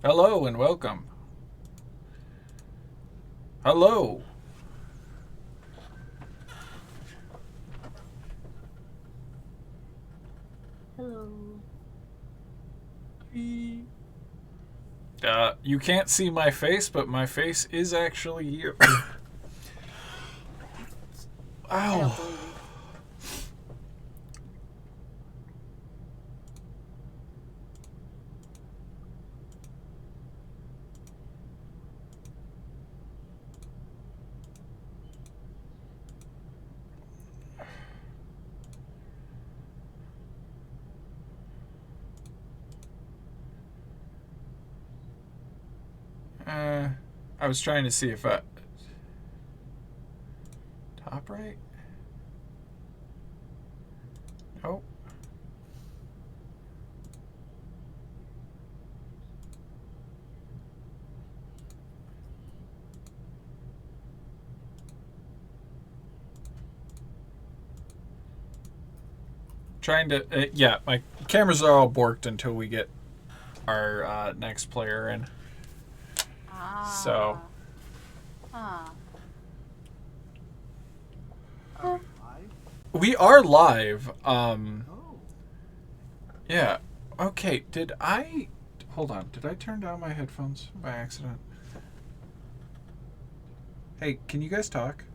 Hello and welcome. Hello. Hello. You can't see my face, but my face is actually you. I don't Ow. believe you. I was trying to see if I... Top right? Nope. Trying to... yeah, my cameras are all borked until we get our next player in. So... Ah. Are we live? We are live. Oh. Yeah. Okay, did I... Hold on. Did I turn down my headphones by accident? Hey, can you guys talk?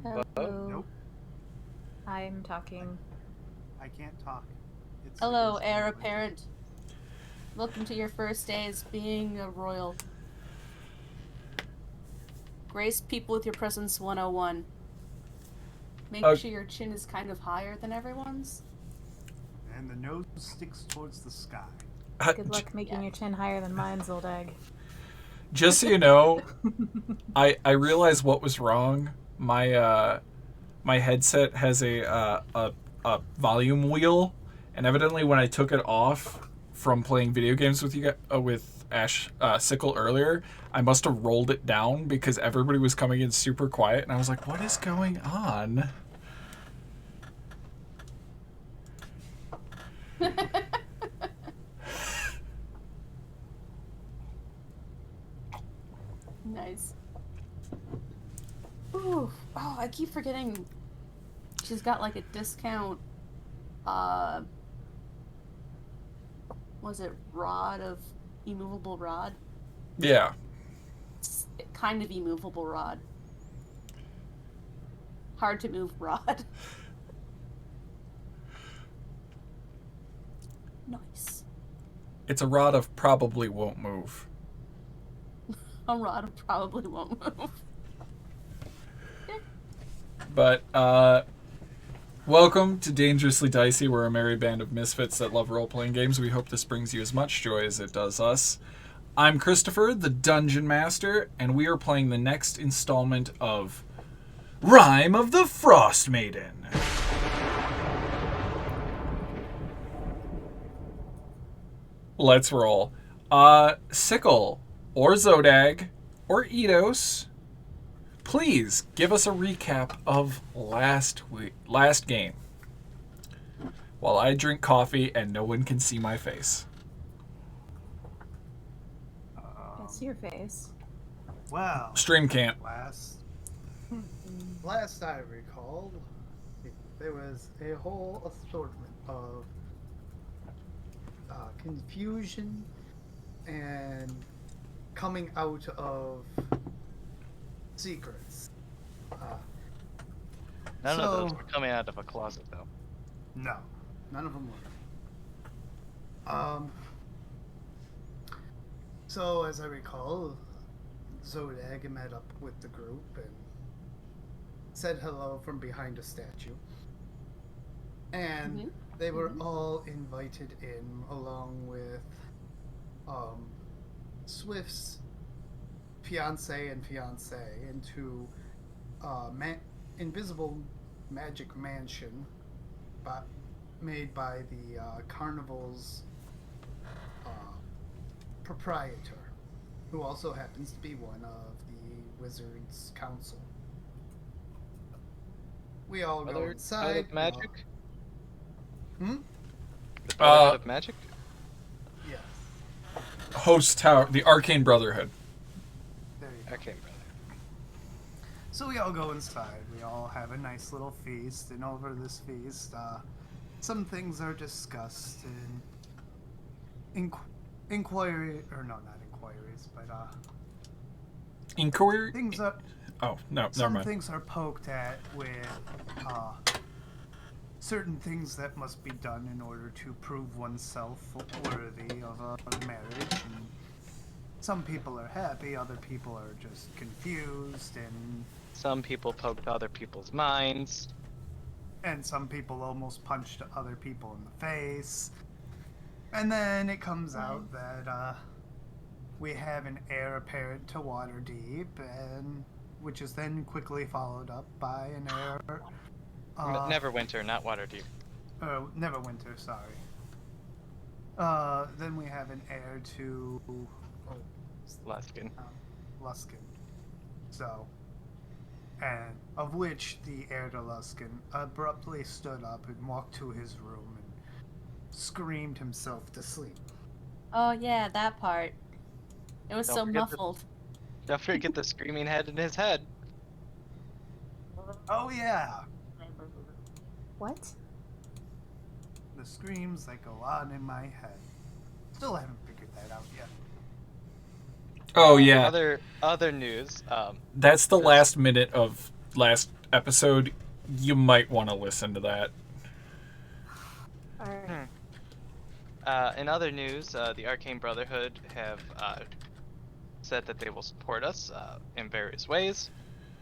Hello. Nope. I'm talking. I can't talk. It's Hello, against heir my apparent. Welcome to your first day as being a royal. Grace people with your presence 101. Make sure your chin is kind of higher than everyone's. And the nose sticks towards the sky. Good luck making your chin higher than mine, Zoldag. Just so you know, I realized what was wrong. My my headset has a volume wheel, and evidently when I took it off from playing video games with you with Ash Sickle earlier, I must have rolled it down because everybody was coming in super quiet, and I was like, "What is going on?" Nice. Ooh. Oh, I keep forgetting. She's got like a discount. Was it rod of immovable rod? Yeah. It's kind of immovable rod. Hard to move rod. Nice. It's a rod of probably won't move. A rod probably won't move. But welcome to Dangerously Dicey. We're a merry band of misfits that love role-playing games. We hope this brings you as much joy as it does us. I'm Christopher, the Dungeon Master, and we are playing the next installment of Rime of the Frostmaiden. Let's roll. Sickle, or Zodag, or Eidos, please give us a recap of last game. While I drink coffee and no one can see my face. That's your face. Well, Stream can't. last I recall, there was a whole assortment of confusion and coming out of secrets. None of those were coming out of a closet, though. No, none of them were. So as I recall, Zodag met up with the group and said hello from behind a statue. And they were all invited in along with Swift's fiance and fiancée into invisible magic mansion made by the carnival's proprietor, who also happens to be one of the Wizards' Council. We all go inside. Of magic? Hmm? The Brotherhood of Magic? Yes. host tower, the Arcane Brotherhood. There you go. Okay, brother. So we all go inside. We all have a nice little feast, and over this feast, some things are discussed and inquiry, or no, not inquiries, but Inquiry? things are Oh, no, never some mind. things are poked at with certain things that must be done in order to prove oneself worthy of a marriage. And some people are happy, other people are just confused, and Some people poked other people's minds. some people almost punched other people in the face. And then it comes out that we have an heir apparent to Waterdeep, and which is then quickly followed up by an heir. Neverwinter, not Waterdeep. Neverwinter, sorry. Then we have an heir to Luskin. Luskin. So, and of which the heir to Luskin abruptly stood up and walked to his room and screamed himself to sleep. Oh yeah, that part. It was Don't so forget muffled. Don't forget the screaming head in his head. Oh yeah, What? the screams that go on in my head. Still haven't figured that out yet. Oh, yeah. Other news. That's the this- last minute of last episode. You might want to listen to that. Alright. In other news, the Arcane Brotherhood have said that they will support us in various ways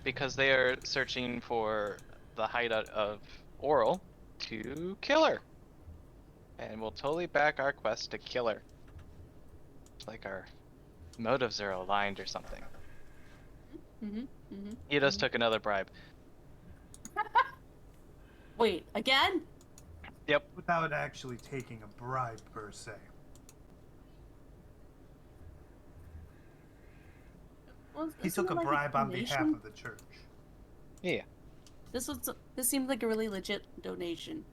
because they are searching for the hideout of Oral to kill her. And we'll totally back our quest to kill her. It's like our motives are aligned or something. He just took another bribe. Wait, again? Yep. Without actually taking a bribe per se. Well, He isn't took it a like bribe on behalf donation? of the church. Yeah. This seemed like a really legit donation.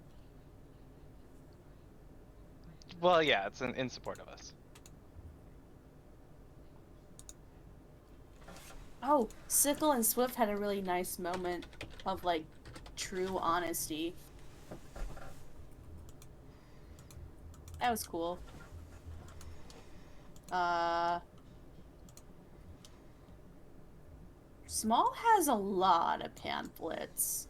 Well, yeah, it's in support of us. Oh, Sickle and Swift had a really nice moment of like true honesty. That was cool. Small has a lot of pamphlets.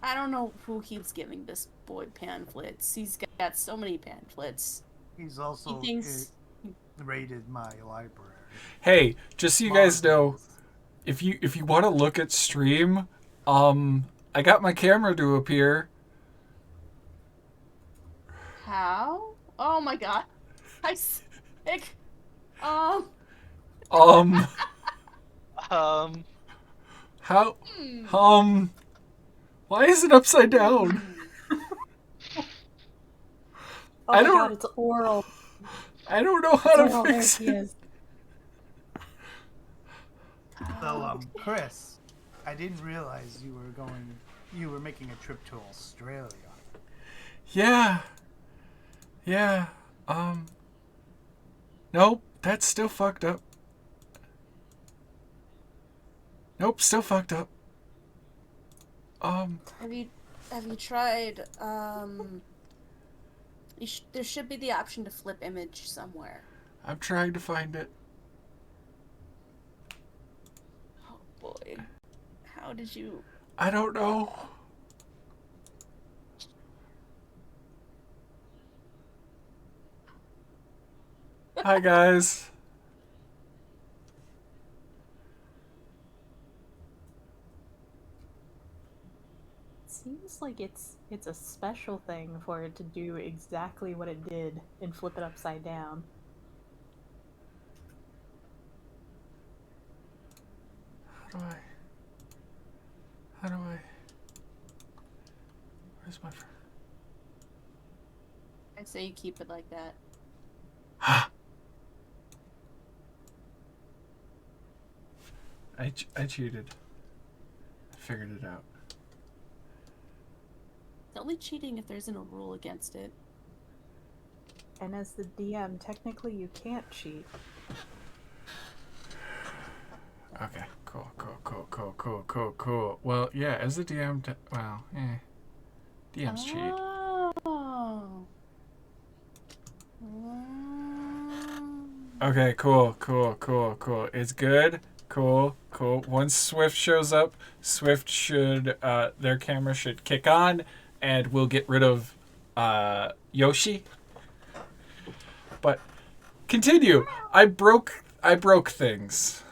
I don't know who keeps giving this boy pamphlets. He's got so many pamphlets. He's also He thinks raided my library. Hey, just so you guys know, if you want to look at stream, I got my camera to appear. how? Oh my god. I sick. How? Why is it upside down? Oh I my don't- god, it's Oral. I don't know how Oral, to there fix he it. is. So, Chris, I didn't realize you were making a trip to Australia. Yeah. Nope, that's still fucked up. Nope, still fucked up. Have you tried there should be the option to flip image somewhere. I'm trying to find it. Oh boy. How did you I don't know. Hi, guys. Seems like it's a special thing for it to do exactly what it did and flip it upside down. How do I? Where's my friend? I say you keep it like that. I cheated. I figured it out. It's only cheating if there isn't a rule against it. And as the DM, technically you can't cheat. Okay, cool. Well, yeah, as the DM, DMs cheat. Oh. Okay, cool. It's good. Cool. Once Swift shows up, Swift should, their camera should kick on, and we'll get rid of, Yoshi. But, continue. I broke things.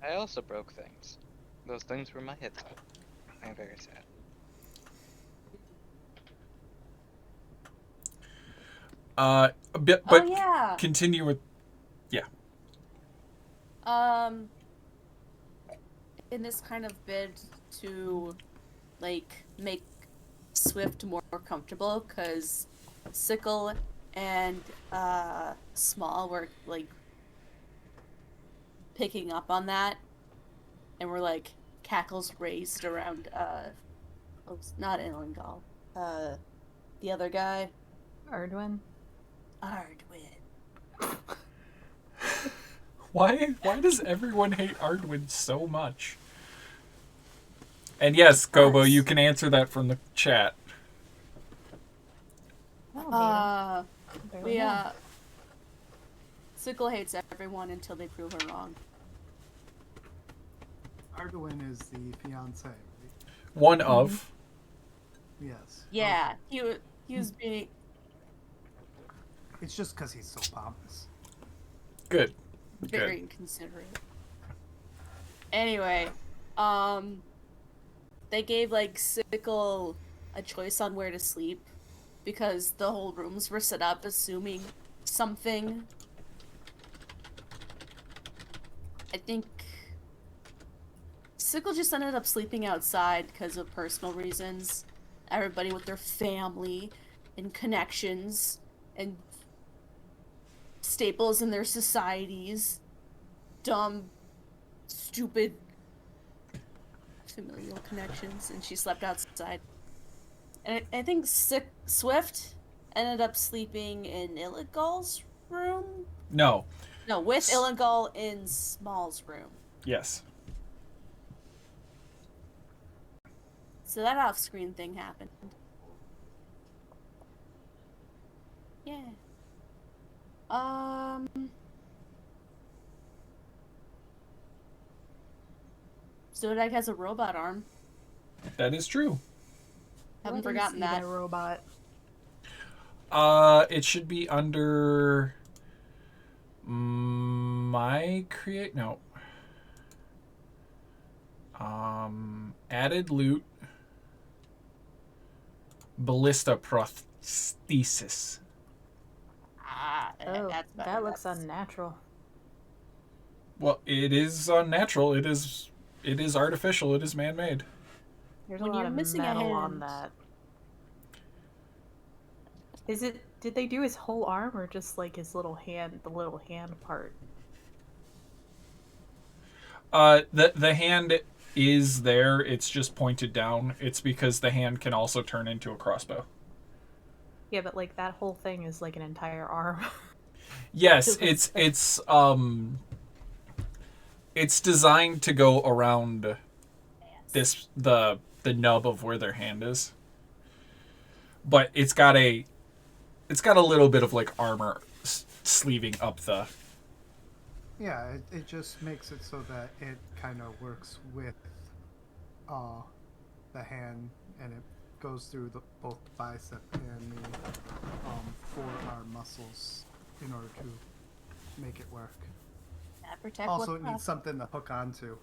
I also broke things. Those things were my headset. I am very sad. But Oh yeah. continue with, In this kind of bid to, like, make Swift more comfortable, because Sickle and Small were, like, picking up on that, and were, like, cackles raised around, not Illingal, the other guy. Ardwin? Ardwin. Why does everyone hate Ardwin so much? And yes, Gobo, you can answer that from the chat. Sickle hates everyone until they prove her wrong. Arduin is the fiance, right? One of. Yes. Yeah, he was being... It's just because he's so pompous. Good. very inconsiderate. Anyway, they gave, like, Sickle a choice on where to sleep, because the whole rooms were set up assuming something. I think Sickle just ended up sleeping outside because of personal reasons. Everybody with their family and connections and staples in their societies. Dumb, stupid, familial connections, and she slept outside. And I think Swift ended up sleeping in Illigal's room? No. No, with Illigal in Small's room. Yes. So that off-screen thing happened. Yeah. Zodak has a robot arm. That is true. Haven't What is forgotten that. a robot? It should be under added loot, ballista prosthesis. Oh, That's better. that looks unnatural. Well, it is unnatural. It is artificial. It is man-made. There's When a lot you're of missing a metal on hand. that. Did they do his whole arm or just like his little hand, the little hand part? The hand is there. It's just pointed down. It's because the hand can also turn into a crossbow. Yeah, but like that whole thing is like an entire arm. Yes, it's designed to go around the nub of where their hand is. But it's got a little bit of like armor sleeving up the. Yeah, it just makes it so that it kind of works with the hand, and it goes through both the bicep and the forearm muscles in order to make it work. Protect Also, what's it needs up. something to hook onto.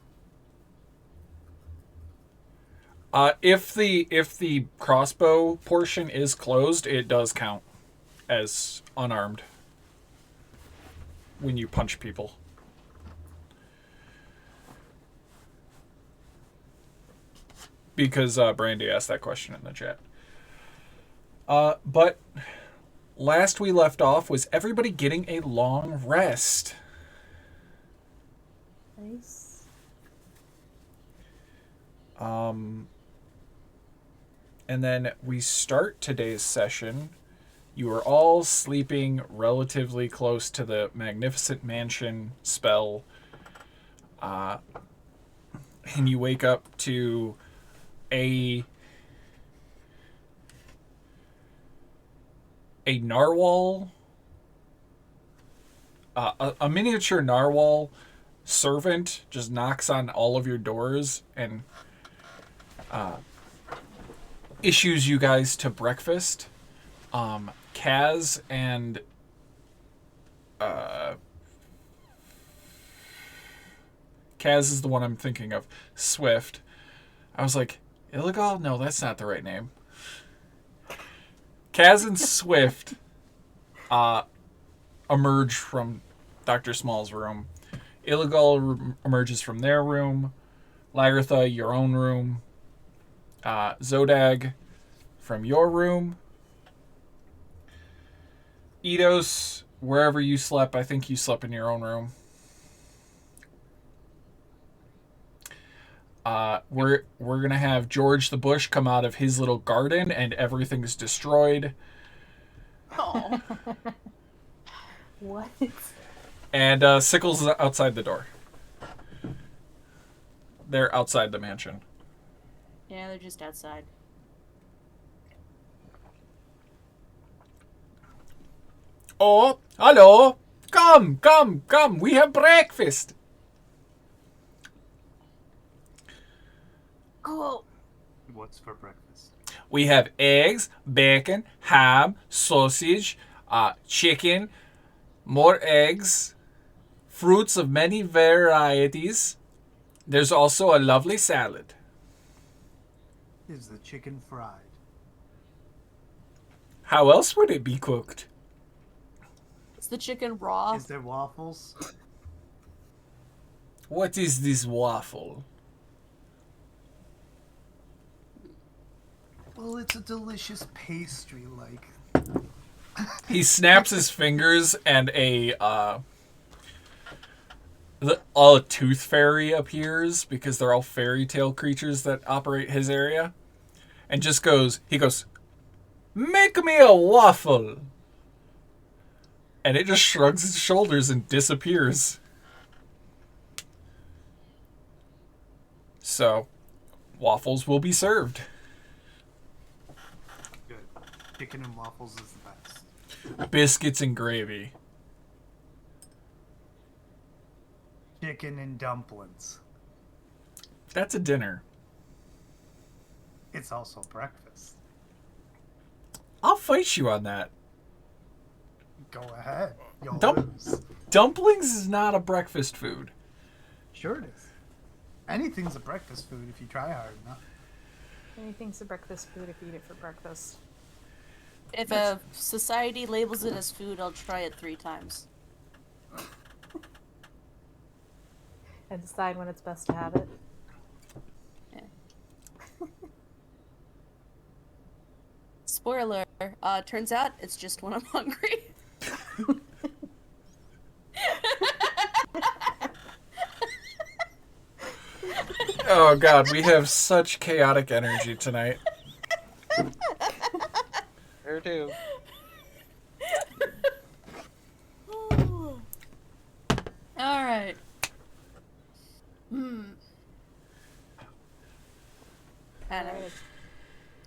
If the crossbow portion is closed, it does count as unarmed when you punch people. Because Brandy asked that question in the chat. But last we left off was everybody getting a long rest. Nice. And then we start today's session You are all sleeping relatively close to the magnificent mansion spell. And you wake up to a narwhal, a miniature narwhal servant just knocks on all of your doors and issues you guys to breakfast. Kaz and Kaz is the one I'm thinking of. Swift. I was like, Illegal? No, that's not the right name. Kaz and Swift emerge from Dr. Small's room. Illegal emerges from their room. Lagartha, your own room. Zodag from your room. Eidos, wherever you slept, I think you slept in your own room. We're gonna have George the Bush come out of his little garden and everything is destroyed. Oh. What? And Sickles is outside the door. They're outside the mansion. Yeah, they're just outside. Oh, hello! Come! We have breakfast. Cool. What's for breakfast? We have eggs, bacon, ham, sausage, chicken, more eggs, fruits of many varieties. There's also a lovely salad. Is the chicken fried? How else would it be cooked? Is the chicken raw? Is there waffles? What is this waffle? Well, it's a delicious pastry, like. He snaps his fingers and a tooth fairy appears because they're all fairy tale creatures that operate his area. And just goes, make me a waffle. And it just shrugs its shoulders and disappears. So, waffles will be served. Good. Chicken and waffles is the best. Biscuits and gravy. Chicken and dumplings. That's a dinner. It's also breakfast. I'll fight you on that. Go ahead. You'll Dump- lose. Dumplings is not a breakfast food. Sure it is. Anything's a breakfast food if you try hard enough. Anything's a breakfast food if you eat it for breakfast. If a society labels it as food, I'll try it 3 times. And decide when it's best to have it. Spoiler, turns out it's just when I'm hungry. Oh god, we have such chaotic energy tonight. Sure do. Alright.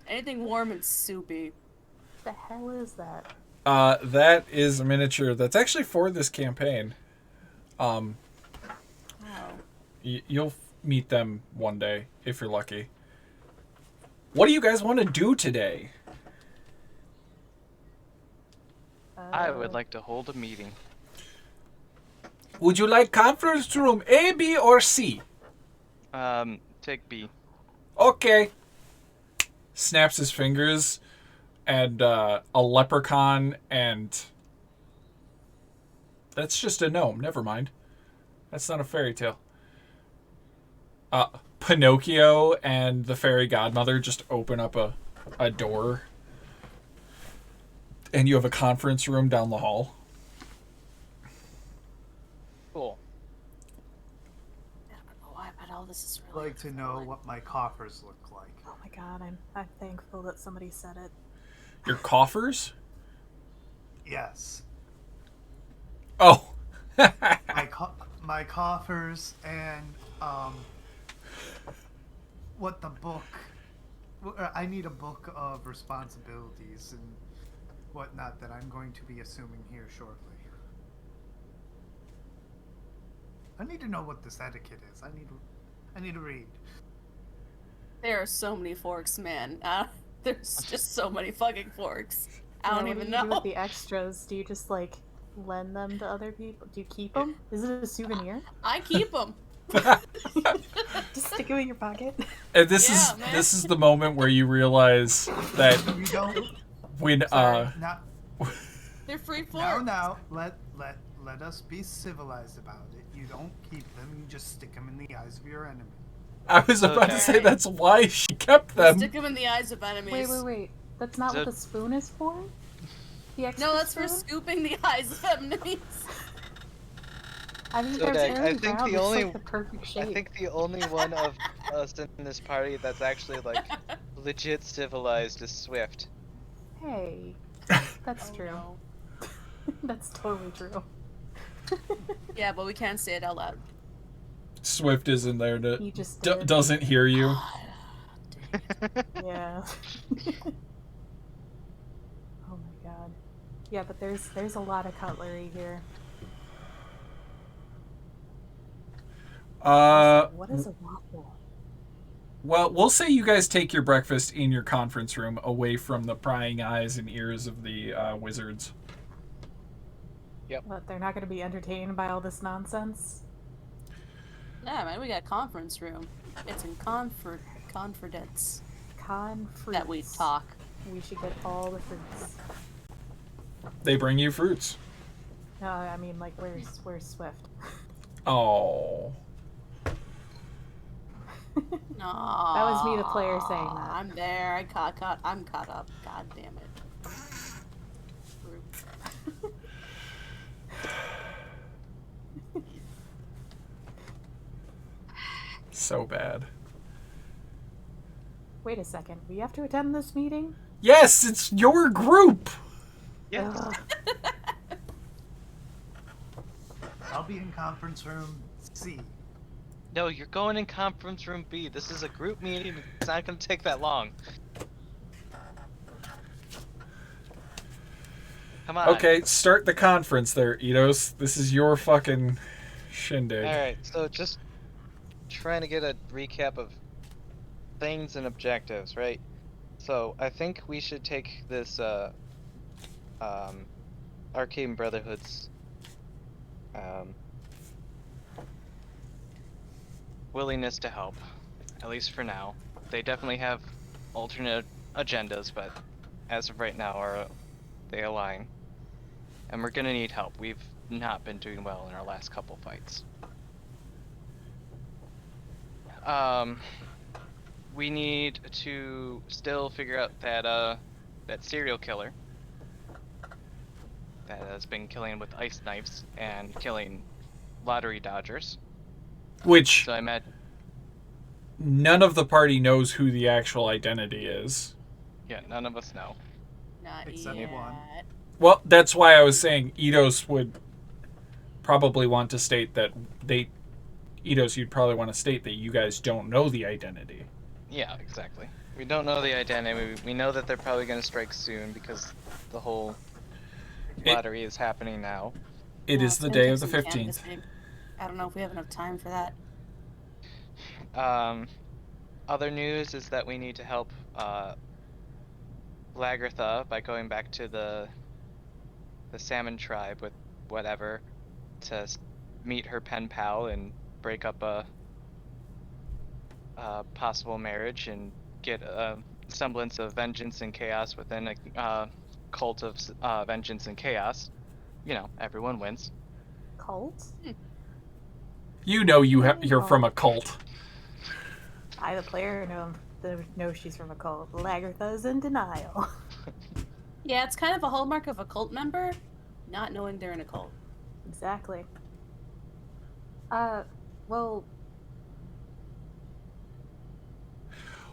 Anything warm and soupy. What the hell is that? That is a miniature that's actually for this campaign. Wow. You'll meet them one day if you're lucky. What do you guys want to do today? I would like to hold a meeting. Would you like conference room A, B, or C? Take B. Okay. Snaps his fingers, and a leprechaun, and that's just a gnome. Never mind. That's not a fairy tale. Pinocchio and the fairy godmother just open up a door, and you have a conference room down the hall. Cool. I don't know why, but all this is I'd really like to know what my coffers look like. Oh my god, I'm thankful that somebody said it. Your coffers? Yes. Oh. My coffers and what the book. I need a book of responsibilities and whatnot that I'm going to be assuming here shortly. I need to know what this etiquette is. I need to read. There are so many forks, man. There's just so many fucking forks. I don't what even do you do know. with the extras? Do you just like lend them to other people? Do you keep them? Is it a souvenir? I keep them. Just stick them in your pocket. And this Yeah, man. is the moment where you realize that We don't. when Sorry. Now, They're free forks. now, let us be civilized about it. You don't keep them. You just stick them in the eyes of your enemy. I was about to say that's why she kept them. Stick them in the eyes of enemies. Wait. That's not So- what the spoon is for? The extra No, that's for spoon? scooping the eyes of enemies. I mean, So, their Dag, I very think brown the looks only- like the perfect shape. I think the only one of us in this party that's actually like legit civilized is Swift. Hey, that's true. No. That's totally true. Yeah, but we can't say it out loud. Swift is in there to You just did. doesn't hear you. Yeah. Oh my god. Yeah, but there's a lot of cutlery here. What is a waffle? Well, we'll say you guys take your breakfast in your conference room away from the prying eyes and ears of the wizards. What, they're not going to be entertained by all this nonsense? Yeah, man, we got a conference room. It's in confidence Fruits. that we talk. We should get all the fruits. They bring you fruits. No, I mean, like, where's Swift? Oh. No, That was me, the player, saying that. I'm there. I'm caught up. God damn it. So bad. Wait a second. We have to attend this meeting? Yes, it's your group. Yes. Ugh. I'll be in conference room C. No, you're going in conference room B. This is a group meeting. It's not going to take that long. Come on. Okay, start the conference there, Eidos. This is your fucking shindig. Alright, so just trying to get a recap of things and objectives, right? So I think we should take this Arcane Brotherhood's willingness to help, at least for now. They definitely have alternate agendas, but as of right now, they align. And we're gonna need help. We've not been doing well in our last couple fights. We need to still figure out that serial killer that has been killing with ice knives and killing lottery dodgers. Which So I met. none of the party knows who the actual identity is. Yeah, none of us know. Not Except yet. one. Well, that's why I was saying Eidos would probably want to state that Eidos, you'd probably want to state that you guys don't know the identity. Yeah, exactly. We don't know the identity. We know that they're probably going to strike soon because the whole lottery is happening now. It is it's the gonna day take of the some 15th. canvassing. I don't know if we have enough time for that. Other news is that we need to help Lagartha by going back to the salmon tribe with whatever to meet her pen pal and break up a possible marriage and get a semblance of vengeance and chaos within a cult of vengeance and chaos. You know, everyone wins. Cult? You know you're from a cult. I, the player, know she's from a cult. Lagartha's in denial. Yeah, it's kind of a hallmark of a cult member, not knowing they're in a cult. Exactly. Well,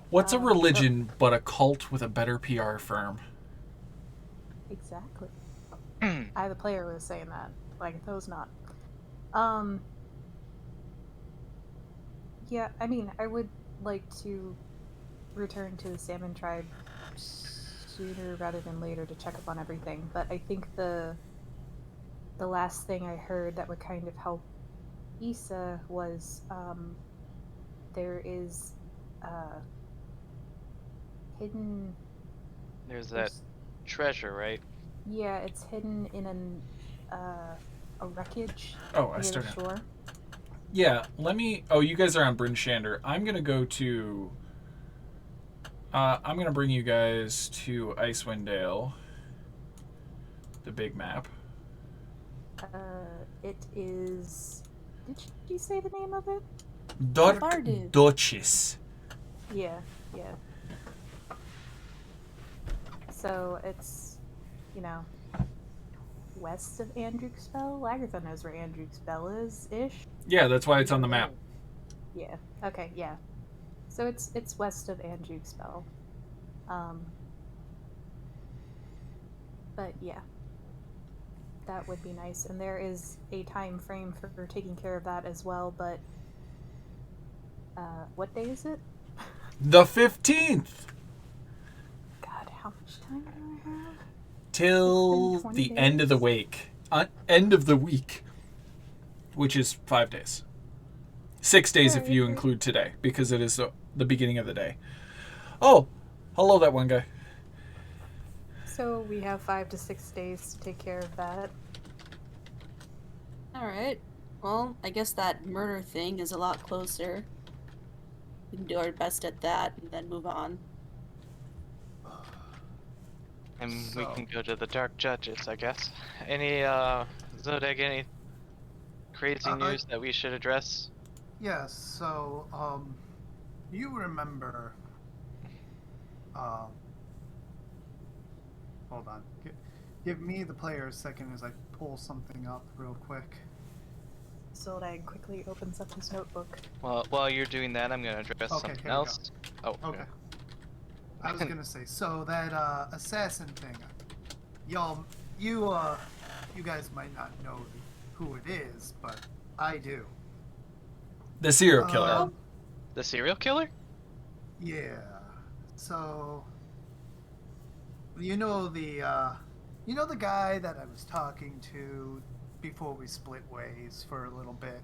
What's a religion but a cult with a better PR firm? exactly. I, the player, was saying that. Like, those not. Yeah, I mean, I would like to return to the Salmon Tribe sooner rather than later to check up on everything, but I think the last thing I heard that would kind of help Issa was there is hidden. There's that There's, treasure, right? yeah, it's hidden in a wreckage Oh, I near the started. shore. Yeah, let me. Oh, you guys are on Bryn Shander. I'm gonna go to. I'm gonna bring you guys to Icewind Dale, the big map. It is. Did you say the name of it? Dark Bardu. Duchess. Yeah, yeah. So it's, you know, west of Andrewspell. Lagertha knows where Andrewspell is, ish. Yeah, that's why it's on the map. Yeah. Okay. Yeah. So it's west of Andrewspell. But yeah, that would be nice. And there is a time frame for taking care of that as well. But what day is it? The 15th God, how much time do I have? till 20 the end of the days? week. End of the week, which is 5 days. 6 days if you include today, because it is the beginning of the day. Oh, hello, that one guy. So we have 5 to 6 days to take care of that. Alright. Well, I guess that murder thing is a lot closer. We can do our best at that and then move on. And we So- can go to the Dark Judges, I guess. Any, Zodeg, any crazy news that we should address? Yes, so, you remember, hold on. Give me, the player, a second as I pull something up real quick. Zoldag quickly opens up his notebook. Well, while you're doing that, I'm gonna address Okay, something here we go. else. Oh, Okay. yeah. I was gonna say, so that, assassin thing, y'all, you guys might not know who it is, but I do. The serial killer. The serial killer? Yeah. So, you know the guy that I was talking to before we split ways for a little bit?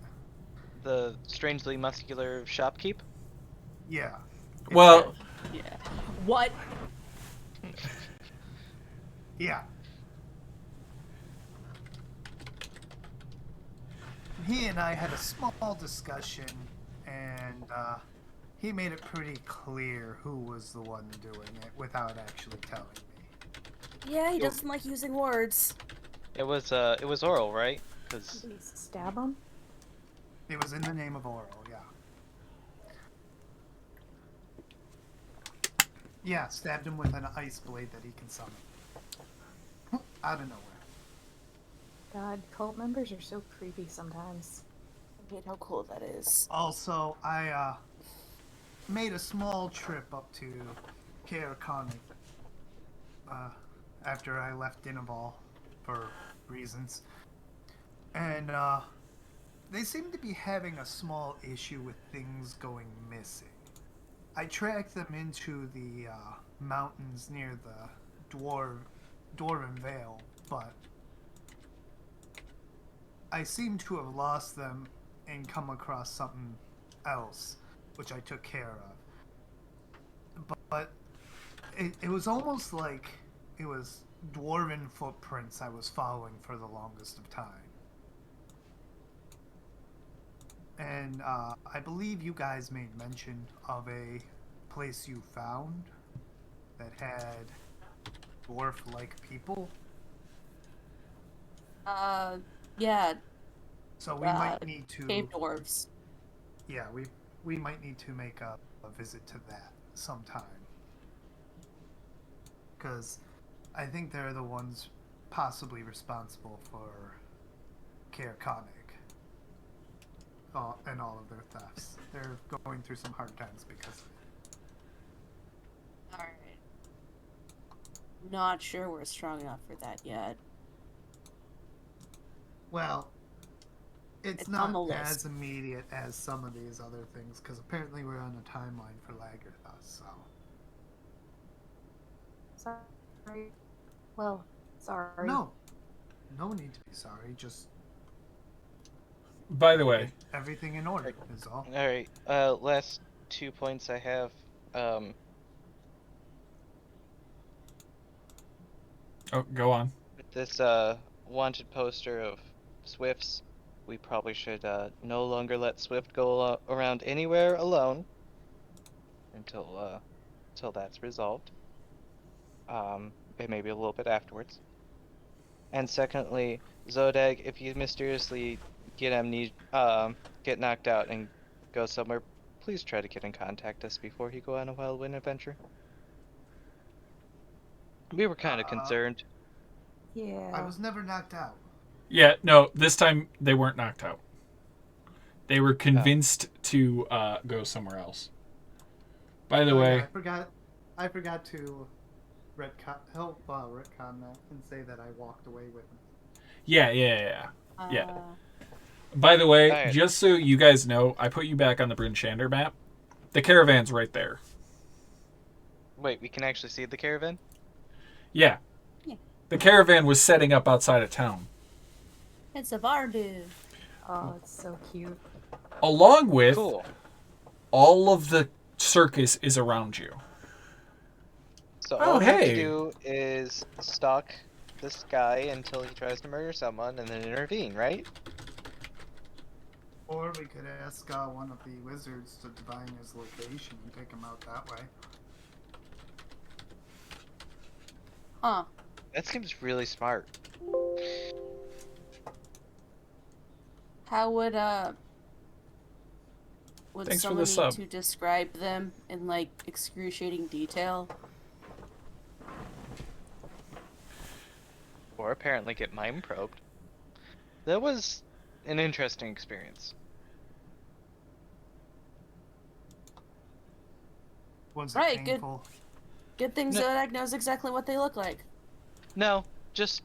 The strangely muscular shopkeep? Yeah. Well, Yeah. What? Yeah. He and I had a small discussion, and he made it pretty clear who was the one doing it without actually telling me. Yeah, he doesn't like using words. It was oral, right? 'Cause Did he stab him? It was in the name of Oral, yeah. Yeah, stabbed him with an ice blade that he can summon. Out of nowhere. God, cult members are so creepy sometimes. I hate how cool that is. Also, I made a small trip up to Karakani after I left Dinaval for reasons. And they seem to be having a small issue with things going missing. I tracked them into the mountains near the Dwarven Vale, but I seem to have lost them and come across something else, which I took care of. But it was almost like it was Dwarven footprints I was following for the longest of time. And I believe you guys made mention of a place you found that had dwarf-like people. Yeah, So we might need to. cave dwarves. Yeah, we might need to make a visit to that sometime. Because I think they're the ones possibly responsible for Karakonic. And all of their thefts. They're going through some hard times because of it. Alright. Not sure we're strong enough for that yet. Well, it's It's on not the as list. immediate as some of these other things, because apparently we're on a timeline for Lagertha, so. Sorry. Well, sorry. No. No need to be sorry, just By the way, everything in order is all. All right. Last 2 points I have. oh, go on. With this wanted poster of Swift's, we probably should no longer let Swift go around anywhere alone until that's resolved. And maybe a little bit afterwards. And secondly, Zodag, if you mysteriously get get knocked out and go somewhere, please try to get in contact us before you go on a Wild Wind adventure. We were kind of concerned. Yeah. I was never knocked out. Yeah, no, this time they weren't knocked out. They were convinced to go somewhere else. By the way, Yeah, I forgot to help retcon that and say that I walked away with him. yeah. By the way, Alright. just so you guys know, I put you back on the Bryn Shander map. The caravan's right there. Wait, we can actually see the caravan? Yeah. Yeah. The caravan was setting up outside of town. It's a Vardu. Oh, it's so cute. Along with Cool. all of the circus is around you. So Oh, all we have hey. to do is stalk this guy until he tries to murder someone and then intervene, right? Or we could ask one of the wizards to divine his location and take him out that way. Huh. That seems really smart. How would Thanks for someone the need sub. to describe them in like excruciating detail? Or apparently get mind probed. That was an interesting experience. Was Right, it good. painful? Good thing No. Zodak knows exactly what they look like. No, just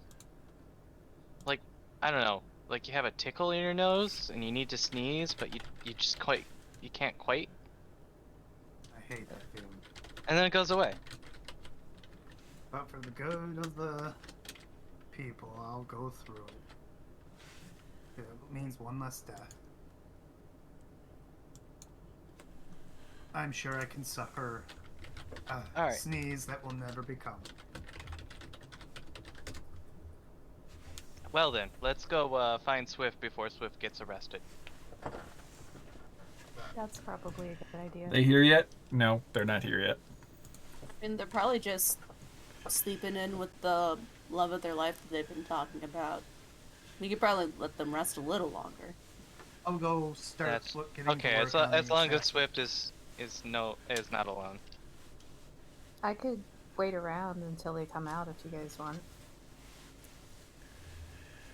like I don't know, like you have a tickle in your nose and you need to sneeze, but you just you can't quite, I hate that feeling. and then it goes away. But for the good of the people, I'll go through it. If it means one less death. I'm sure I can suffer a Alright. sneeze that will never become. Well then, let's go find Swift before Swift gets arrested. That's probably a good idea. They here yet? No, they're not here yet. And they're probably just sleeping in with the love of their life that they've been talking about. We could probably let them rest a little longer. I'll go start That's getting okay. to As work on as the long as assassin. Swift is not alone. I could wait around until they come out if you guys want.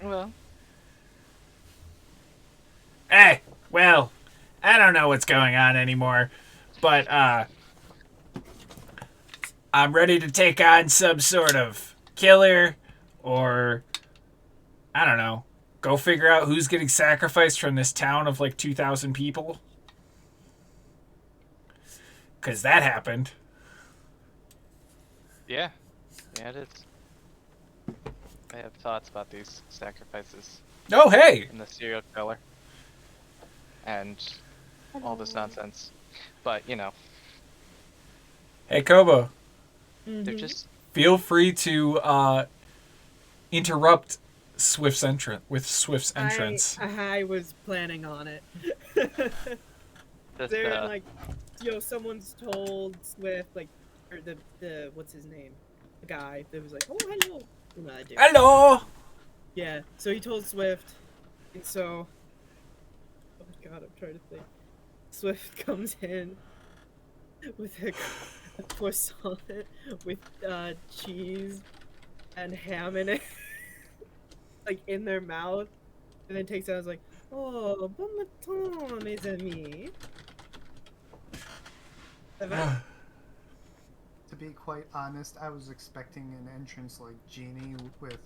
Well, Hey, well, I don't know what's going on anymore, but I'm ready to take on some sort of killer, or I don't know, go figure out who's getting sacrificed from this town of like 2,000 people. 'Cause that happened. yeah, it is. I have thoughts about these sacrifices Oh, hey! and the serial killer and all this nonsense, but you know, Hey, Kobo, they're just feel free to interrupt Swift's entrance. I was planning on it. just They're like, someone's told Swift, like, or the what's his name, the guy that was like, oh hello, no, I do. Hello! Yeah, so he told Swift, and so, oh my god, I'm trying to think. Swift comes in with a croissant with cheese and ham in it, like in their mouth, and then takes it out and is like, oh, bon matin, mes amis. To be quite honest, I was expecting an entrance like Genie with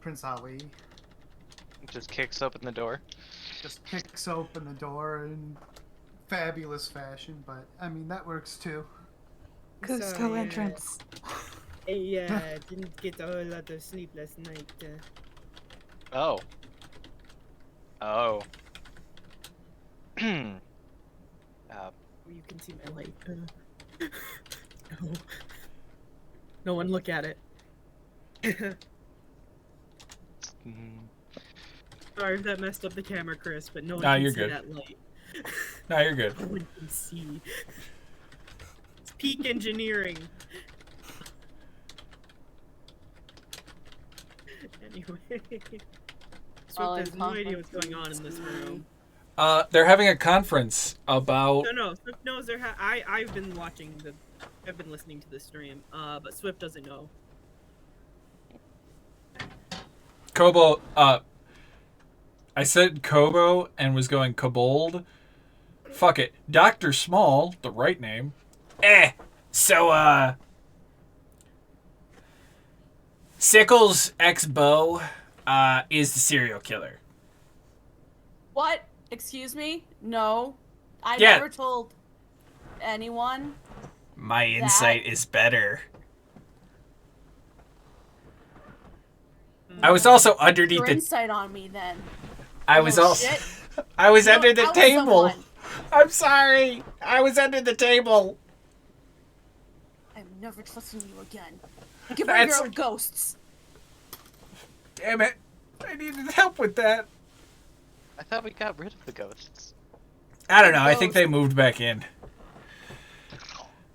Prince Ali Just kicks open the door. just kicks open the door in fabulous fashion, but I mean, that works too. Cusco yeah. entrance. I didn't get a whole lot of sleep last night. Oh. Oh. You can see my light. No. No one look at it. mm, Sorry if that messed up the camera, Chris, but no one Nah, can you're see good. that light. No, you're good. No one can see. It's peak engineering. Anyway. Well, Swift has in no idea what's going on in this room. They're having a conference about. No. Swift knows they're. I've been watching the. I've been listening to the stream. But Swift doesn't know. Kobo, I said Kobo and was going Kobold. Fuck it. Dr. Small, the right name. So, Sickles ex-Beau, is the serial killer. What? Excuse me? No. I Yeah. never told anyone. My insight is better. I was also underneath Your the. insight on me then. I was Oh, also. shit. I was You under the out table. someone. I'm sorry. I was under the table. I'm never trusting you again. Give her your own ghosts. Damn it. I needed help with that. I thought we got rid of the ghosts. I don't know. I think they moved back in.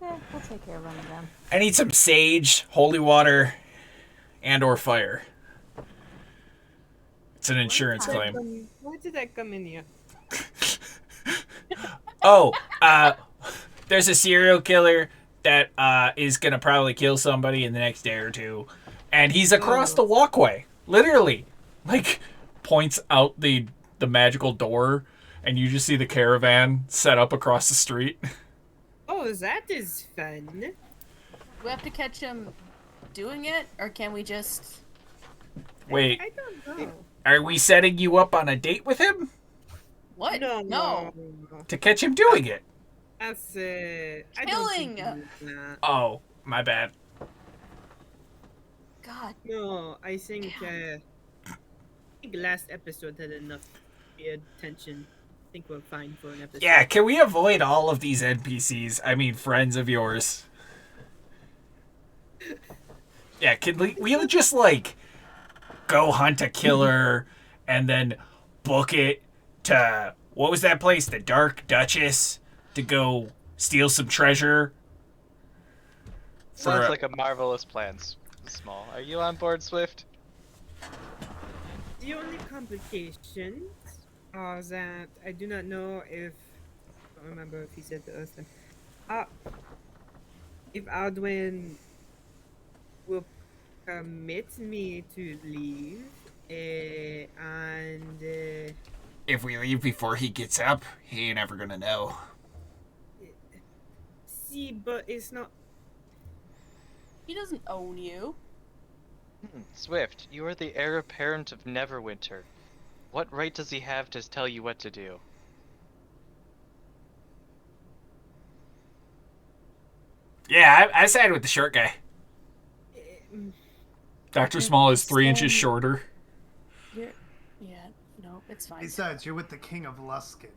Yeah, we'll take care of one of them. I need some sage, holy water, and or fire. It's an insurance claim. Why did that come in here? Oh, there's a serial killer that is gonna probably kill somebody in the next day or two, and he's across the walkway, literally, like points out the magical door, and you just see the caravan set up across the street. Oh, that is fun. Do we have to catch him doing it, or can we just... Wait, I don't know. are we setting you up on a date with him What? No. to catch him doing it? That's I Killing. don't think that. Oh, my bad. God. No, I think last episode had enough attention. I think we're fine for an episode. Yeah, can we avoid all of these NPCs? I mean, friends of yours. Yeah, can we just, like, go hunt a killer and then book it to, what was that place? The Dark Duchess? To go steal some treasure? Sounds like a marvelous plan, Small. Are you on board, Swift? The only complications are that I do not know if I don't remember if he said the last time. If Aldwin will permit me to leave, and If we leave before he gets up, he ain't ever gonna know. see, but it's not. He doesn't own you. Swift, you are the heir apparent of Neverwinter. What right does he have to tell you what to do? Yeah, I side with the short guy. Dr. Small is 3 inches shorter. Yeah, no, it's fine. Besides, you're with the King of Luskin.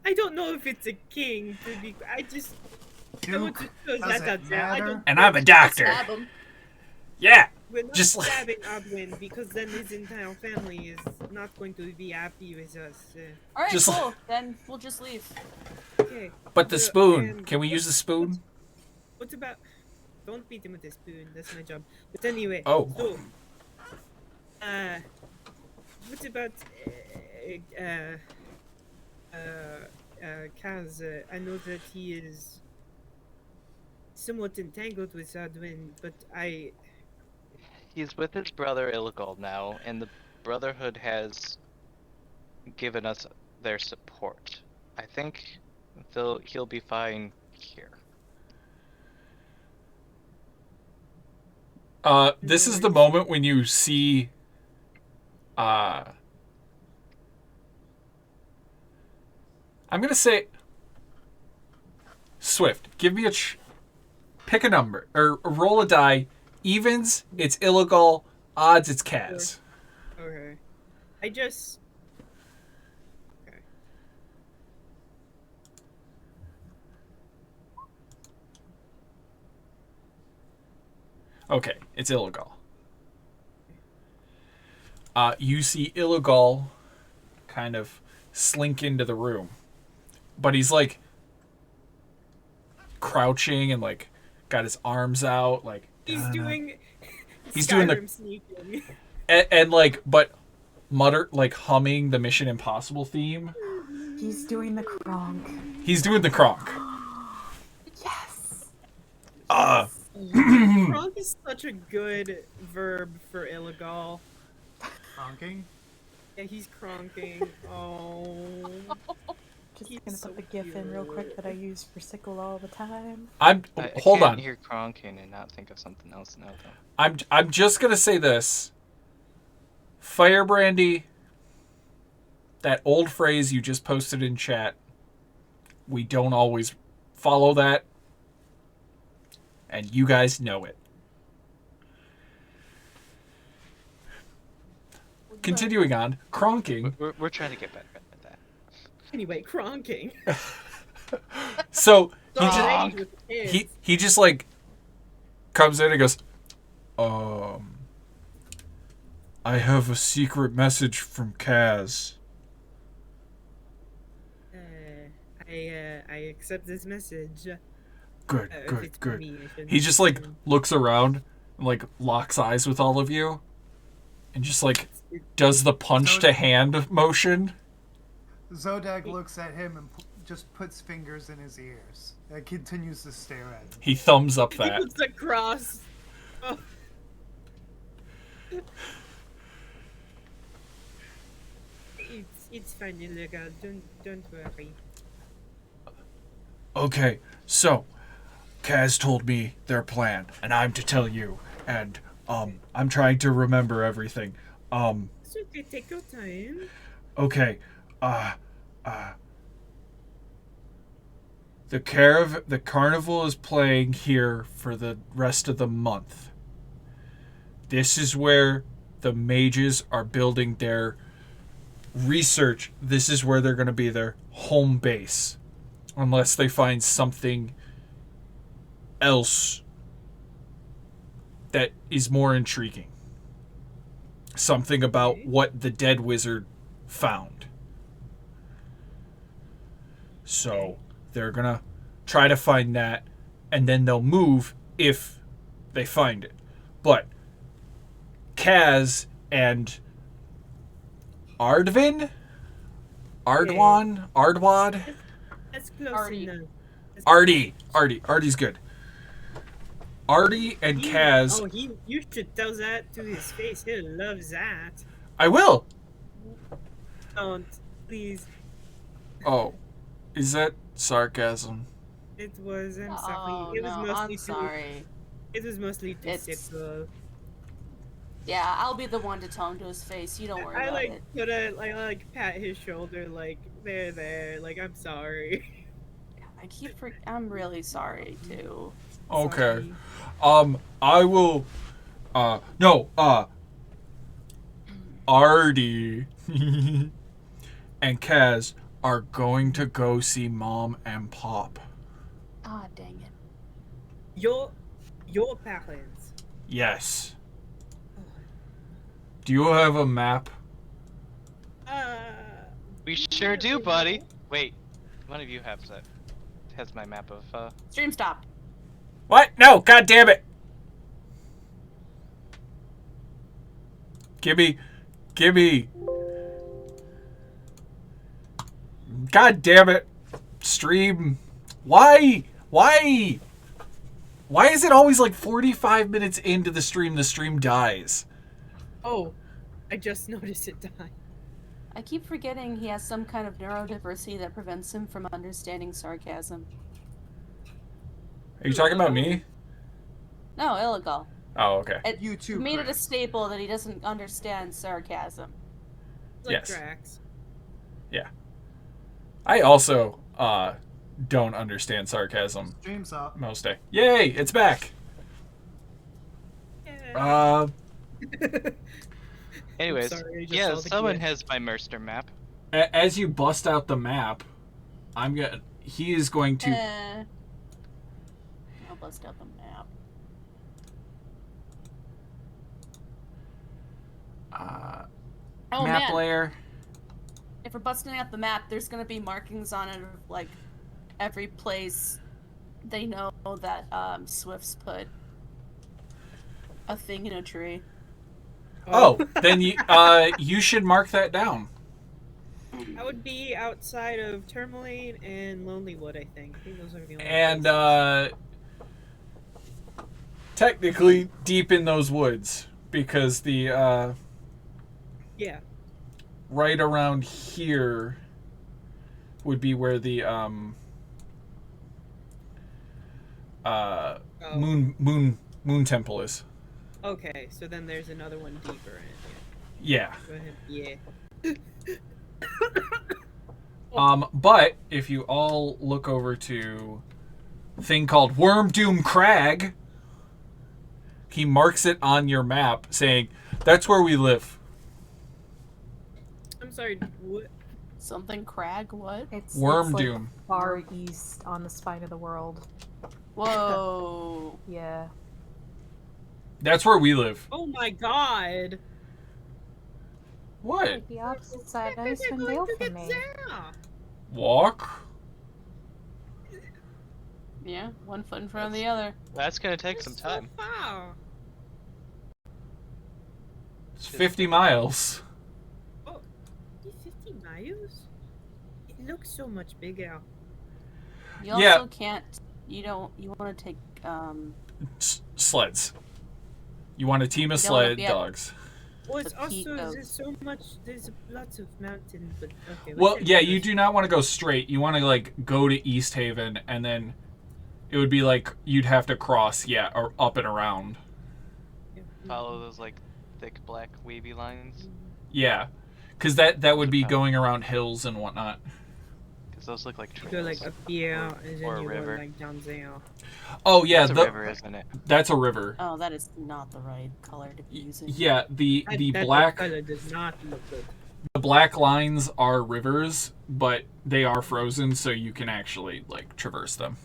I don't know if it's a king. To be, I just. I want Duke, to throw does that it out there. I matter? don't. And I'm a doctor. Stab him. Yeah. We're not Just like- stabbing Aldwin because then his entire family is not going to be happy with us. All right, Just cool. Then we'll just leave. Okay. But the Yeah, spoon. and Can we use the spoon? What about? Don't beat him with a spoon. That's my job. But anyway. Oh. So, what about Kaz? I know that he is somewhat entangled with Aldwin, but He's with his brother Illigal now, and the Brotherhood has given us their support. I think he'll be fine here. This is the moment when you see I'm gonna say Swift, give me pick a number or roll a die. Evens, it's illegal. Odds, it's Kaz. Okay. I just. Okay. Okay, it's illegal. You see illegal kind of slink into the room, but he's like crouching and like got his arms out, like He's doing. He's doing the Skyrim sneaking. and like but mutter like humming the Mission Impossible theme. He's doing the kronk. He's doing the kronk. Yes. Kronk is such a good verb for illegal. Honking? Yeah, he's cronking. Oh. Just He's gonna so put the gif in real quick cute. that I use for sickle all the time. I Hold can't on. hear cronking and not think of something else now, though. I'm just gonna say this. Firebrandy, that old phrase you just posted in chat, we don't always follow that, and you guys know it. Continuing on, cronking. We're trying to get better at that. Anyway, cronking. So Dog. With the kids. he just like comes in and goes, I have a secret message from Kaz. I accept this message. Good, If good, it's good. me, I shouldn't He just like assume. looks around and like locks eyes with all of you and just like does the punch to hand motion. Zodak looks at him and just puts fingers in his ears and continues to stare at him. He thumbs up He that. looks across. Oh. It's fine, illegal. Don't worry. Okay, so Kaz told me their plan, and I'm to tell you. And I'm trying to remember everything. It's okay, take your time. Okay, the carnival is playing here for the rest of the month. This is where the mages are building their research. This is where they're going to be their home base, unless they find something else that is more intriguing. Something about what the dead wizard found. So they're gonna try to find that, and then they'll move if they find it. But Kaz and Ardwad? That's close Artie. enough. Artie's good. Artie and Kaz. You should tell that to his face. He'll love that. I will. Don't, please. Oh, is that sarcasm? It was. I'm Oh, sorry. It was no, mostly I'm sorry. It was mostly too It's- simple. Yeah, I'll be the one to tell him to his face. You don't worry I about like it. put I pat his shoulder like there. Like I'm sorry. I'm really sorry too. Okay. Sorry. I will. No. Artie and Kaz are going to go see Mom and Pop. Ah, dang it. Your parents. Yes. Do you have a map? We sure do, buddy. Wait, one of you has my map of Stream stopped. What? No! God damn it! Gimme. God damn it! Stream. Why? Why is it always like 45 minutes into the stream dies? Oh, I just noticed it died. I keep forgetting he has some kind of neurodiversity that prevents him from understanding sarcasm. Are you talking about me? No, illegal. Oh, okay. It You too, made it a Chris. staple that he doesn't understand sarcasm. Like Yes. Drax. I also don't understand sarcasm Stream's up. most day. Yay, it's back. Yeah. Anyways, sorry, I just yeah, saw the someone glitch. has my Merster map. As you bust out the map, he is going to I'll bust out the map. Oh map man, layer. if we're busting out the map, there's gonna be markings on it of like every place they know that Swift's put a thing in a tree. Oh, then you should mark that down. I would be outside of Tourmaline and Lonelywood, I think. I think those are the only And places. technically deep in those woods because the Yeah. right around here would be where the Oh. moon temple is. Okay, so then there's another one deeper in. Yeah. Go ahead. Yeah. But if you all look over to a thing called Worm Doom Crag, he marks it on your map saying, that's where we live. I'm sorry, what? Something crag? What? It's Worm like Doom. far east on the spine of the world. Whoa. Yeah. That's where we live. Oh my god! What? Like the opposite side of Icewind Dale for me. Walk? Yeah, one foot in front of the other. That's gonna take some time. So far. It's 50 miles. Oh, 50 miles? It looks so much bigger. You also Yeah. can't. You want to take. Sleds. You want a team of You don't wanna sled be at- dogs. Well, it's The peak also, of- there's so much, there's lots of mountains, but okay. let's Well, say yeah, there's- you do not want to go straight. You want to like go to East Haven, and then it would be like you'd have to cross, or up and around. Yeah. Follow those like thick black wavy lines, Yeah, because that would be going around hills and whatnot. because those look like You trails. go like up here, Or- and or then a you river. go like down there. Oh yeah, That's a river, isn't it? that's a river. Oh, that is not the right color to be using. Yeah, the That black color does not look good. the black lines are rivers, but they are frozen, so you can actually like traverse them.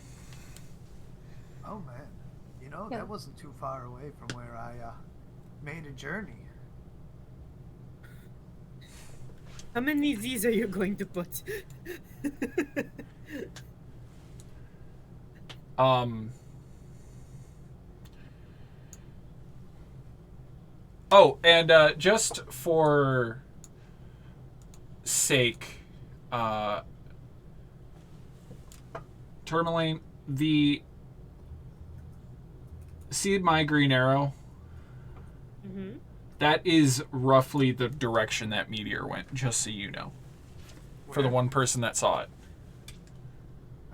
Oh man, you know Yeah. that wasn't too far away from where I made a journey. How many of these are you going to put? Oh, and just for sake, Tourmaline, see my green arrow? Mm-hmm. That is roughly the direction that meteor went, just so you know. For the Where? one person that saw it.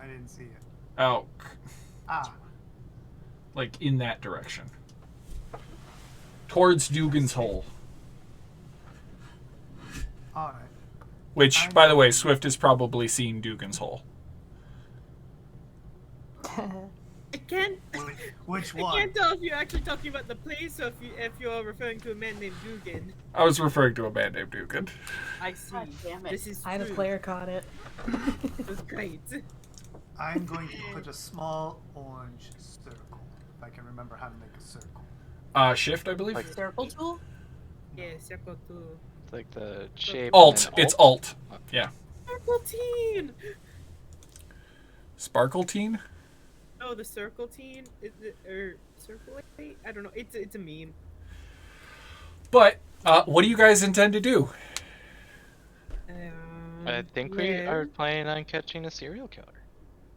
I didn't see it. Oh, Ah, like in that direction. Towards Dugan's Hole. all right. Which, by the way, Swift has probably seen Dugan's Hole. I can't. Which I one? can't tell if you're actually talking about the place or if you're referring to a man named Dugan. I was referring to a man named Dugan. I see. God damn it. This is I, the true. player, caught it. That's great. I'm going to put a small orange circle. If I can remember how to make a circle. Shift, I believe? Like- Circle tool? Yeah, circle two. It's like the shape. Alt. and then It's Alt. Circle teen. Sparkle Teen? Oh, the circle teen. Is it or circle eight? I don't know. It's a meme. But, what do you guys intend to do? I think we are planning on catching a serial killer.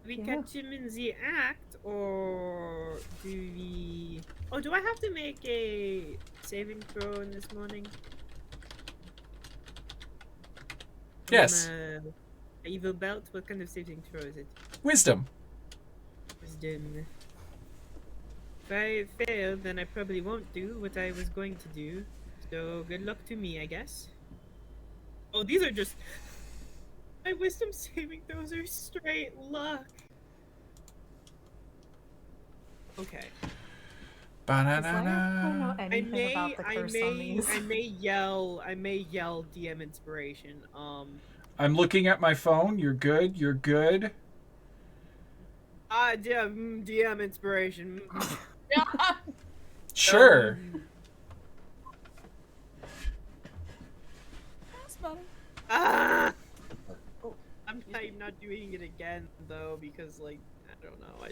We Yeah. catch him in the act, or do we? Oh, do I have to make a saving throw in this morning? Yes. Evil belt. What kind of saving throw is it? Wisdom. Wisdom. I fail, then I probably won't do what I was going to do. So good luck to me, I guess. Oh, these are just... My wisdom saving throws are straight luck. Okay. As long as I don't know Ba-na-na-na. anything about the curse on these. I may yell DM inspiration. I'm looking at my phone. You're good. You're good. DM inspiration. Sure. That's better. Ah! I'm not doing it again though because like I don't know. I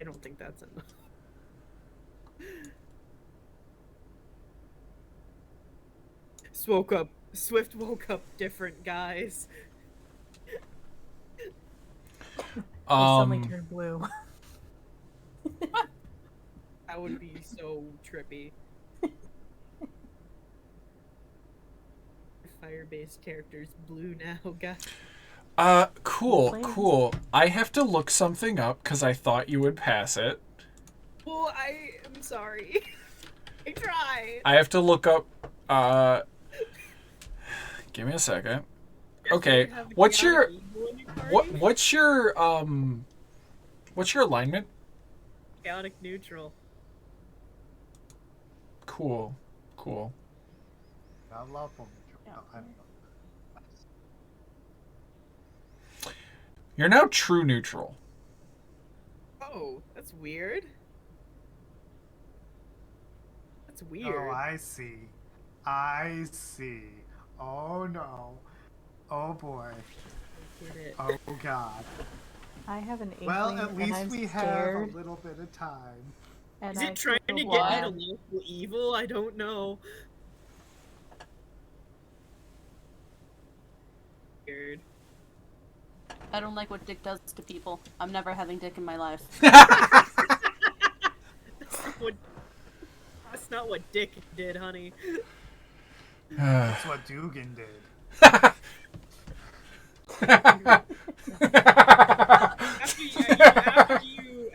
don't think that's enough. Swift woke up different, guys. He suddenly Um, turned blue. That would be so trippy. Fire-based characters blue now, guys. cool, Flames. cool. I have to look something up because I thought you would pass it. Well, I am sorry. I tried. I have to look up, give me a second. Okay, what's your what's your alignment? Chaotic neutral. Cool, cool. I love them. Yeah. No, I don't know. You're now true neutral. Oh, that's weird. That's weird. Oh, I see. I see. Oh no. Oh boy. Get it. Oh god. I have an inkling, Well, at and least I'm we have scared. a little bit of time. And Is I it trying to feel get me bad. to lawful evil? I don't know. Weird. I don't like what Dick does to people. I'm never having Dick in my life. That's not what Dick did, honey. That's what Dugan did.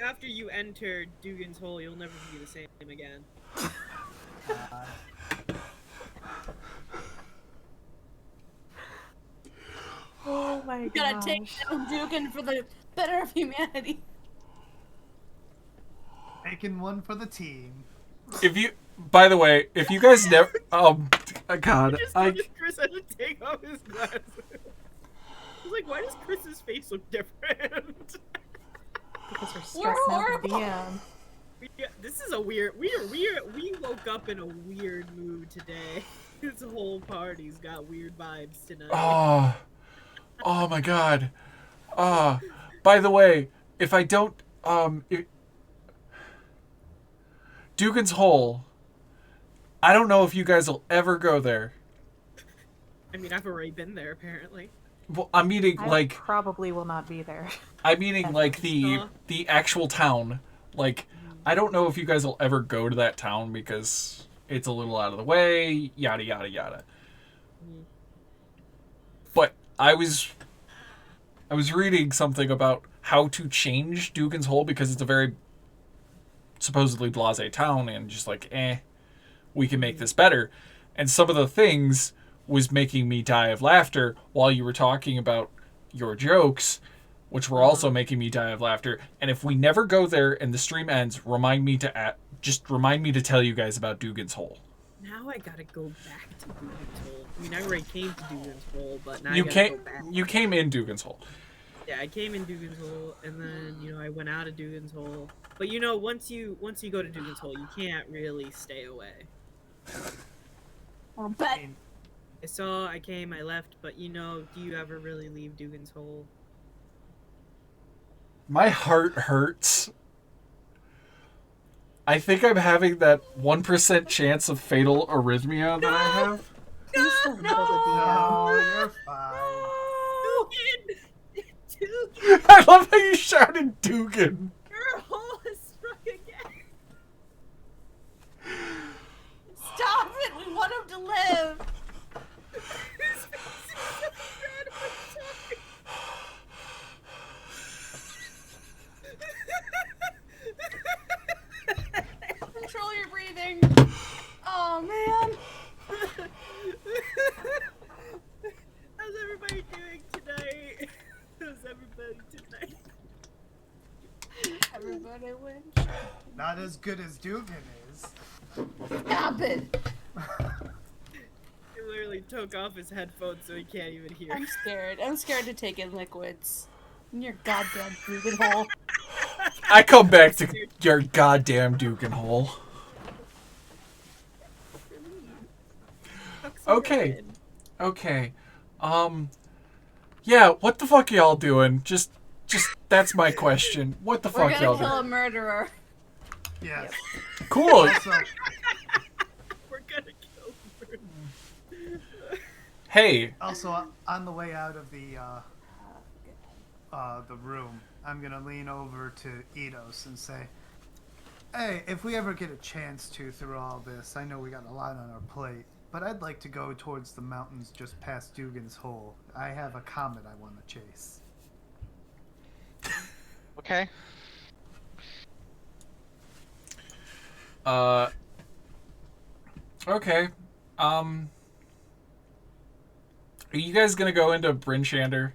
After you enter Dugan's hole, you'll never be the same again. Oh my We god. gotta take down Dugan for the better of humanity. Making one for the team. If you, by the way, if you guys never, God, Just I, noticed Chris had to take off his glasses. I was like, why does Chris's face look different? Because we're stressing out the DM. This is a weird. We woke up in a weird mood today. This whole party's got weird vibes tonight. oh my God, by the way, if I don't, Dugan's Hole, I don't know if you guys will ever go there. I mean, I've already been there apparently. Well, I'm meaning I like, probably will not be there. I'm meaning like the actual town. Like, I don't know if you guys will ever go to that town because it's a little out of the way, yada yada yada. But I was reading something about how to change Dugan's Hole because it's a very supposedly blasé town and just like, we can make this better. And some of the things was making me die of laughter while you were talking about your jokes, which were also making me die of laughter. And if we never go there and the stream ends, remind me to tell you guys about Dugan's Hole. Now I gotta go back to Dugan's Hole. I mean, I already came to Dugan's Hole, but now You I gotta go came back. you came in Dugan's Hole. Yeah, I came in Dugan's Hole, and then I went out of Dugan's Hole. But once you go to Dugan's Hole, you can't really stay away. I'll bet. I came, I left, but do you ever really leave Dugan's Hole? My heart hurts. I think I'm having that 1% chance of fatal arrhythmia that I have. Please don't kill the Oh, you're fine. Dugan! I love how you shouted Dugan. Your hole is struck again! Stop it! We want him to live! tonight. Everybody wins. Not as good as Dugan is. Stop it! He literally took off his headphones so he can't even hear. I'm scared. I'm scared to take in liquids. In your goddamn Dugan hole. I come back to your goddamn Dugan hole. Okay. Okay. Yeah, what the fuck y'all doing? Just that's my question. What the We're fuck gonna y'all kill doing? a murderer. Yes. Cool. So, We're gonna kill him. Hey, also, on the way out of the room, I'm gonna lean over to Eidos and say, "Hey, if we ever get a chance to through all this, I know we got a lot on our plate, but I'd like to go towards the mountains just past Dugan's Hole. I have a comet I want to chase." Okay. Okay. Are you guys gonna go into Bryn Shander?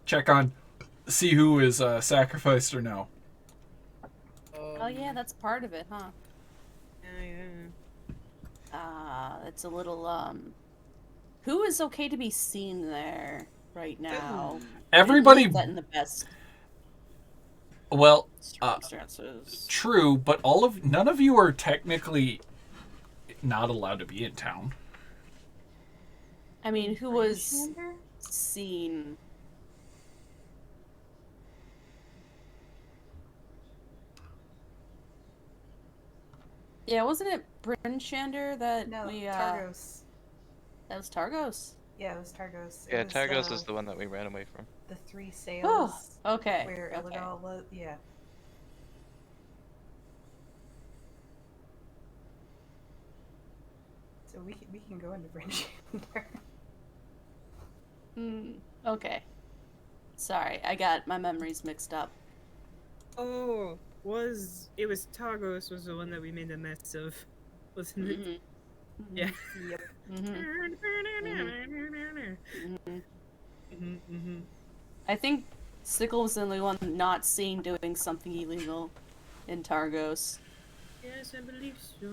Check on, see who is sacrificed or no. Oh yeah, that's part of it, huh? Yeah. It's a little who is okay to be seen there right now? Everybody. We didn't leave that in the best Well, circumstances. true, but none of you are technically not allowed to be in town. I mean, who was seen? Yeah, wasn't it Bryn Shander that No, we Targos. That was Targos. Yeah, it was Targos. Yeah, It was, Targos is the one that we ran away from. the three sails. Oh, okay. Where Okay. Illigal was. Yeah. So we can go into Bryn Shander. Okay. Sorry, I got my memories mixed up. Oh, it was Targos was the one that we made a mess of, wasn't it? Mhm. Yeah. Yep. I think Sickle was the only one not seen doing something illegal in Targos. Yes, I believe so.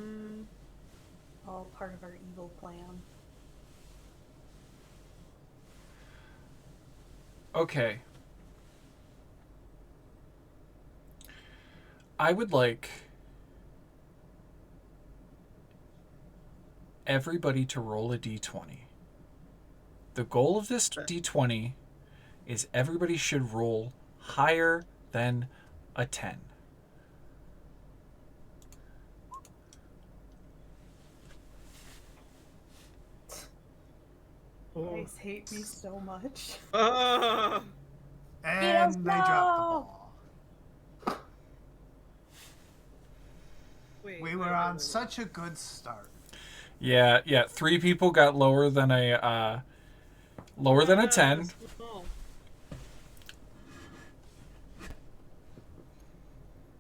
All part of our evil plan. Okay. I would like everybody to roll a d20. The goal of this d20 is everybody should roll higher than a 10. You guys hate me so much. Oh. And they dropped the ball. Wait, We were on such a good start. Yeah. 3 people got lower than a 10. Small.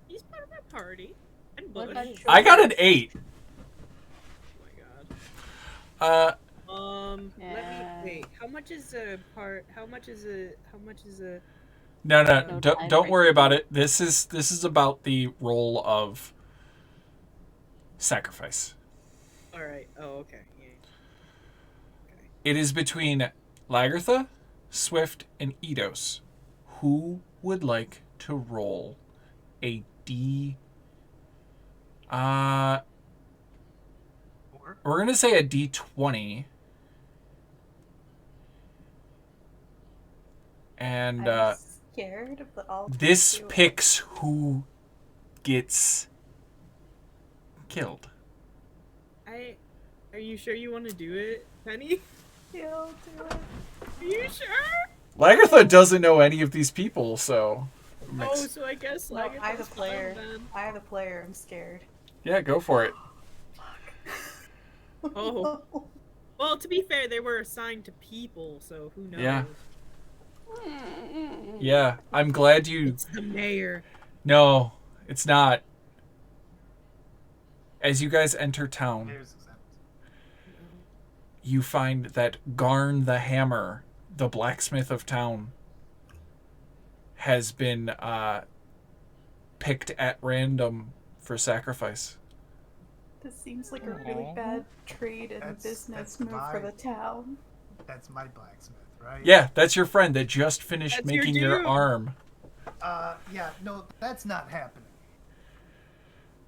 He's part of my party. And What Bush. about you? I got an 8. Oh my god. Yeah. Let me wait. How much is a part? How much is a? No, No time don't right worry now. about it. This is about the role of sacrifice. All right. Oh, okay. Yeah. Okay. It is between Lagertha, Swift, and Eidos. Who would like to roll a D? We're gonna say a D20. And I'm scared, but I'll this do it. picks who gets killed. Are you sure you want to do it, Penny? Yeah, I'll do it. Are you sure? Lagertha doesn't know any of these people, so Oh, so I guess No, like I have a player. I have a player. I'm scared. yeah, go for it. Oh. Well, to be fair, they were assigned to people, so who knows? Yeah. Yeah, I'm glad you. It's the mayor. No, it's not. As you guys enter town, Here's exempt. you find that Garn the Hammer, the blacksmith of town has been picked at random for sacrifice. This seems like a really Aw. bad trade and business that's move for my- the town. That's my blacksmith, right? Yeah, that's your friend that just finished That's your making your dude. arm. Yeah, no, that's not happening.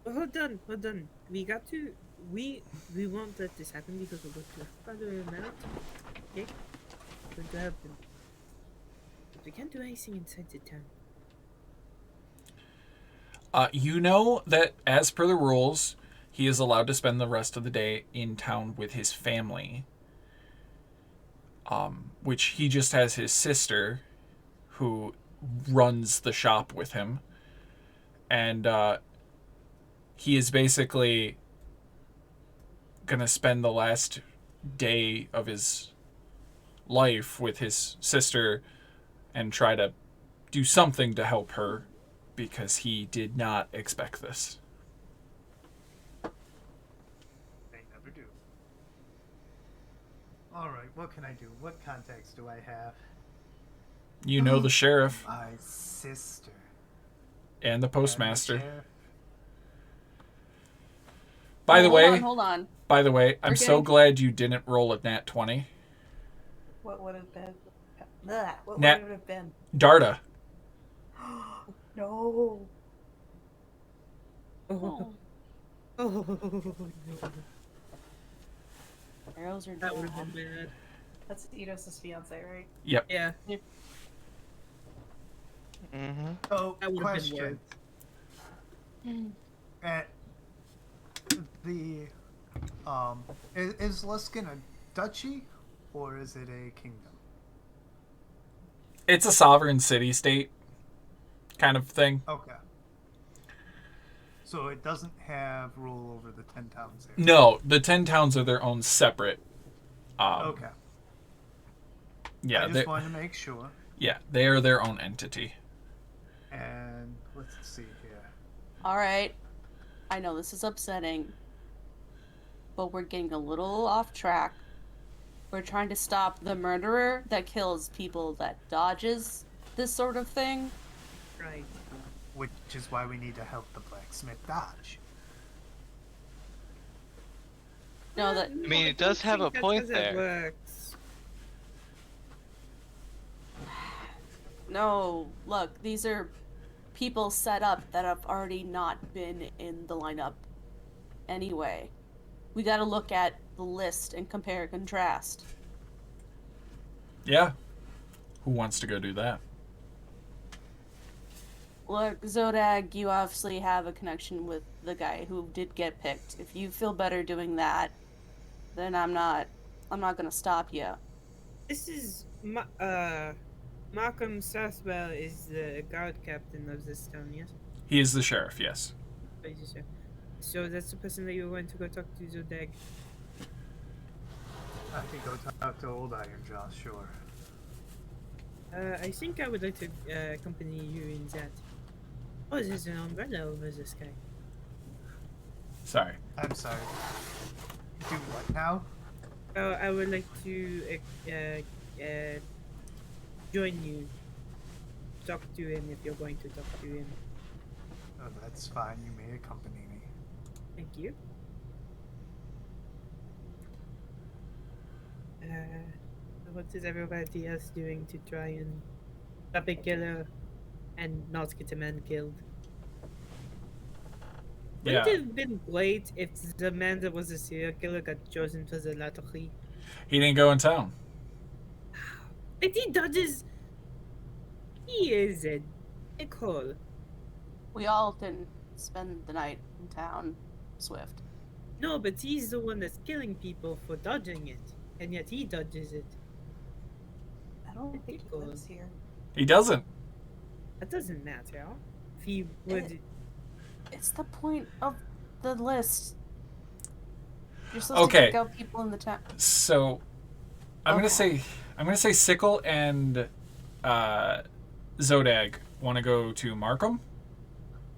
Hold on. We got to. We won't let this happen because we're going to father him out. Okay? We're going to help him. But we can't do anything inside the town. You know that as per the rules, he is allowed to spend the rest of the day in town with his family. Which he just has his sister, who runs the shop with him. And he is basically gonna spend the last day of his life with his sister and try to do something to help her, because he did not expect this. They never do. Alright, what can I do? What contacts do I have? You know the sheriff My sister. and the postmaster. And the sheriff. By the way, Hold on. I'm We're so getting- glad you didn't roll a nat 20. What would have been? Blah, what Nat- would it have been? Darda. No. Oh, no. Arrows are That would have down. been bad. That's Edos's fiance, right? Yep. Yeah, Mm-hmm. Oh, that would have been question. worse. At the is Luskin a duchy or is it a kingdom? It's a sovereign city-state kind of thing. Okay. So it doesn't have rule over the 10 towns there. No, the 10 towns are their own separate. Okay. Yeah, I they, just wanted to make sure. yeah, they are their own entity. And let's see here. All right. I know this is upsetting, but we're getting a little off track. We're trying to stop the murderer that kills people that dodges this sort of thing. Right. Which is why we need to help the blacksmith dodge. No, that I mean, it does have a point there. Works. no. Look, these are people set up that have already not been in the lineup. Anyway, we got to look at the list and compare and contrast. Yeah. Who wants to go do that? Look, Zodag, you obviously have a connection with the guy who did get picked. If you feel better doing that, then I'm not gonna stop you. This is Malcolm Southwell is the guard captain of this town, yes? He is the sheriff, yes. What did you say? So that's the person that you're going to go talk to, Zodag. I could go talk to Old Ironjaw, sure. I think I would like to accompany you in that. Oh, there's an umbrella over the sky. Sorry. I'm sorry. Do what now? I would like to join you. Talk to him if you're going to talk to him. Oh, that's fine. You may accompany me. Thank you. What is everybody else doing to try and stop a killer and not get a man killed? Wouldn't Yeah. it have been great if the man that was a serial killer got chosen for the lottery? He didn't go in town. But he dodges. He is a dickhole. We all didn't spend the night in town, Swift. No, but he's the one that's killing people for dodging it, and yet he dodges it. I don't think he Ridiculous. lives here. He doesn't. That doesn't matter. If he would. It's the point of the list. You're supposed Okay. to pick out people in the town. So, I'm gonna say Sickle and Zodag want to go to Markham.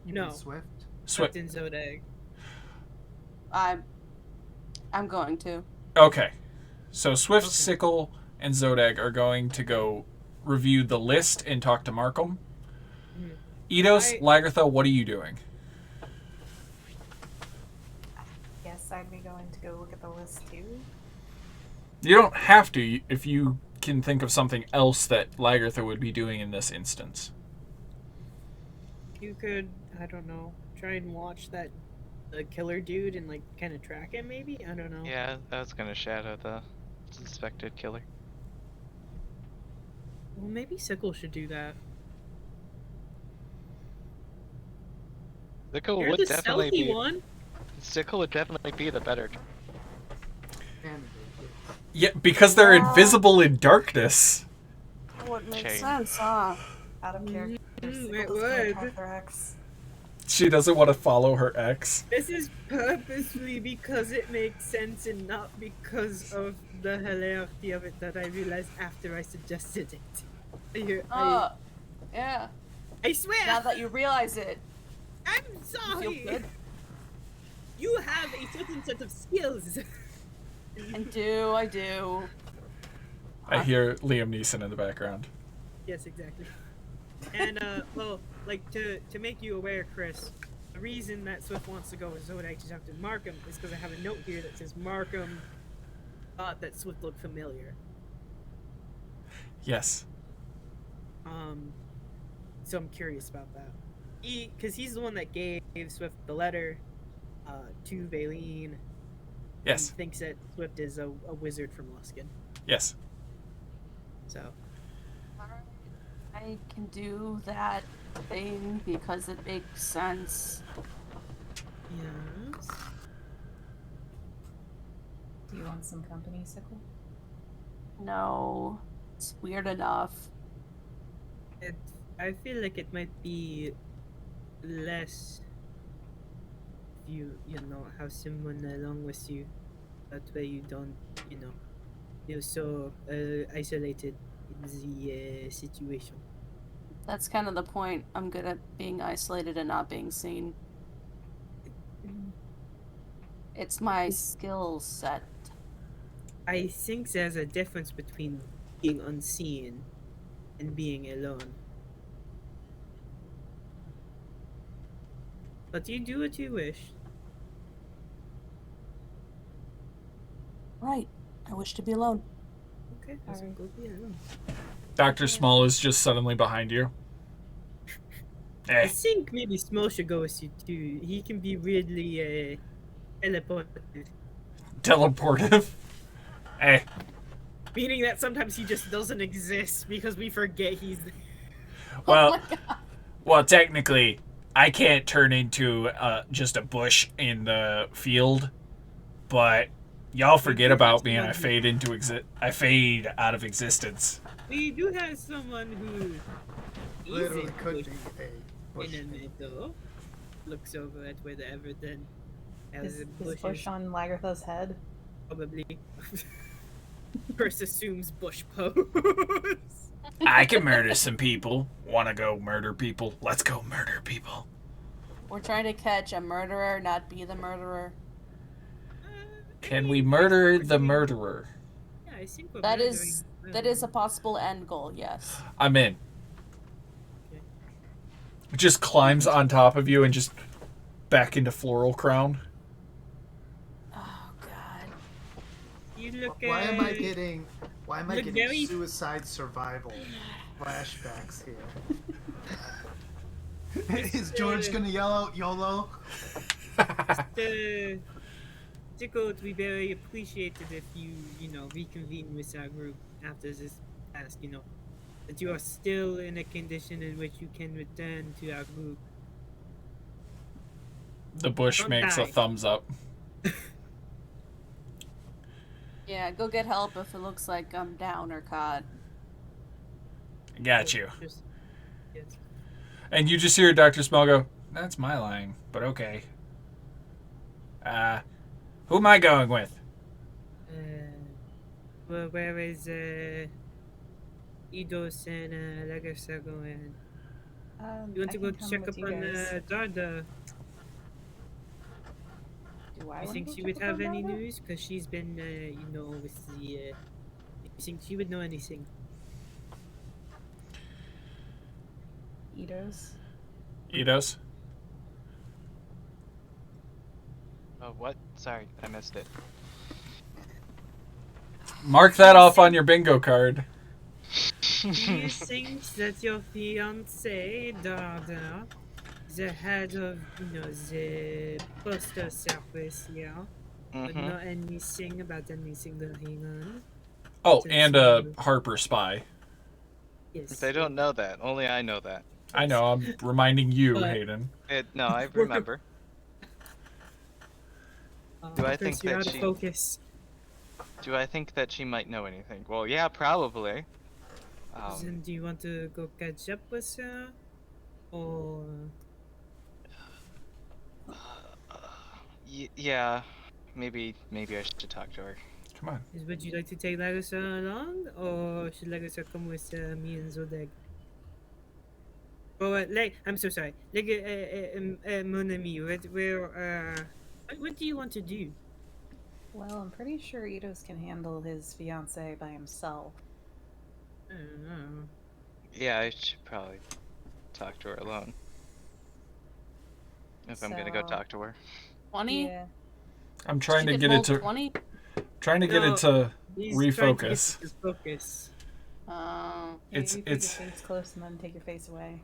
You No. mean Swift? Swift. Captain Zodag. I'm going to. Okay. So Swift, Okay. Sickle, and Zodag are going to go review the list and talk to Markham. Mhm. Eidos, Lagertha, what are you doing? Yes, I'd be going to go look at the list too. You don't have to if you can think of something else that Lagertha would be doing in this instance. You could, I don't know, try and watch that killer dude and like kind of track him. Maybe I don't know. Yeah, I was gonna shadow the suspected killer. Well, maybe Sickle should do that. Sickle You're would the definitely stealthy be. one. Sickle would definitely be the better. And Yeah, because they're invisible in darkness. That would make Chain. sense, huh? Out of character. it Sickle doesn't would. attack their ex. She doesn't want to follow her ex. This is purposely because it makes sense and not because of the hilarity of it that I realized after I suggested it. Yeah. I swear, Now that you realize it, I'm you sorry. feel good. You have a certain set of skills. I do. I hear Liam Neeson in the background. Yes, exactly. And well, like to make you aware, Chris, the reason that Swift wants to go with Zodak to talk to Markham is because I have a note here that says Markham thought that Swift looked familiar. Yes. So I'm curious about that. Because he's the one that gave Swift the letter to Valine. Yes. And thinks that Swift is a wizard from Luskin. Yes. So. I can do that thing because it makes sense. Yes. Do you want some company, Sickle? No, it's weird enough. I feel like it might be less if you know have someone along with you. That way you don't feel so isolated in the situation. That's kind of the point. I'm good at being isolated and not being seen. It's my skill set. I think there's a difference between being unseen and being alone. But you do what you wish. Right. I wish to be alone. Okay, let's go be alone. Dr. Small is just suddenly behind you. I Eh, think maybe Small should go with you too. He can be weirdly teleported. teleportive. Eh, Meaning that sometimes he just doesn't exist because we forget he's there. well, well, technically, I can't turn into just a bush in the field, but y'all forget about me and I fade out of existence. We do have someone who literally isn't could bush be a bush. in the middle. Looks over at whatever then has Is a bush bush on Lagertha's head? probably. Chris assumes bush pose. I can murder some people. Wanna go murder people? Let's go murder people. We're trying to catch a murderer, not be the murderer. Can we murder the murderer? Yeah, I think we're That murdering- is a possible end goal, yes. I'm in. Okay. Just climbs on top of you and just back into floral crown. Oh god. You look Why am I getting Look, very- suicide survival flashbacks here? Is George gonna yell out YOLO? Tickle, it would be very appreciated if you reconvene with our group after this task, that you are still in a condition in which you can return to our group. The bush Don't makes die. a thumbs up. Yeah, go get help if it looks like I'm down or caught. Got you. Just- yes. And you just hear Dr. Smell go, that's my line, but okay. Who am I going with? Well, where is Eidos and Lagertha going? You want to go check up on Darda? Do I You want think to she go would check up have on any Darda? news? Because she's been, with the think she would know anything? Eidos. Eidos? Oh, what? Sorry, I missed it. Mark that off on your bingo card. Do you think that your fiance, Dada, the head of, the postal service here, would know anything about anything going on? Oh, Since and a Harper spy. Yes. They don't know that. Only I know that. I know, I'm reminding you, But- Hayden. No, I remember. Do I think you're that out of she- focus. Do I think that she might know anything? Well, yeah, probably. Then do you want to go catch up with her? Or... Yeah, maybe I should talk to her. Come on. Would you like to take Larissa along? Or should Larissa come with me and Zodeg? Or, I'm so sorry. Mon ami, what do you want to do? Well, I'm pretty sure Eidos can handle his fiance by himself. I don't know. Yeah, I should probably talk to her alone. If I'm gonna go So- talk to her. 20? Yeah. I'm trying to She get could it hold to 20? trying to get it to He's trying to get refocus. you to focus. Yeah, It's- you put it's- your face close and then take your face away.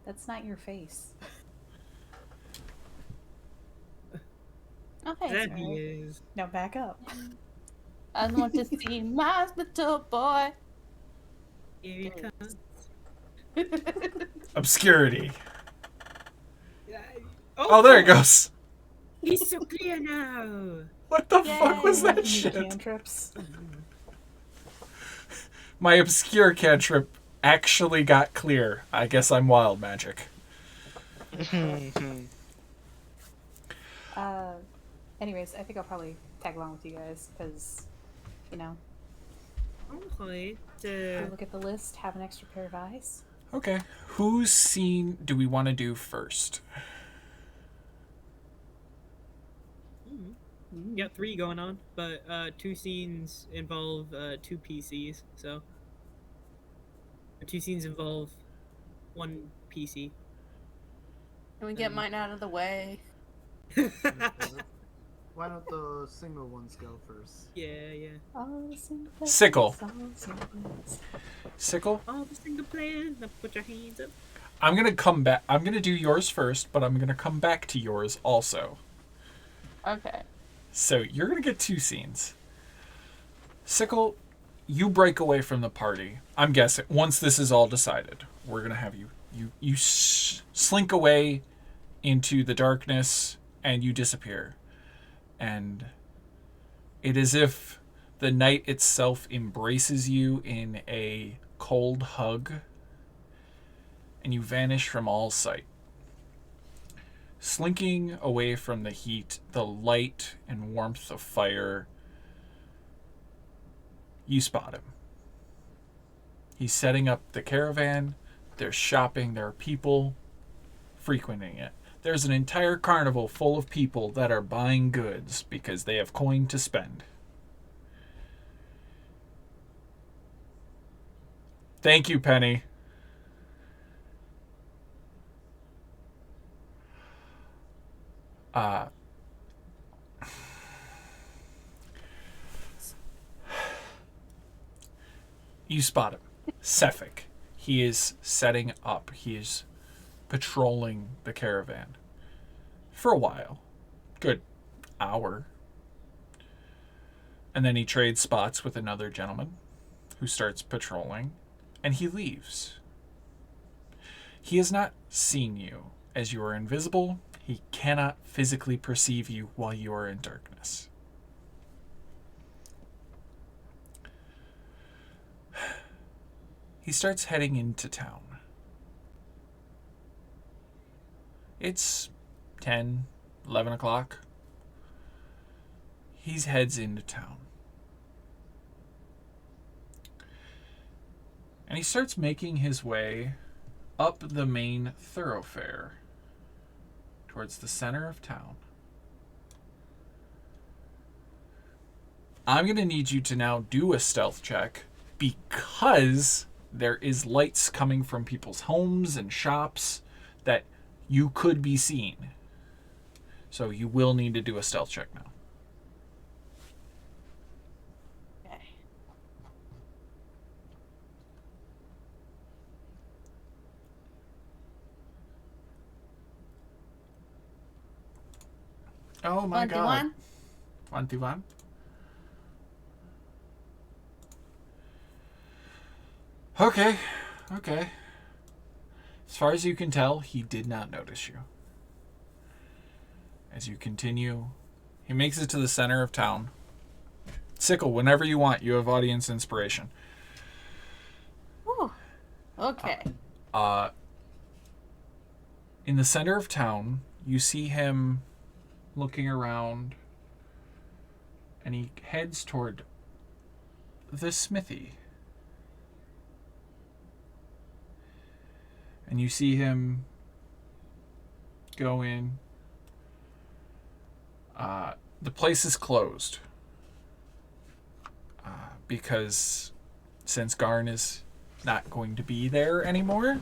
That's not your face. Okay. That sorry. he is. Now back up. I want to see my little boy. Here he comes. Obscurity. Oh, there it goes. He's so clear now. What the fuck was that New shit? cantrips. My obscure cantrip actually got clear. I guess I'm wild magic. Anyways, I think I'll probably tag along with you guys because, Alright. go look at the list, have an extra pair of eyes. Okay. Whose scene do we want to do first? You got 3 going on, but 2 scenes involve 2 PCs, so. 2 scenes involve 1 PC. Can we get mine out of the way? Why don't the single ones go first? Yeah. All the single players, Sickle. all the single players. Sickle? All the single players, now put your hands up. I'm gonna come back. I'm gonna do yours first, but I'm gonna come back to yours also. Okay. So you're gonna get 2 scenes. Sickle, you break away from the party. I'm guessing once this is all decided, we're gonna have you slink away into the darkness and you disappear. And it is if the night itself embraces you in a cold hug, and you vanish from all sight. Slinking away from the heat, the light and warmth of fire, you spot him. He's setting up the caravan. There's shopping. There are people frequenting it. There's an entire carnival full of people that are buying goods because they have coin to spend. Thank you, Penny. You spot him. Sefik. He is setting up. He is patrolling the caravan. For a while. Good hour. And then he trades spots with another gentleman who starts patrolling. And he leaves. He has not seen you. As you are invisible, he cannot physically perceive you while you are in darkness. He starts heading into town. It's 10, 11 o'clock. He heads into town. And he starts making his way up the main thoroughfare towards the center of town. I'm going to need you to now do a stealth check because there is lights coming from people's homes and shops that you could be seen. So you will need to do a stealth check now. Okay. Oh my god. 21? 21? Okay. Okay. As far as you can tell, he did not notice you. As you continue, he makes it to the center of town. Sickle, whenever you want, you have audience inspiration. Whew. Okay. In the center of town, you see him looking around, and he heads toward the smithy. And you see him go in. The place is closed because since Garn is not going to be there anymore,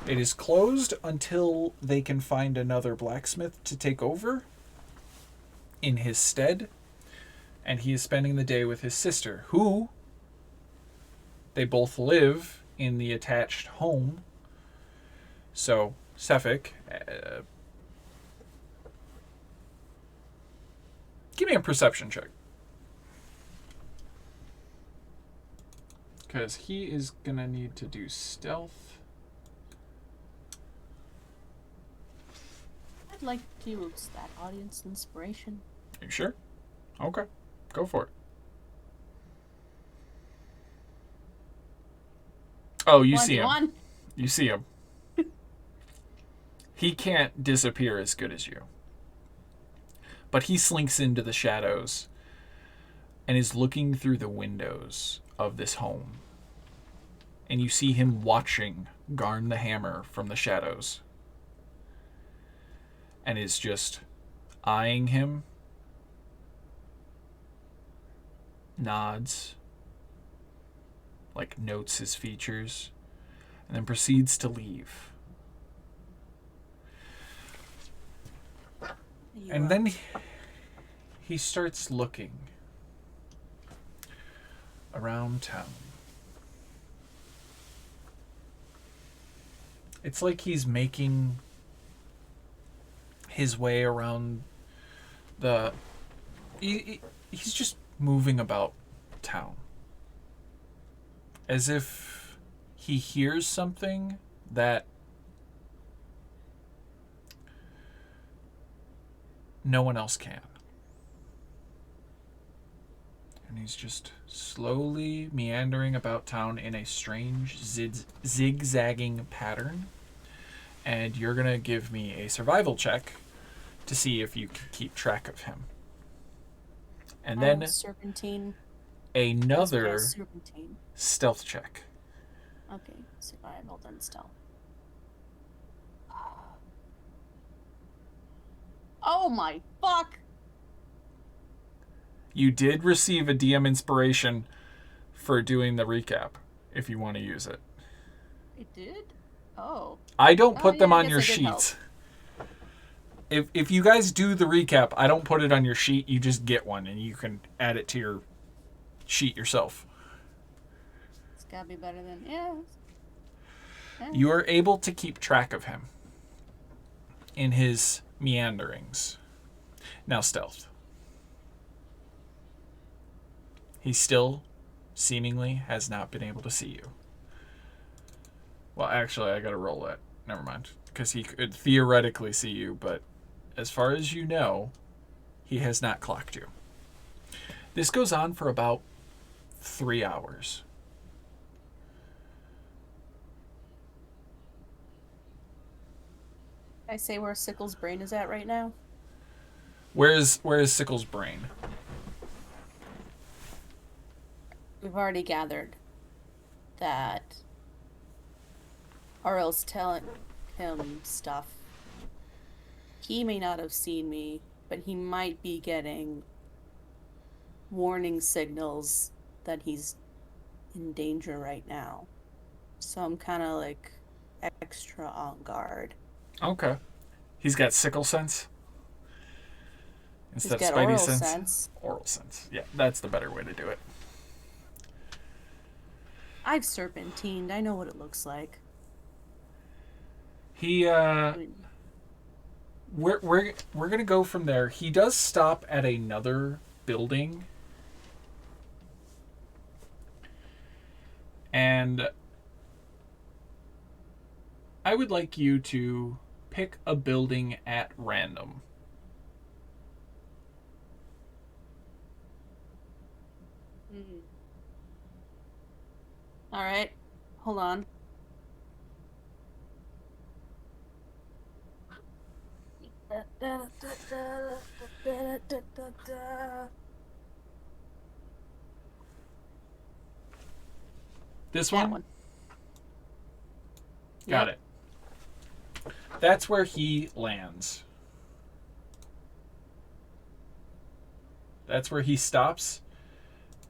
it is closed until they can find another blacksmith to take over in his stead. And he is spending the day with his sister, who they both live in the attached home. So, Sefik, give me a perception check. Because he is going to need to do stealth. I'd like to use that audience inspiration. Are you sure? Okay. Go for it. Oh, you see him. 21? You see him. He can't disappear as good as you. But he slinks into the shadows and is looking through the windows of this home. And you see him watching Garn the Hammer from the shadows. And is just eyeing him. Nods. Like notes his features. And then proceeds to leave. And then he starts looking around town. It's like he's making his way around the... He's just moving about town. As if he hears something that no one else can. And he's just slowly meandering about town in a strange zigzagging pattern. And you're going to give me a survival check to see if you can keep track of him. And then Serpentine. another Serpentine. stealth check. Okay, survival then stealth. Oh my fuck! You did receive a DM inspiration for doing the recap, if you want to use it. It did? Oh. I don't put them yeah, I on guess your I did help. sheets. If you guys do the recap, I don't put it on your sheet. You just get one, and you can add it to your sheet yourself. It's gotta be better than... Yeah. You are able to keep track of him in his meanderings. Now stealth. He still seemingly has not been able to see you. Well, actually, I gotta roll that. Never mind. Because he could theoretically see you, but as far as you know, he has not clocked you. This goes on for about 3 hours. I say where Sickle's brain is at right now? Where is Sickle's brain? We've already gathered that Arl's telling him stuff. He may not have seen me, but he might be getting warning signals that he's in danger right now. So I'm kind of like extra on guard. Okay. He's got sickle sense He's instead of got spidey oral sense. sense. Oral sense. Yeah, that's the better way to do it. I've serpentined. I know what it looks like. He I mean, we're gonna go from there. He does stop at another building, and I would like you to pick a building at random. all right. Hold on. This That one? one. Got Yep. it. That's where he lands. That's where he stops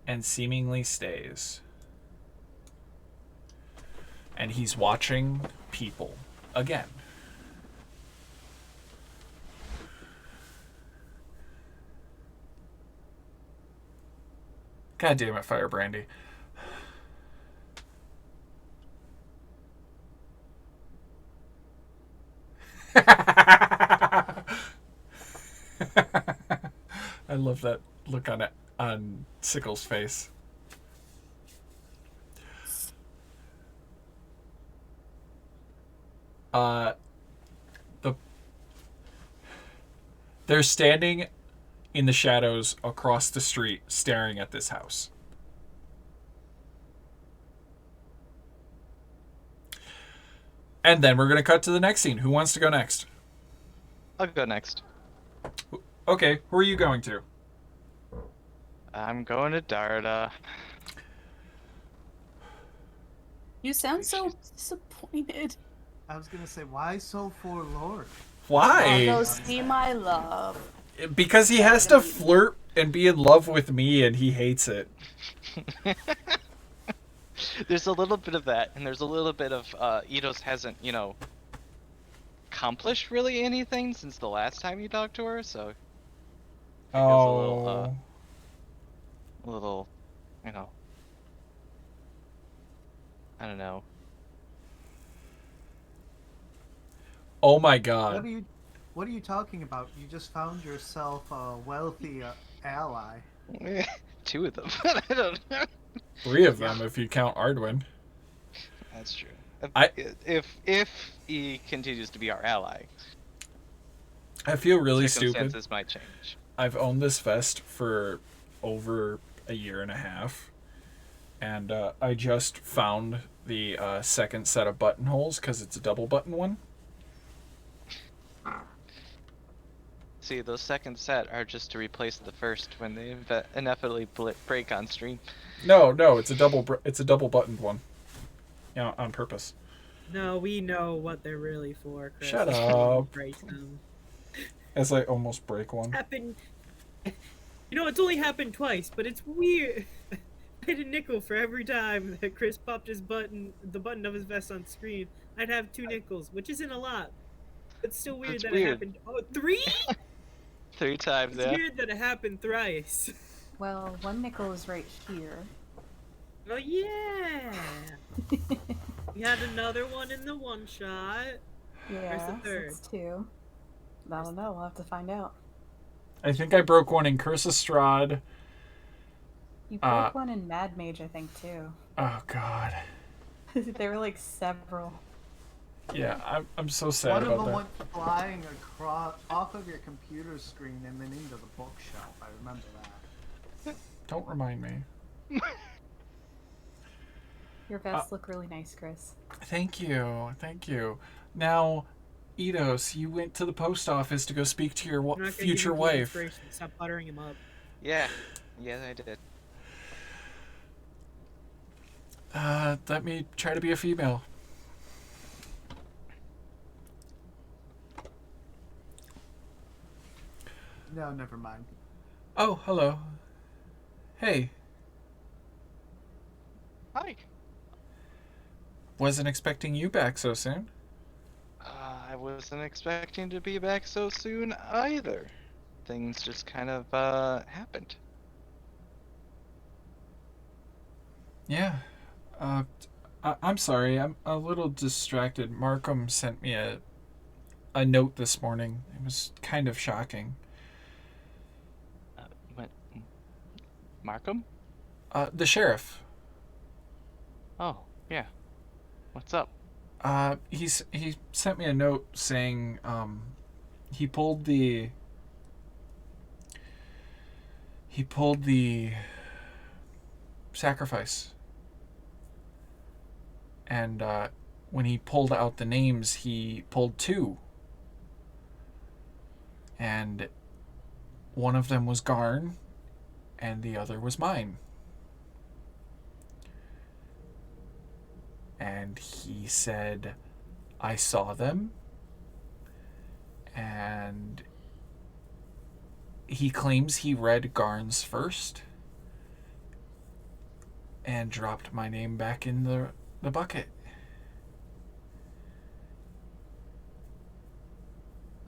and seemingly stays. And he's watching people again. God damn it, Firebrandy. I love that look on Sickle's face. The they're standing in the shadows across the street, staring at this house. And then we're gonna cut to the next scene. Who wants to go next? I'll go next. Okay, who are you going to? I'm going to Darda. You sound so disappointed. I was gonna say, why so forlorn? Why? I'll go see my love. Because he has to flirt and be in love with me, and he hates it. There's a little bit of that, and there's a little bit of Eidos hasn't, accomplished really anything since the last time you talked to her, so Oh. a little, I don't know. Oh my god. What are you talking about? You just found yourself a wealthy ally. 2 of them. I don't know. 3 of them if you count Ardwin. That's true. I- If he continues to be our ally, I feel really stupid. circumstances might change. I've owned this vest for over a year and a half. And I just found the second set of buttonholes because it's a double button one. See, those second set are just to replace the first when they inevitably break on stream. No, it's a double buttoned one. Yeah, on purpose. No, we know what they're really for, Chris. Shut up. Break them. As I almost break one. Happened. It's only happened twice, but it's weird. I paid a nickel for every time that Chris popped the button of his vest on screen. I'd have 2 nickels, which isn't a lot. It's still weird That's that weird. it happened. Oh, 3? 3 times, It's yeah. weird that it happened thrice. Well, 1 nickel is right here. Oh yeah. We had another one in the one shot. Yeah, the third? it's 2. I don't know. We'll have to find out. I think I broke one in Curse of Strahd. You broke one in Mad Mage, I think, too. Oh god. There were like several. Yeah, I'm so sad One of about them that. went flying across off of your computer screen and then into the bookshelf. I remember that. Don't remind me. Your vests look really nice, Chris. Thank you. Now, Eidos, you went to the post office to go speak to your I'm not gonna give future him the wife. inspiration. Stop buttering him up. Yeah. Yeah, I did. Let me try to be a female. No, never mind. Oh, hello. Hey, Hi. wasn't expecting you back so soon. I wasn't expecting to be back so soon either. Things just kind of happened. Yeah. Uh, I'm sorry. I'm a little distracted. Markham sent me a note this morning. It was kind of shocking. What? Markham? The sheriff. Oh, yeah. What's up? He sent me a note saying he pulled the sacrifice, and when he pulled out the names, he pulled two, and one of them was Garn, and the other was mine. And he said, I saw them, and he claims he read Garn's first and dropped my name back in the bucket.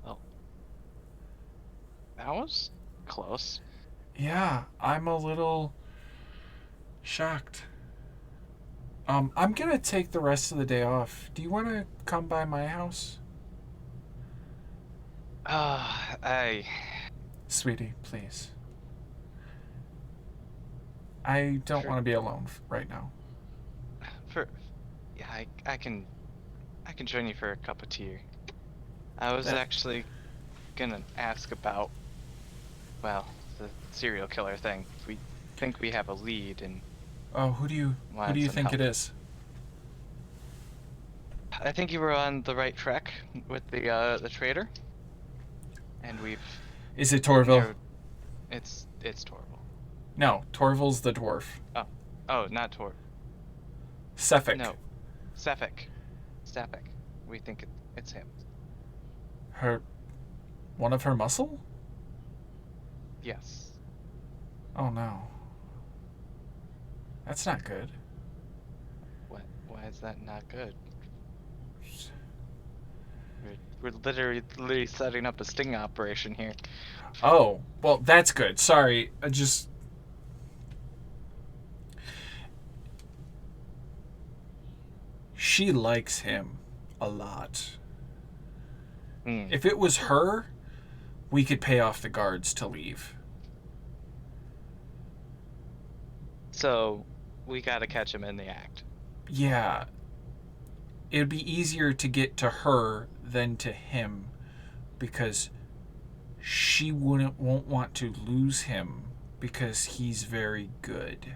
Oh. That was close. Yeah, I'm a little shocked. I'm gonna take the rest of the day off. Do you want to come by my house? I... Sweetie, please. I don't For, want to be alone right now. for... Yeah, I can join you for a cup of tea. I was That- actually gonna ask about, well, the serial killer thing. We think we have a lead and Oh, who do you want some think help. it is? I think you were on the right track with the traitor. And we've Is it Torville? narrowed... It's Torval. No, Torville's the dwarf. Oh, not Tor. Sefik. No. Sefik. We think it's him. One of her muscle? Yes. Oh no. That's not good. What? Why is that not good? We're literally setting up a sting operation here. Oh, well, that's good. Sorry, she likes him a lot. Hmm. If it was her, we could pay off the guards to leave. So, we gotta catch him in the act. Yeah. It'd be easier to get to her than to him because she won't want to lose him because he's very good.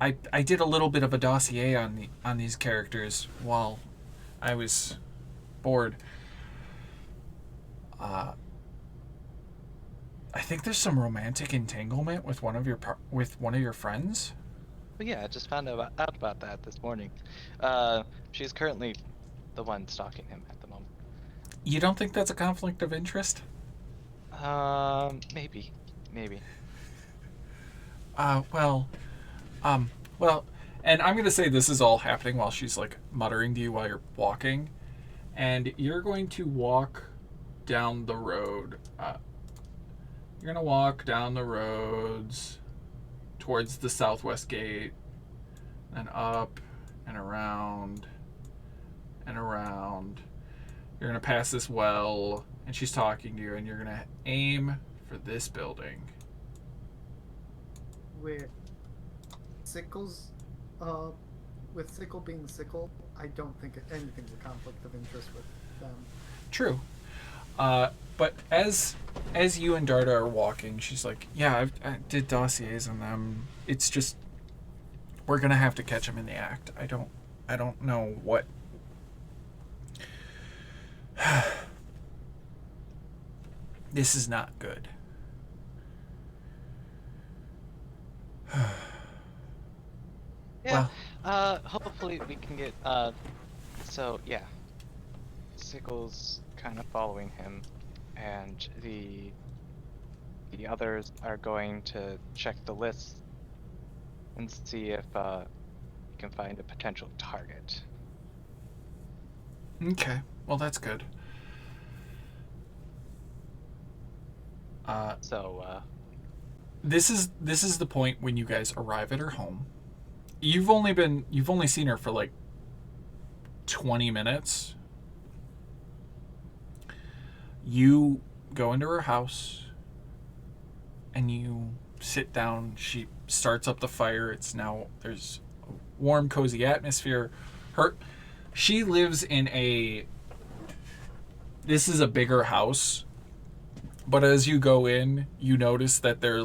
I did a little bit of a dossier on these characters while I was bored. I think there's some romantic entanglement with one of your friends. But yeah, I just found out about that this morning. She's currently the one stalking him at the moment. You don't think that's a conflict of interest? Maybe. Well, and I'm gonna say this is all happening while she's like muttering to you while you're walking, and you're going to walk down the road. You're gonna walk down the roads towards the southwest gate, and up and around and around. You're gonna pass this well, and she's talking to you, and you're gonna aim for this building. With Sickle's, with Sickle being Sickle, I don't think anything's a conflict of interest with them. True. But as you and Darda are walking, she's like, "Yeah, I did dossiers on them. It's just we're gonna have to catch him in the act. I don't know what." This is not good. Yeah. Well, Hopefully we can get, so yeah. Sickle's kind of following him, and the the others are going to check the list and see if we can find a potential target. Okay. Well, that's good. So, This is the point when you guys arrive at her home. You've only seen her for like 20 minutes. You go into her house and you sit down. She starts up the fire. There's a warm, cozy atmosphere. She lives in this is a bigger house, but as you go in, you notice that there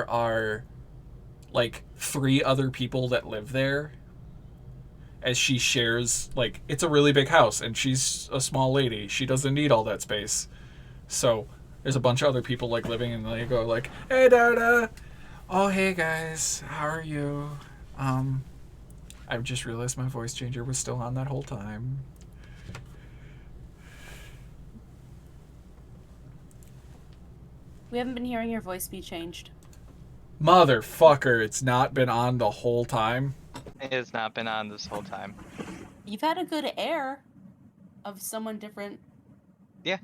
are like 3 other people that live there, as she shares, like, it's a really big house and she's a small lady. She doesn't need all that space. So there's a bunch of other people like living, and they go like, "Hey Dada, oh hey guys, how are you? I've just realized my voice changer was still on that whole time." We haven't been hearing your voice be changed. Motherfucker, it's not been on the whole time. it has not been on this whole time. You've had a good air of someone different. Yeah.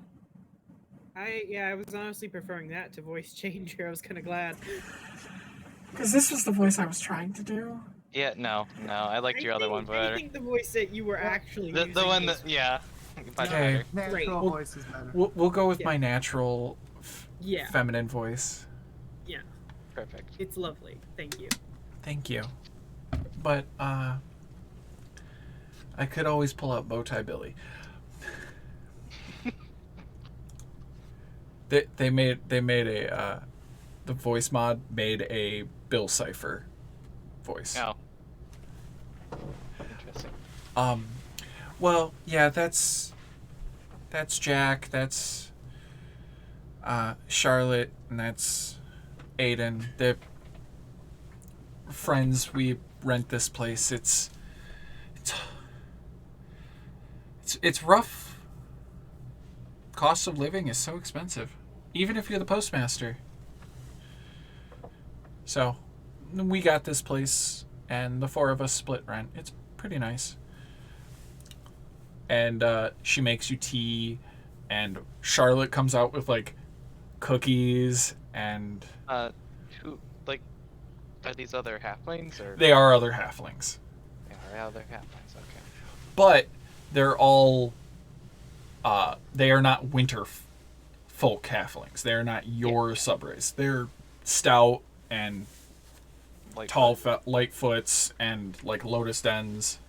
I was honestly preferring that to voice changer. I was kind of glad. Because this was the voice I was trying to do. Yeah, no, I liked your other one I better. think the voice that you were actually The using one was- that, yeah, much Okay. better. Natural Well, voice is better. We'll go with Yeah. my natural Yeah, feminine voice. yeah, Perfect. it's lovely. Thank you. Thank you. But I could always pull out Bowtie Billy. They made a the voice mod made a Bill Cipher voice. Oh. Interesting. Well, yeah, that's Jack, that's Charlotte, and that's Aiden. They're friends. We rent this place. It's rough. Cost of living is so expensive, even if you're the postmaster. So, we got this place, and the 4 of us split rent. It's pretty nice. And she makes you tea, and Charlotte comes out with like cookies, and Who, like, are these other halflings, or? they are other halflings, They are other halflings, okay. but they're all they are not winter folk halflings. They're not your subrace. They're stout and Like, tall, lightfoots, and like lotus dens.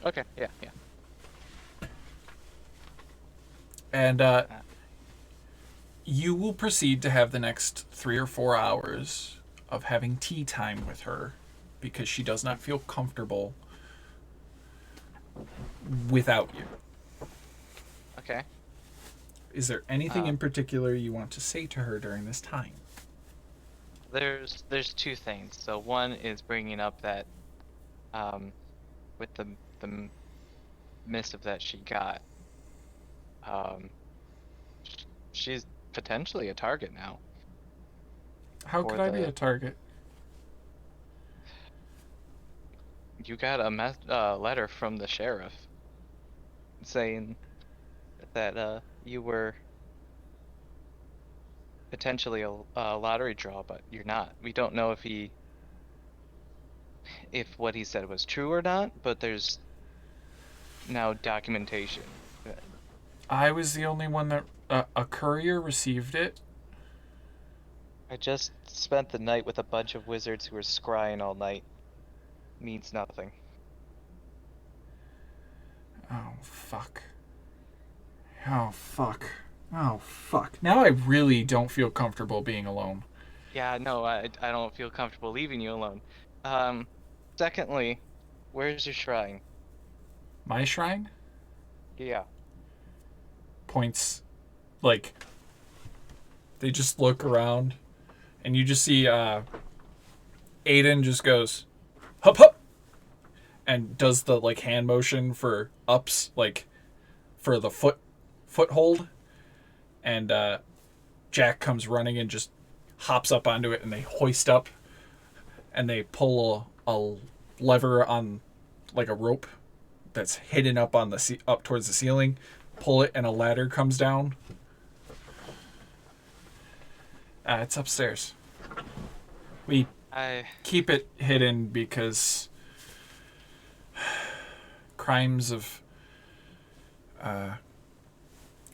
Okay, yeah. And you will proceed to have the next 3 or 4 hours of having tea time with her, because she does not feel comfortable without you. Okay. Is there anything in particular you want to say to her during this time? There's 2 things. So one is bringing up that, with the missive that she got, she's potentially a target now. How Or could I be the- a target? You got a letter from the sheriff saying that you were potentially a lottery draw, but you're not. We don't know if what he said was true or not, but there's now documentation. I was the only one that a courier received it. I just spent the night with a bunch of wizards who were scrying all night. Means nothing. Oh fuck. Oh fuck. Oh fuck. Now I really don't feel comfortable being alone. Yeah, no, I don't feel comfortable leaving you alone. Secondly, where's your shrine? My shrine Yeah. points, like, they just look around, and you just see Aiden just goes hup hup and does the like hand motion for ups, like for the foot foothold, and Jack comes running and just hops up onto it, and they hoist up, and they pull a lever on like a rope that's hidden up on the up towards the ceiling. Pull it, and a ladder comes down. It's upstairs. We keep it hidden because crimes of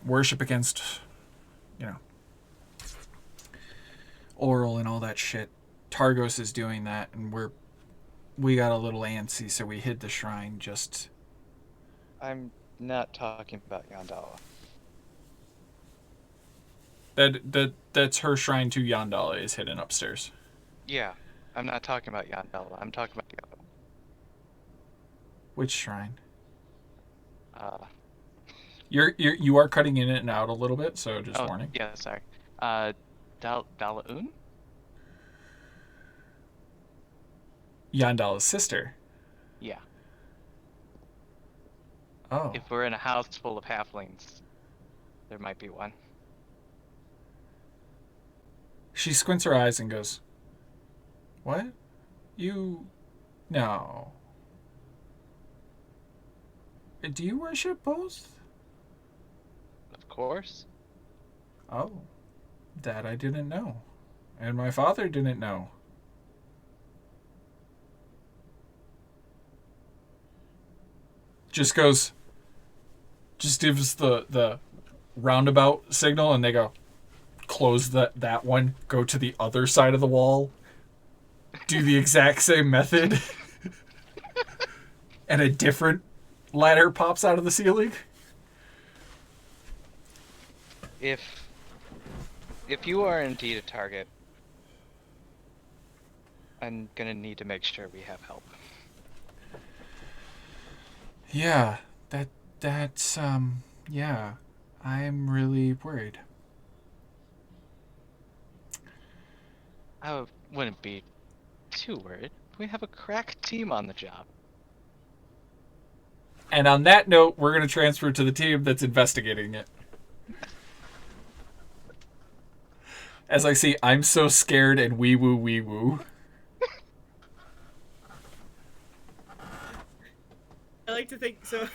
worship against, oral and all that shit. Targos is doing that, and we got a little antsy, so we hid the shrine just... I'm not talking about Yandala. That's her shrine to Yandala is hidden upstairs. Yeah, I'm not talking about Yandala. I'm talking about the other Which shrine? one. You are cutting in and out a little bit, so just warning. Yeah, sorry. Dalaun? Yandala's sister. Yeah. Oh. If we're in a house full of halflings, there might be one. She squints her eyes and goes, "What? You... No. Do you worship both?" Of course. Oh. That I didn't know. And my father didn't know. Just gives the roundabout signal, and they go, close that one, go to the other side of the wall, do the exact same method, and a different ladder pops out of the ceiling. If you are indeed a target, I'm gonna need to make sure we have help. Yeah, that's yeah, I'm really worried. I wouldn't be too worried. We have a crack team on the job. And on that note, we're going to transfer to the team that's investigating it. As I see, I'm so scared and wee woo. I like to think so.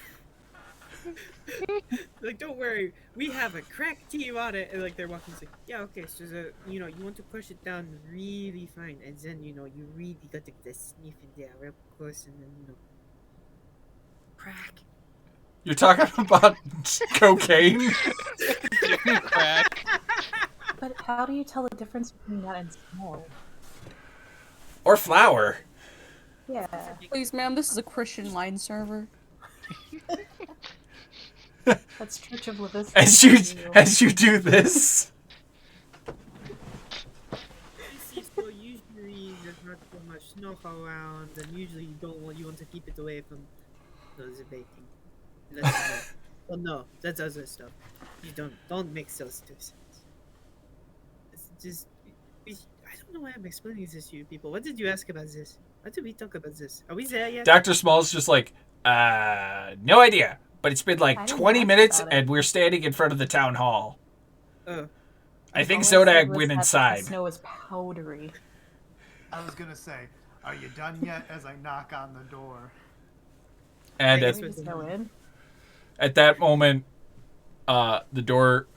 Like, don't worry, we have a crack team on it. And like they're walking, it's like, yeah, okay, so you want to push it down really fine, and then you really got to get a sniff in there real close, and then crack. You're talking about cocaine? Crack. But how do you tell the difference between that and small? Or flour? Yeah. Please, ma'am, this is a Christian line server. That's Church of Leviticus. As you do this. So usually there's not so much snow around, and usually you want to keep it away from those baking. Well, no, that's other stuff. You don't mix those two things. It's just I don't know why I'm explaining this to you people. What did you ask about this? What did we talk about this? Are we there yet? Dr. Small's just like, no idea. But it's been like 20 minutes and we're standing in front of the town hall. I think Zodag went inside. The snow is powdery. I was gonna say, are you done yet? As I knock on the door. And Can we just go in? at that moment, the door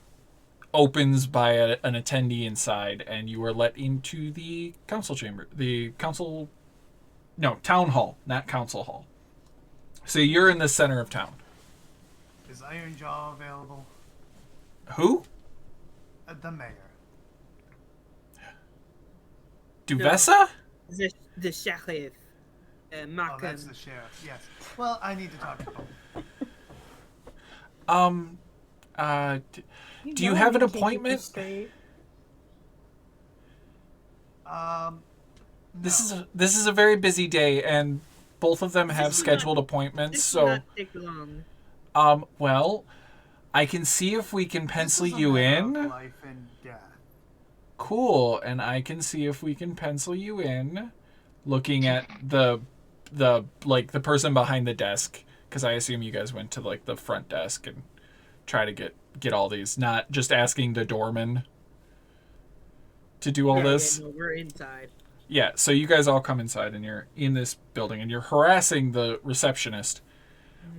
opens by an attendee inside, and you are let into the council chamber. Town hall, not council hall. So you're in the center of town. Is Ironjaw available? Who? The mayor. Duvessa? The sheriff. Oh, Markham. that's the sheriff. Yes. Well, I need to talk to him. Do you have an appointment? This is a very busy day, and both of them have scheduled appointments. This So, will not take long. well, I can see if we can pencil This is a you matter of in. life and death. Cool, and I can see if we can pencil you in. Looking at the person behind the desk, because I assume you guys went to like the front desk and try to get get all these, not just asking the doorman to do all this. Yeah, no, we're inside. Yeah, so you guys all come inside and you're in this building and you're harassing the receptionist.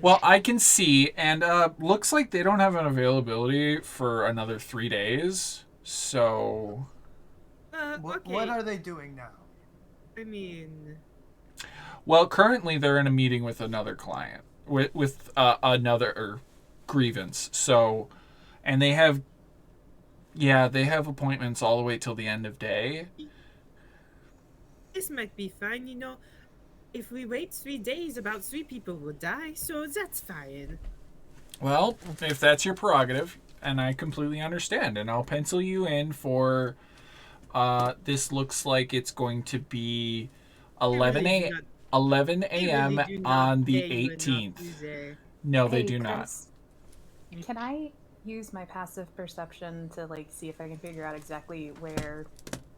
Well, I can see, and looks like they don't have an availability for another 3 days. So, What Okay. are they doing now? I mean, well, currently they're in a meeting with another client with another grievance. So, and they have appointments all the way till the end of day. this might be fine, you know. If we wait 3 days, about 3 people will die, so that's fine. Well, if that's your prerogative, and I completely understand, and I'll pencil you in for. This looks like it's going to be 11 Really do a. not- 11 they a.m. really do not on the pay you enough, 18th. do they? No, they Hey, do not. Chris, can I use my passive perception to like see if I can figure out exactly where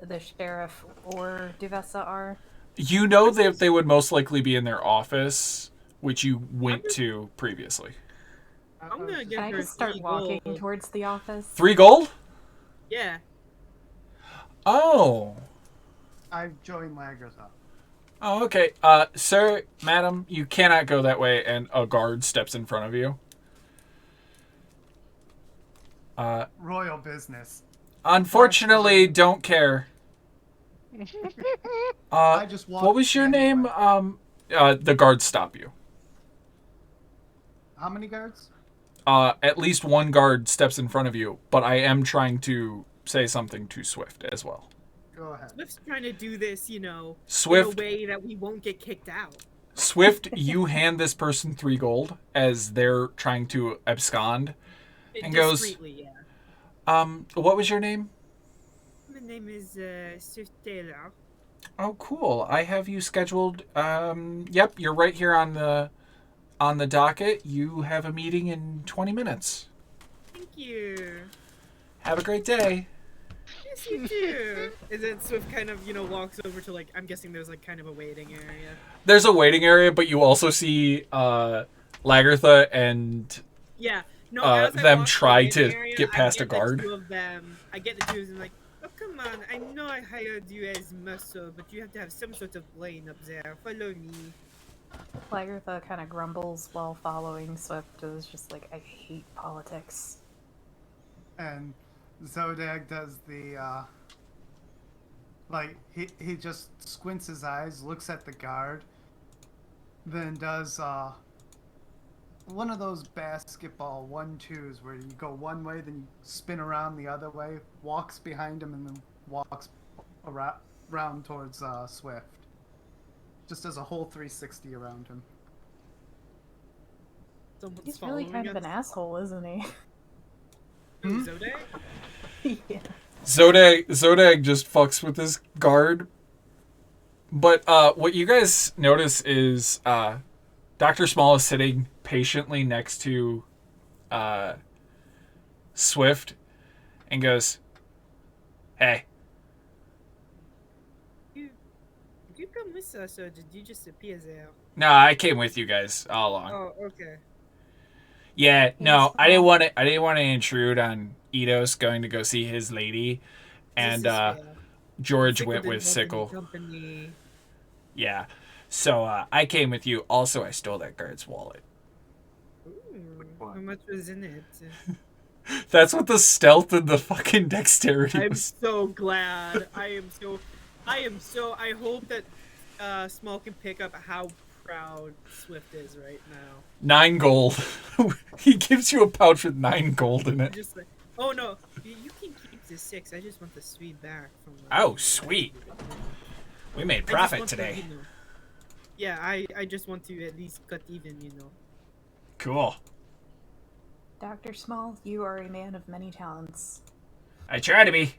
the sheriff or Duvessa are? You know that they would most likely be in their office, which you went to previously. I'm gonna give Can I her just start 3 walking gold. towards the office? 3 gold? Yeah. Oh. I've joined Lagertha. Oh, okay. Sir, madam, you cannot go that way, and a guard steps in front of you. Royal business. Unfortunately, don't care. I just walked What was your name? anyway. The guards stop you. How many guards? At least one guard steps in front of you, but I am trying to say something to Swift as well. Go ahead. Swift's trying to do this, you know, Swift, in a way that we won't get kicked out. Swift, you hand this person 3 gold as they're trying to abscond, and goes, Discreetly, yeah. What was your name? My name is Swift Taylor. Oh, cool. I have you scheduled. Yep, you're right here on the docket. You have a meeting in 20 minutes. Thank you. Have a great day. Yes, you do. And then Swift kind of, you know, walks over to, like, I'm guessing there's, like, kind of a waiting area. There's a waiting area, but you also see Lagertha and Yeah. No, as I them walk to the try waiting to area, get past I a get guard. The 2 of them. I get the 2 of them, like, oh, come on. I know I hired you as muscle, but you have to have some sort of brain up there. Follow me. Lagertha kind of grumbles while following Swift. Is just like, I hate politics. And Zodag does the like he just squints his eyes, looks at the guard, then does one of those basketball 1-2s where you go one way, then you spin around the other way, walks behind him, and then walks around towards Swift. Just does a whole 360 around him. Someone's He's really following kind of us. an asshole, isn't he? Ooh, Zodag? Yeah. Zodag just fucks with this guard. But what you guys notice is Dr. Small is sitting patiently next to Swift and goes, "Hey." Did you come with us, or did you just appear there? No, I came with you guys all along. Oh, okay. Yeah, no, Yes, I didn't want to intrude on Eidos going to go see his lady, and This is fair. George Sickle went didn't with want any Sickle. Company. Yeah, so I came with you. Also, I stole that guard's wallet. Ooh, one? how much was in it? That's what the stealth and the fucking dexterity I'm was. so glad. I hope that Small can pick up how proud Swift is right now. 9 gold. He gives you a pouch with 9 gold in it. Just like, oh no, you can keep the 6. I just want the 3 back from. Oh, sweet. We made I just profit want to, today. you know, yeah, I just want to at least cut even, you know. Cool. Dr. Small, you are a man of many talents. I try to be.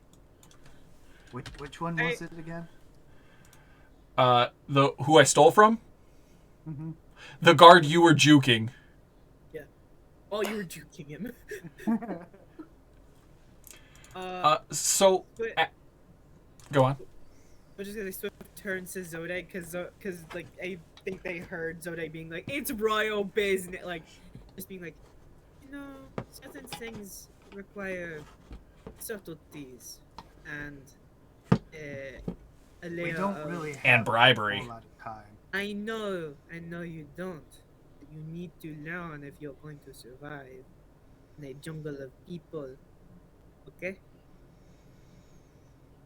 Which one was it again? The who I stole from? Mm-hmm. The guard you were juking. Oh, you were juking him. So But- go on. I'm just gonna Swift turns to Zodag because like I think they heard Zodag being like, "It's royal business," like just being like, you know, certain things require subtleties and a layer We don't of. really have And bribery. a whole lot of time. I know you don't. You need to learn if you're going to survive in a jungle of people. Okay?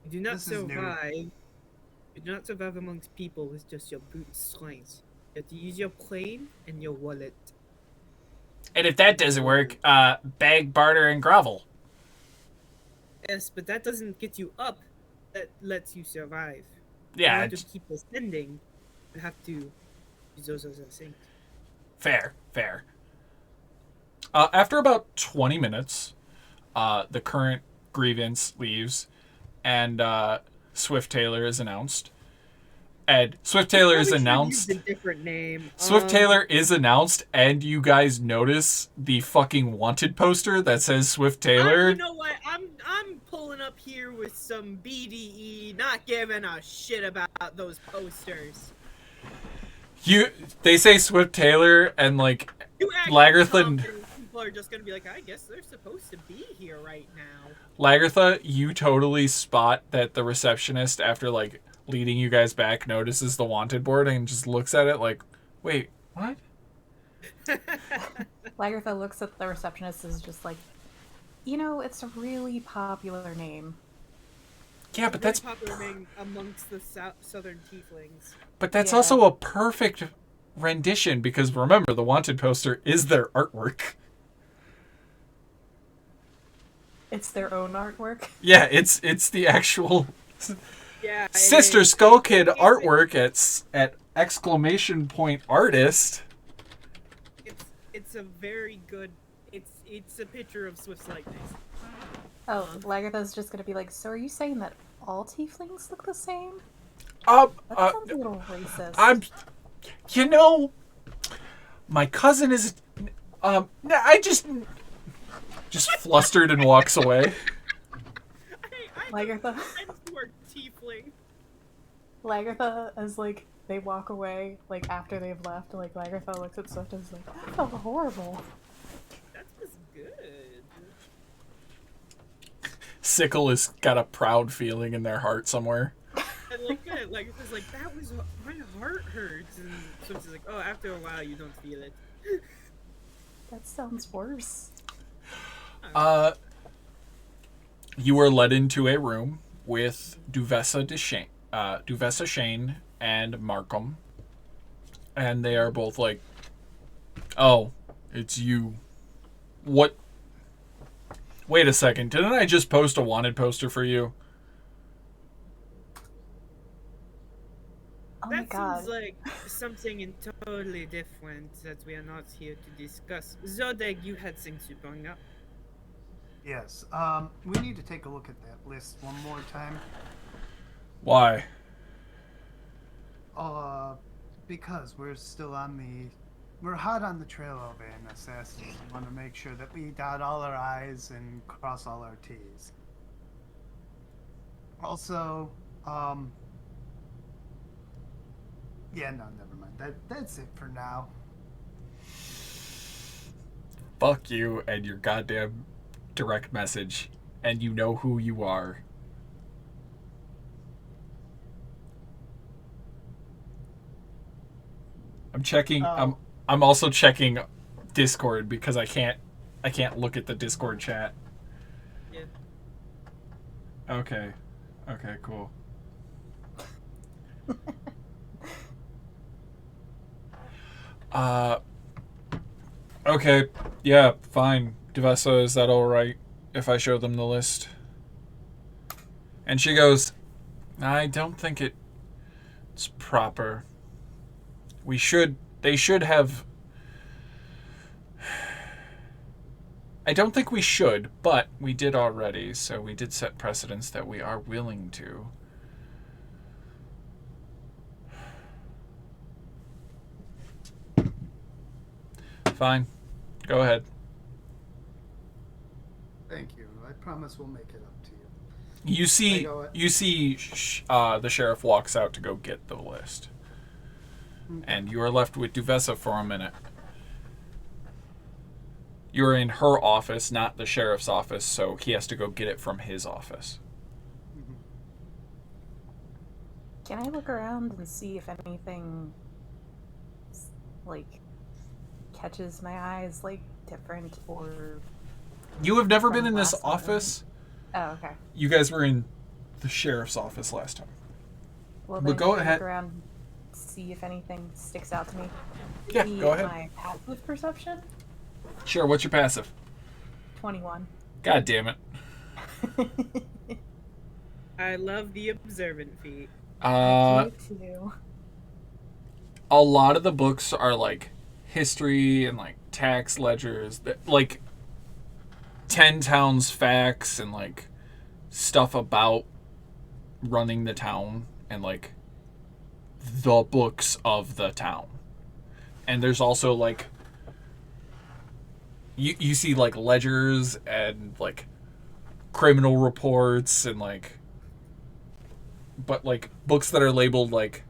You do not This is new. survive. You do not survive amongst people with just your brute strength. You have to use your plane and your wallet. And if that doesn't work, bag, barter, and grovel. Yes, but that doesn't get you up. That lets you survive. Yeah, You have to keep ascending. You have to use those as a thing. fair. After about 20 minutes, the current grievance leaves, and Swift Taylor is announced. And Swift Taylor is announced. Used a different name. Swift Taylor is announced, and you guys notice the fucking wanted poster that says Swift Taylor. You know what? I'm pulling up here with some BDE, not giving a shit about those posters. They say Swift Taylor, and like You act Lagertha. confident. People are just gonna be like, I guess they're supposed to be here right now. Lagertha, you totally spot that the receptionist, after like leading you guys back, notices the wanted board and just looks at it like, wait, what? Lagertha looks at the receptionist and is just like, it's a really popular name. Yeah, but that's popular name amongst the southern tieflings. But that's Yeah. also a perfect rendition, because remember, the wanted poster is their artwork. It's their own artwork. Yeah, it's the actual Yeah, Sister Skull Kid artwork at exclamation point artist. It's a very good. It's a picture of Swift's likeness. Oh, Lagertha's just gonna be like, so are you saying that all tieflings look the same? Uh, That sounds a little racist. My cousin is, I just flustered and walks away. Lagertha. Word tiefling. Lagertha, as like they walk away, like after they've left, like Lagertha looks at Swift and is like, that felt horrible. That was good. Sickle has got a proud feeling in their heart somewhere. And like it's like that was my heart hurts, and Swift is like, oh, after a while you don't feel it. That sounds worse. You are led into a room with Duvessa Shane and Markham, and they are both like, "Oh, it's you. What? Wait a second. Didn't I just post a wanted poster for you?" Oh my That god. sounds like something totally different that we are not here to discuss. Zodeg, you had things to bring up. Yes. We need to take a look at that list one more time. Why? Because we're still we're hot on the trail of an assassin. We want to make sure that we dot all our I's and cross all our T's. Also, yeah, no, never mind. That's it for now. Fuck you and your goddamn direct message, and you know who you are. I'm checking. Oh. I'm also checking Discord because I can't look at the Discord chat. Yeah. Okay, cool. Okay, yeah, fine. Duvessa, is that alright if I show them the list? And she goes, I don't think it's proper. They should have... I don't think we should, but we did already, so we did set precedents that we are willing to. Fine. Go ahead. Thank you. I promise we'll make it up to you. You see, I know it. the sheriff walks out to go get the list. And you are left with Duvessa for a minute. You're in her office, not the sheriff's office, so he has to go get it from his office. Mhm. Can I look around and see if anything, like, catches my eyes, like, different or... You have never been From in this last time. office. Oh, okay. You guys were in the sheriff's office last time. Well, But then go can I ahead. look around, see if anything sticks out to me. Yeah, Maybe go ahead. My passive perception? Sure, what's your passive? 21. God damn it. I love the observant feat. Uh, Me too. a lot of the books are like history and like tax ledgers, like 10 towns facts and like stuff about running the town and like the books of the town. And there's also like you see like ledgers and like criminal reports and like, but like books that are labeled like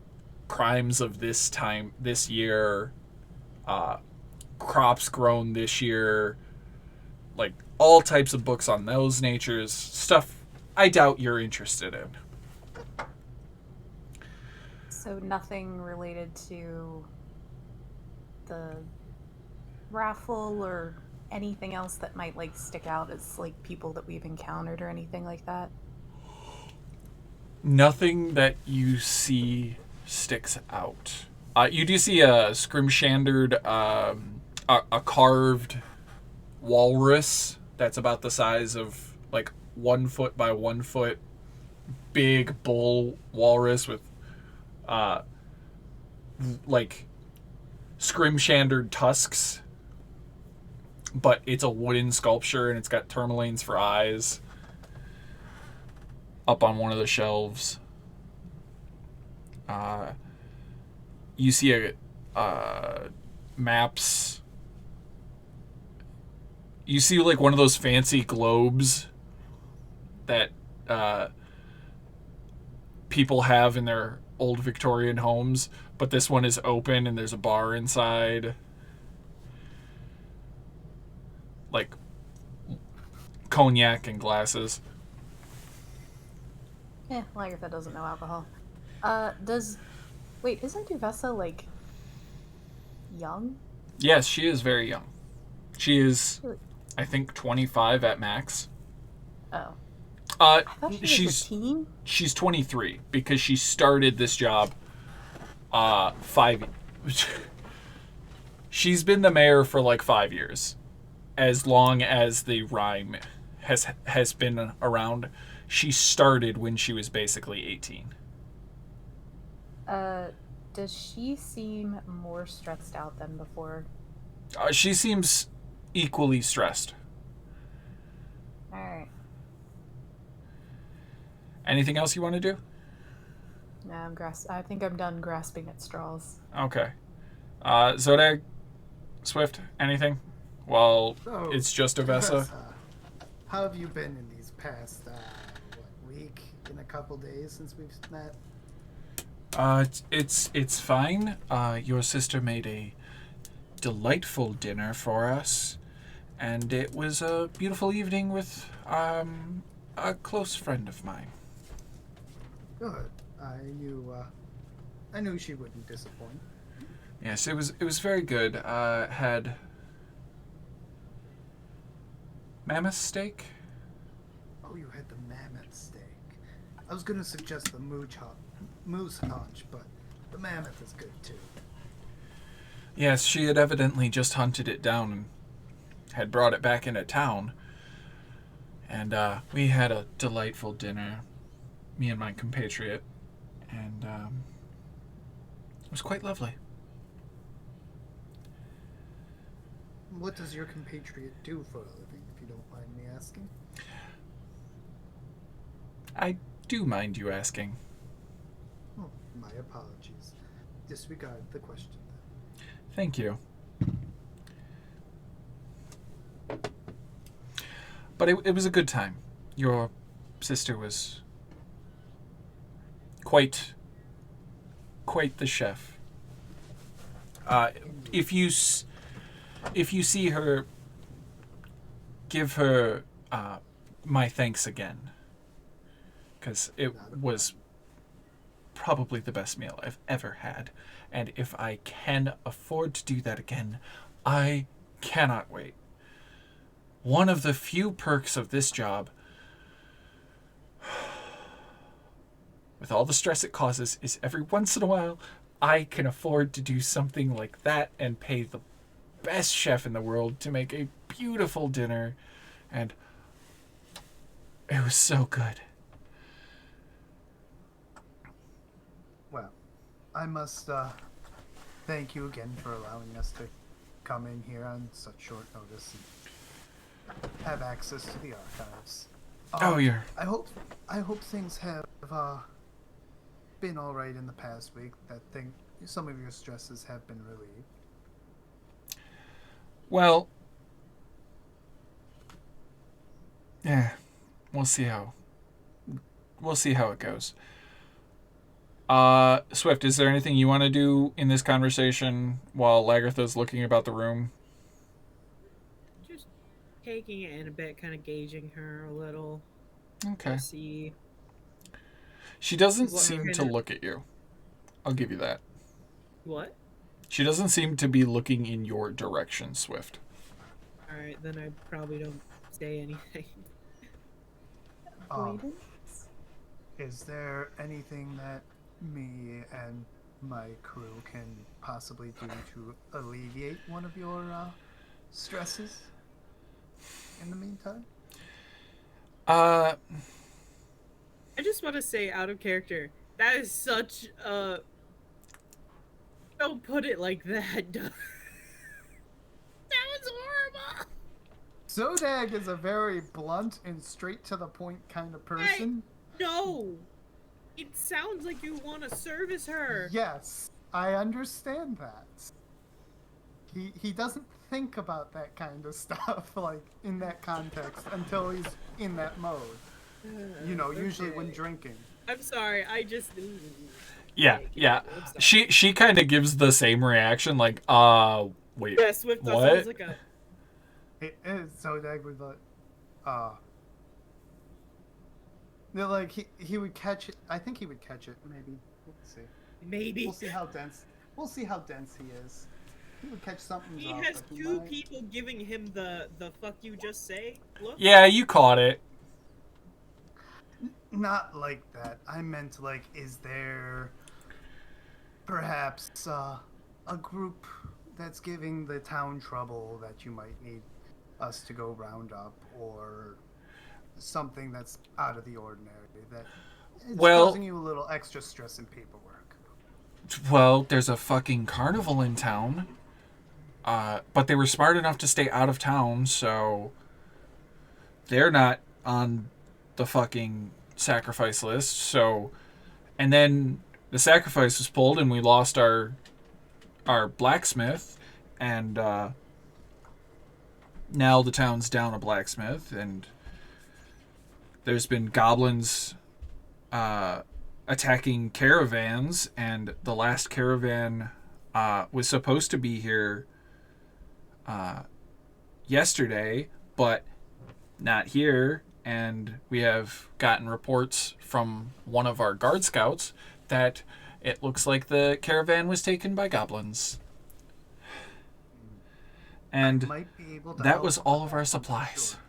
crimes of this time this year, crops grown this year, like all types of books on those natures, stuff I doubt you're interested in. So nothing related to the raffle or anything else that might like stick out as like people that we've encountered or anything like that? Nothing that you see sticks out. You do see a scrimshandered, a carved walrus that's about the size of like 1 foot by 1 foot, big bull walrus with like scrimshandered tusks, but it's a wooden sculpture and it's got tourmalines for eyes up on one of the shelves. You see a maps. You see like one of those fancy globes that people have in their old Victorian homes, but this one is open and there's a bar inside. Like cognac and glasses. Yeah, well, I guess that doesn't know alcohol. Wait, isn't Duvessa like young? Yes, she is very young. She is, I think, 25 at max. Oh. I thought she was She's a teen? she's 23 because she started this job 5. She's been the mayor for like 5 years, as long as the Rime has been around. She started when she was basically 18. Does she seem more stressed out than before? She seems equally stressed. Alright. Anything else you want to do? No, I think I'm done grasping at straws. Okay. Zodag, Swift, anything? Well, So, it's just Avessa. How have you been in these past, week, in a couple days since we've met? It's fine. Your sister made a delightful dinner for us, and it was a beautiful evening with a close friend of mine. Good. I knew she wouldn't disappoint. Yes, it was very good. Had mammoth steak. Oh, you had the mammoth steak. I was gonna suggest the moose haunch, but the mammoth is good too. Yes, she had evidently just hunted it down and had brought it back into town. And we had a delightful dinner, me and my compatriot, and it was quite lovely. What does your compatriot do for a living, if you don't mind me asking? I do mind you asking. Oh, my apologies. Disregard the question then. Thank you. But it was a good time. Your sister was quite the chef. If you see her give her my thanks again. Because it was probably the best meal I've ever had. And if I can afford to do that again, I cannot wait. One of the few perks of this job, with all the stress it causes, is every once in a while I can afford to do something like that and pay the best chef in the world to make a beautiful dinner. And it was so good. Well, I must thank you again for allowing us to come in here on such short notice and have access to the archives. Oh, you're... I hope things have been all right in the past week. Some of your stresses have been relieved. Well, yeah, we'll see how it goes. Swift, is there anything you want to do in this conversation while Lagartha's looking about the room? Just taking it in a bit, kind of gauging her a little. Okay. See. She doesn't What seem kind to of- look at you. I'll give you that. What? She doesn't seem to be looking in your direction, Swift. Alright, then I probably don't say anything. Avoidance? Is there anything that me and my crew can possibly do to alleviate one of your stresses in the meantime? I just want to say, out of character, that is such a... Don't put it like that. That was horrible! Zodag is a very blunt and straight to the point kind of person. No! It sounds like you want to service her. Yes, I understand that. He doesn't think about that kind of stuff, like, in that context, until he's in that mode. You know, usually when Okay. drinking. I'm sorry, I just... Yeah. I'm sorry. She kind of gives the same reaction, like, wait, Yeah, Swift what? sounds like a... Zodag would like, he would catch it. I think he would catch it, maybe. We'll see. Maybe. We'll see how dense he is. He would catch something. He has two people giving him the fuck you just say look. Yeah, you caught it. Not like that. I meant, like, is there perhaps a group that's giving the town trouble that you might need us to go round up, or something that's out of the ordinary that is causing you a little extra stress and paperwork? Well, there's a fucking carnival in town. But they were smart enough to stay out of town, so they're not on the fucking sacrifice list. So, and then the sacrifice was pulled and we lost our blacksmith, and now the town's down a blacksmith, and there's been goblins attacking caravans, and the last caravan was supposed to be here yesterday, but not here. And we have gotten reports from one of our guard scouts that it looks like the caravan was taken by goblins. And Might be able to that help was with all of that, our I'm supplies. sure.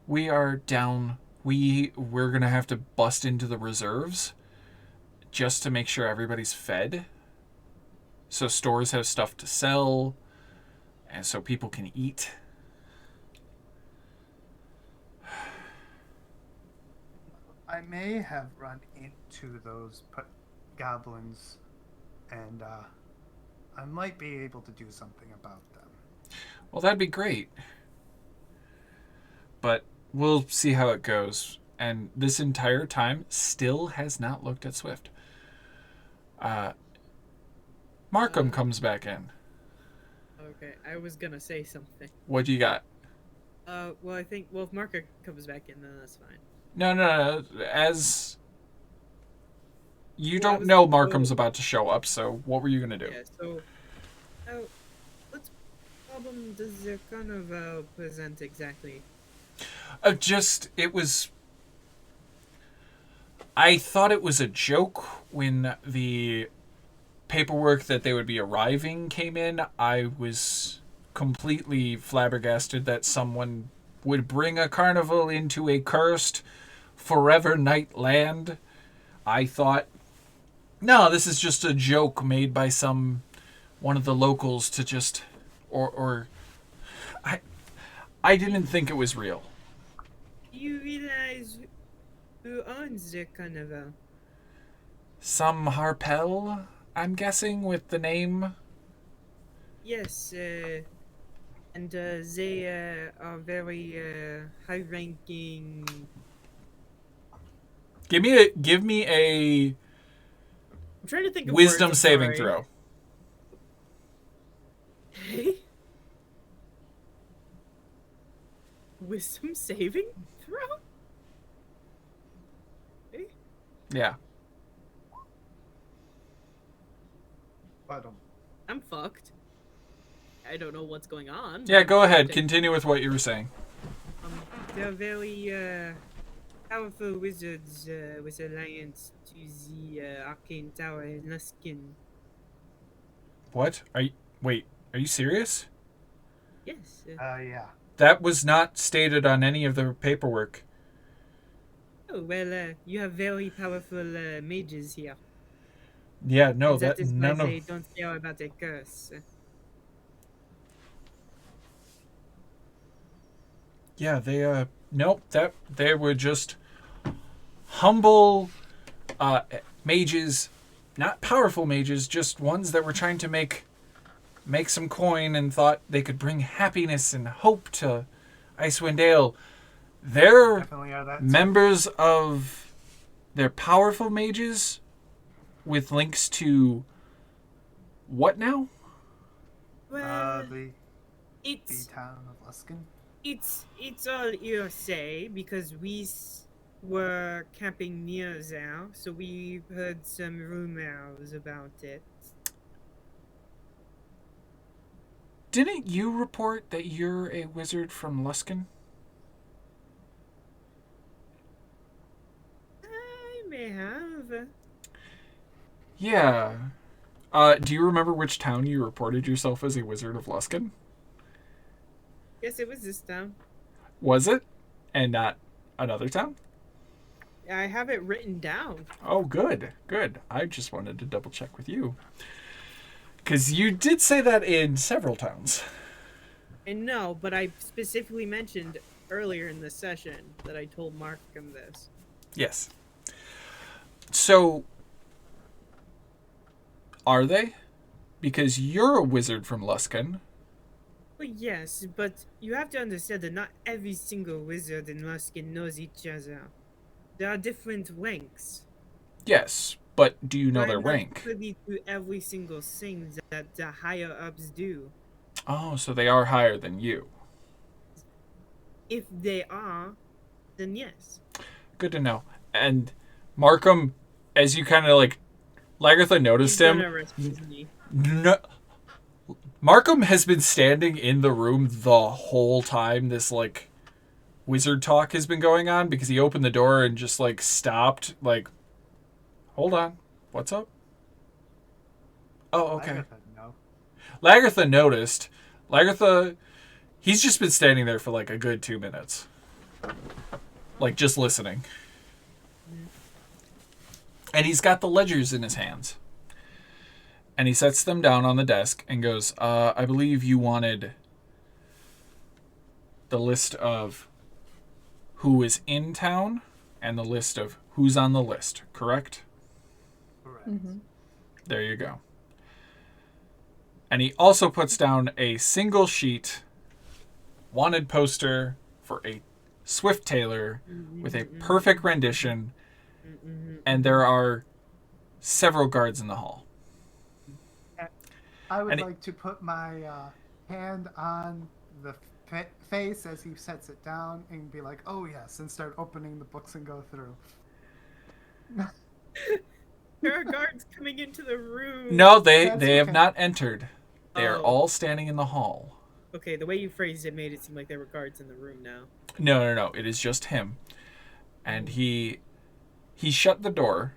We are down. We're gonna have to bust into the reserves just to make sure everybody's fed, so stores have stuff to sell, and so people can eat. I may have run into those goblins, and I might be able to do something about them. Well, that'd be great. But we'll see how it goes. And this entire time still has not looked at Swift. Markham comes back in. Okay, I was gonna say something. What do you got? Well, I think, well, if Marco comes back in, then that's fine. No. As you Well, I don't was- know Markham's well- about to show up, so what were you gonna do? Yeah, so, problem does the carnival present exactly? It was. I thought it was a joke when the paperwork that they would be arriving came in. I was completely flabbergasted that someone would bring a carnival into a cursed forever night land. I thought, no, this is just a joke made by one of the locals to just or I didn't think it was real. Do you realize who owns the carnival? Some Harpel, I'm guessing, with the name. Yes, and they are very high-ranking. Give me a I'm trying to think of wisdom words, I'm saving sorry. throw. Hey? Wisdom saving throw? Hey? Yeah. I'm fucked. I don't know what's going on. Yeah, but go ahead. fucked. Continue with what you were saying. They're very powerful wizards with alliance to the Arcane Tower in Luskin. What? Are you serious? Yes. Yeah. That was not stated on any of the paperwork. Oh, well, you have very powerful mages here. Yeah, no, And that is why none of. they don't care about a curse. Yeah, nope, they were just humble mages, not powerful mages, just ones that were trying to make some coin and thought they could bring happiness and hope to Icewind Dale. They're Definitely are that. too. members of. They're powerful mages with links to what now? Well, The it's town of Luskin. it's all hearsay because we were camping near there, so we heard some rumors about it. Didn't you report that you're a wizard from Luskin? I may have. Yeah. Do you remember which town you reported yourself as a wizard of Luskin? Yes, it was this town. Was it? And not another town? I have it written down. Oh, good. Good. I just wanted to double check with you. Because you did say that in several towns. And no, but I specifically mentioned earlier in the session that I told Markham this. Yes. So, are they? Because you're a wizard from Luskin. Well, yes, but you have to understand that not every single wizard in Luskin knows each other. There are different ranks. Yes, but do you know I'm their not rank? privy to every single thing that the higher ups do. Oh, so they are higher than you. If they are, then yes. Good to know. And Markham, as you kind of like, Lagartha noticed He's him. gonna rescue me. No, Markham has been standing in the room the whole time this like wizard talk has been going on because he opened the door and just like stopped like, hold on, what's up? Oh, okay. Agatha, no. Lagartha noticed. Lagartha, he's just been standing there for like a good 2 minutes. Like just listening. And he's got the ledgers in his hands. And he sets them down on the desk and goes, I believe you wanted the list of who is in town and the list of who's on the list, correct? Correct. Mm-hmm. There you go. And he also puts down a single sheet wanted poster for a Swift Tailor with a perfect rendition, and there are several guards in the hall. I would And like to put my hand on the face as he sets it down and be like, "Oh yes," and start opening the books and go through. There are guards coming into the room. No, they That's have okay. not entered. They are Oh. all standing in the hall. Okay, the way you phrased it made it seem like there were guards in the room now. No. It is just him. And he shut the door,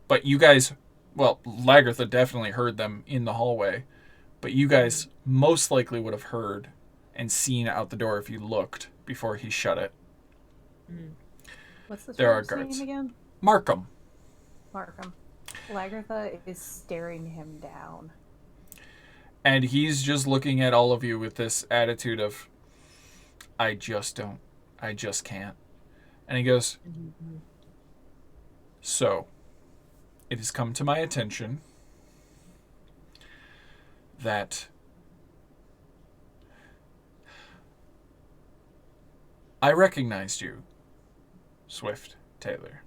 but you guys, well, Lagartha definitely heard them in the hallway, but you guys most likely would have heard and seen out the door if you looked before he shut it. What's the There are sheriff's guards. name again? Markham. Markham. Lagartha is staring him down. And he's just looking at all of you with this attitude of, I just can't. And he goes, so, it has come to my attention that I recognized you, Swift Taylor.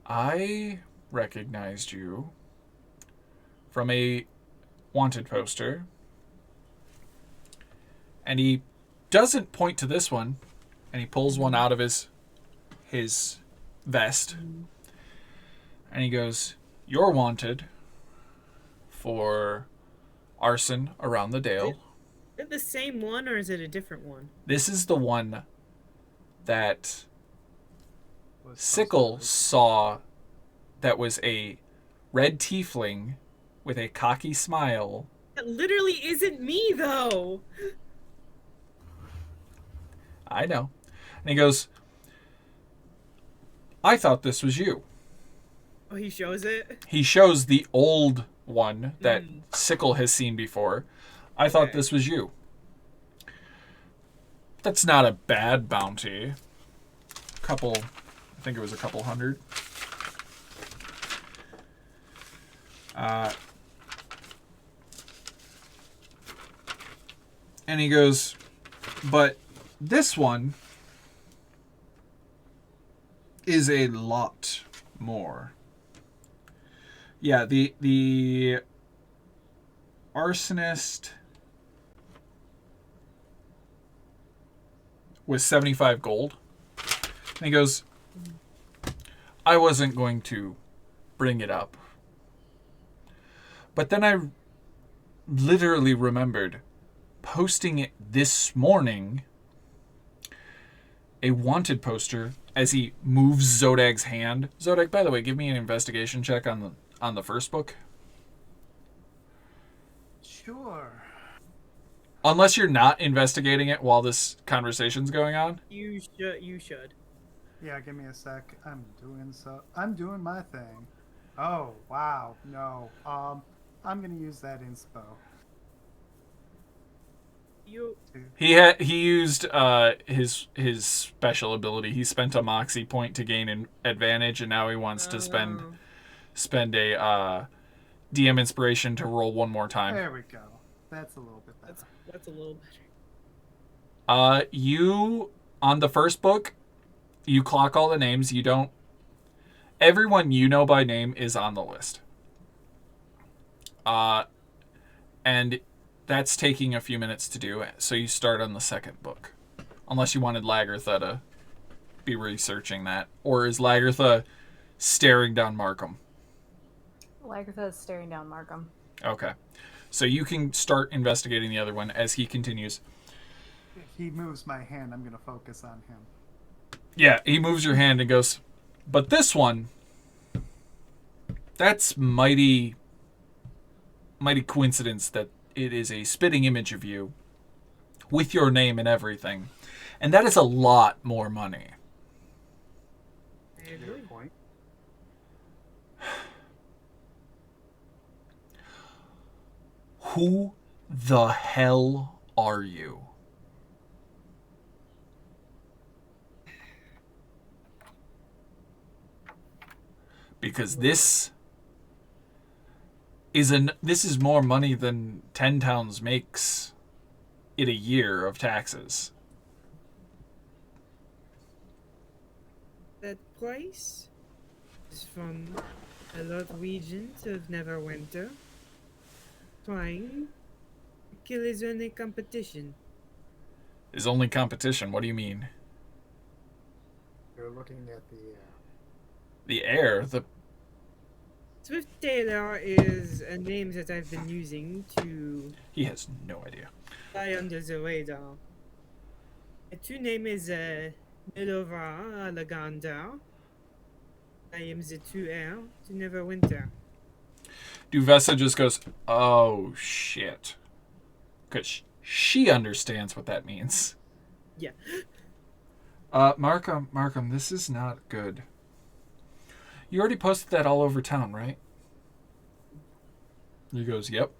I recognized you from a wanted poster. And he doesn't point to this one, and he pulls one out of his vest. And he goes, "You're wanted for arson around the Dale." Is it the same one or is it a different one? This is the one that Was Sickle saw that was a red tiefling with a cocky smile. That literally isn't me, though. I know. And he goes, I thought this was you. Oh, he shows it? He shows the old one that Sickle has seen before. I thought this was you. That's not a bad bounty. I think it was a couple hundred. And he goes, but this one is a lot more. Yeah, the arsonist was 75 gold. And he goes, I wasn't going to bring it up. But then I literally remembered posting it this morning, a wanted poster, as he moves Zodag's hand. Zodag, by the way, give me an investigation check on the first book. Sure. Unless you're not investigating it while this conversation's going on. You should. Yeah, give me a sec. I'm doing my thing. Oh, wow. No. I'm gonna use that inspo. He used his special ability. He spent a moxie point to gain an advantage, and now he wants to spend a DM inspiration to roll one more time. There we go. That's a little bit better. That's a little better. You on the first book, you clock all the names. You don't. Everyone you know by name is on the list. And that's taking a few minutes to do. So you start on the second book, unless you wanted Lagartha to be researching that, or is Lagartha staring down Markham? Lagartha is staring down Markham. Okay, so you can start investigating the other one as he continues. If he moves my hand, I'm gonna focus on him. Yeah, he moves your hand and goes, but this one, that's mighty coincidence that it is a spitting image of you with your name and everything. And that is a lot more money. I agree. Point. Who the hell are you? Because this is more money than 10 towns makes in a year of taxes. That place is from a lot of regions of Neverwinter. Trying to kill his only competition. Is only competition. What do you mean? You're looking at the The air, the It's Swift Taylor is a name that I've been using to He has no idea. fly under the radar. My true name is Nelova Laganda. I am the true heir to Neverwinter. Duvessa just goes, oh shit. Because she understands what that means. Yeah. Markham, this is not good. You already posted that all over town, right? He goes, yep.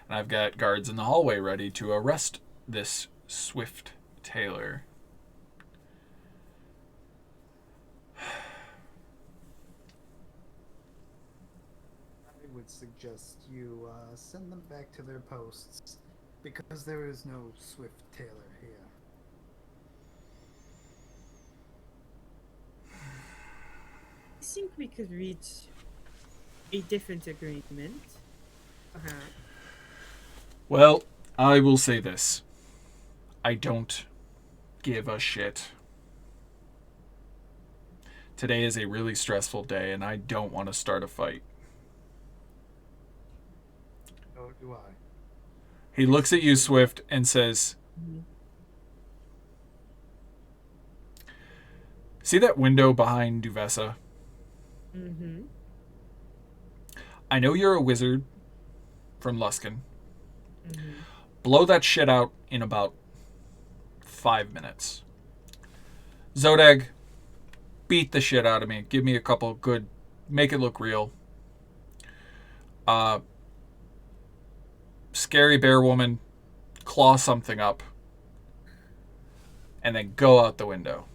And I've got guards in the hallway ready to arrest this Swift Taylor. I would suggest you send them back to their posts because there is no Swift Taylor here. I think we could reach a different agreement. Well, I will say this. I don't give a shit. Today is a really stressful day, and I don't want to start a fight. Nor do I. He looks at you, Swift, and says, see that window behind Duvessa? Mm-hmm. I know you're a wizard from Luskin. Mm-hmm. Blow that shit out in about 5 minutes. Zodag, beat the shit out of me. Give me a couple good... Make it look real. Scary bear woman, claw something up. And then go out the window.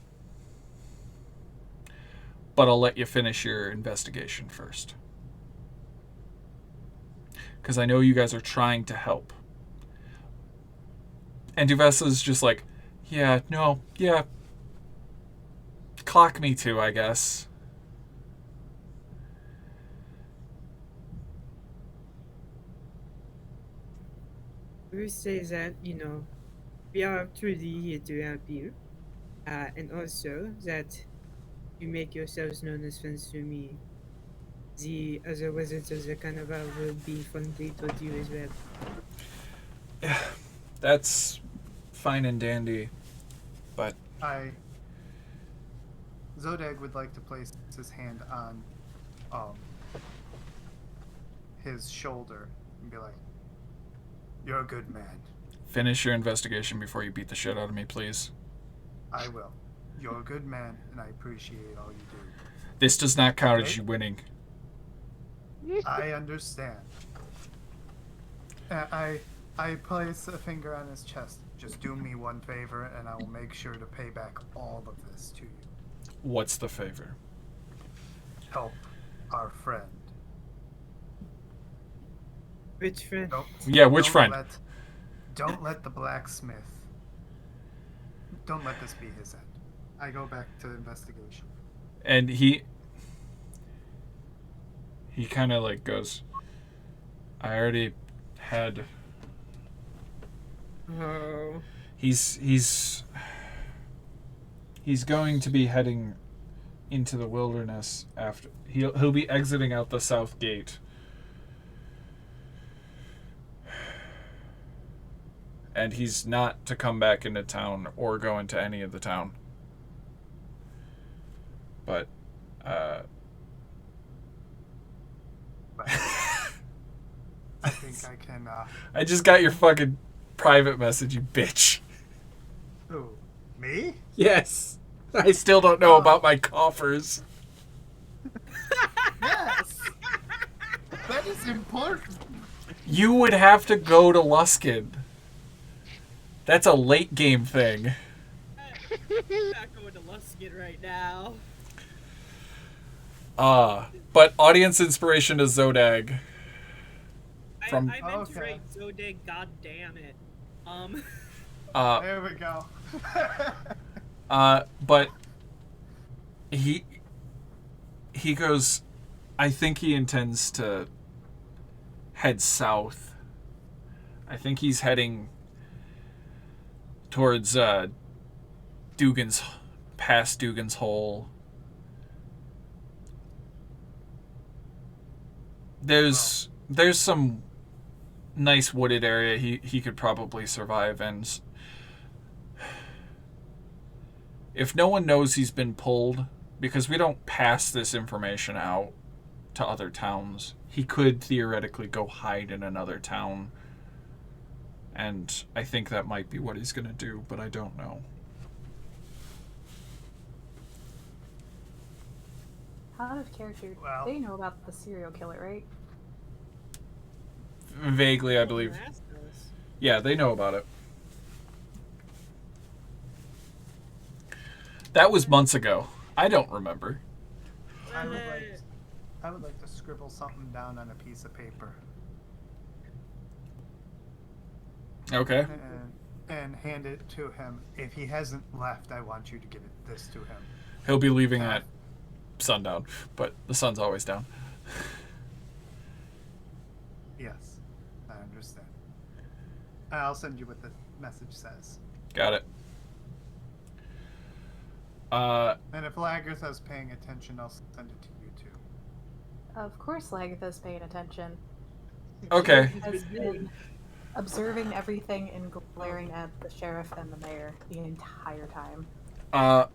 But I'll let you finish your investigation first. Because I know you guys are trying to help. And Duvessa's just like, yeah, no, yeah. Clock me too, I guess. We say that, we are truly here to help you. And also that you make yourselves known as friends to me. The other wizards of the carnival will be friendly toward you as well. That's fine and dandy, but... Zodag would like to place his hand on his shoulder and be like, "You're a good man." Finish your investigation before you beat the shit out of me, please. I will. You're a good man, and I appreciate all you do. This does not count as Okay. you winning. I understand. I place a finger on his chest. Just do me one favor, and I will make sure to pay back all of this to you. What's the favor? Help our friend. Which friend? Yeah, which friend? Don't let the blacksmith. Don't let this be his end. I go back to investigation. And he kind of like goes, I already had... Oh. He's going to be heading into the wilderness after... He'll be exiting out the south gate. And he's not to come back into town or go into any of the town. But, I think I can. I just got your fucking private message, you bitch. Who? Me? Yes. I still don't know about my coffers. Yes. That is important. You would have to go to Luskin. That's a late game thing. I'm not going to Luskin right now. But audience inspiration is Zodag. I meant to write Zodag, god damn it. There we go. But he goes, I think he intends to head south. I think he's heading towards past Dugan's Hole. there's some nice wooded area he could probably survive, and if no one knows he's been pulled, because we don't pass this information out to other towns, he could theoretically go hide in another town. And I think that might be what he's going to do, but I don't know. Out of character, Well- they know about the serial killer, right? Vaguely, I believe. Asked us. Yeah, they know about it. That was months ago. I don't remember. I would like to scribble something down on a piece of paper Okay. and hand it to him. If he hasn't left, I want you to give this to him. He'll be leaving at sundown, but the sun's always down. Yes, I understand. I'll send you what the message says. Got it. And if Lagartha's paying attention, I'll send it to you too. Of course, Lagatha's paying attention. Okay. Has been observing everything and glaring at the sheriff and the mayor the entire time.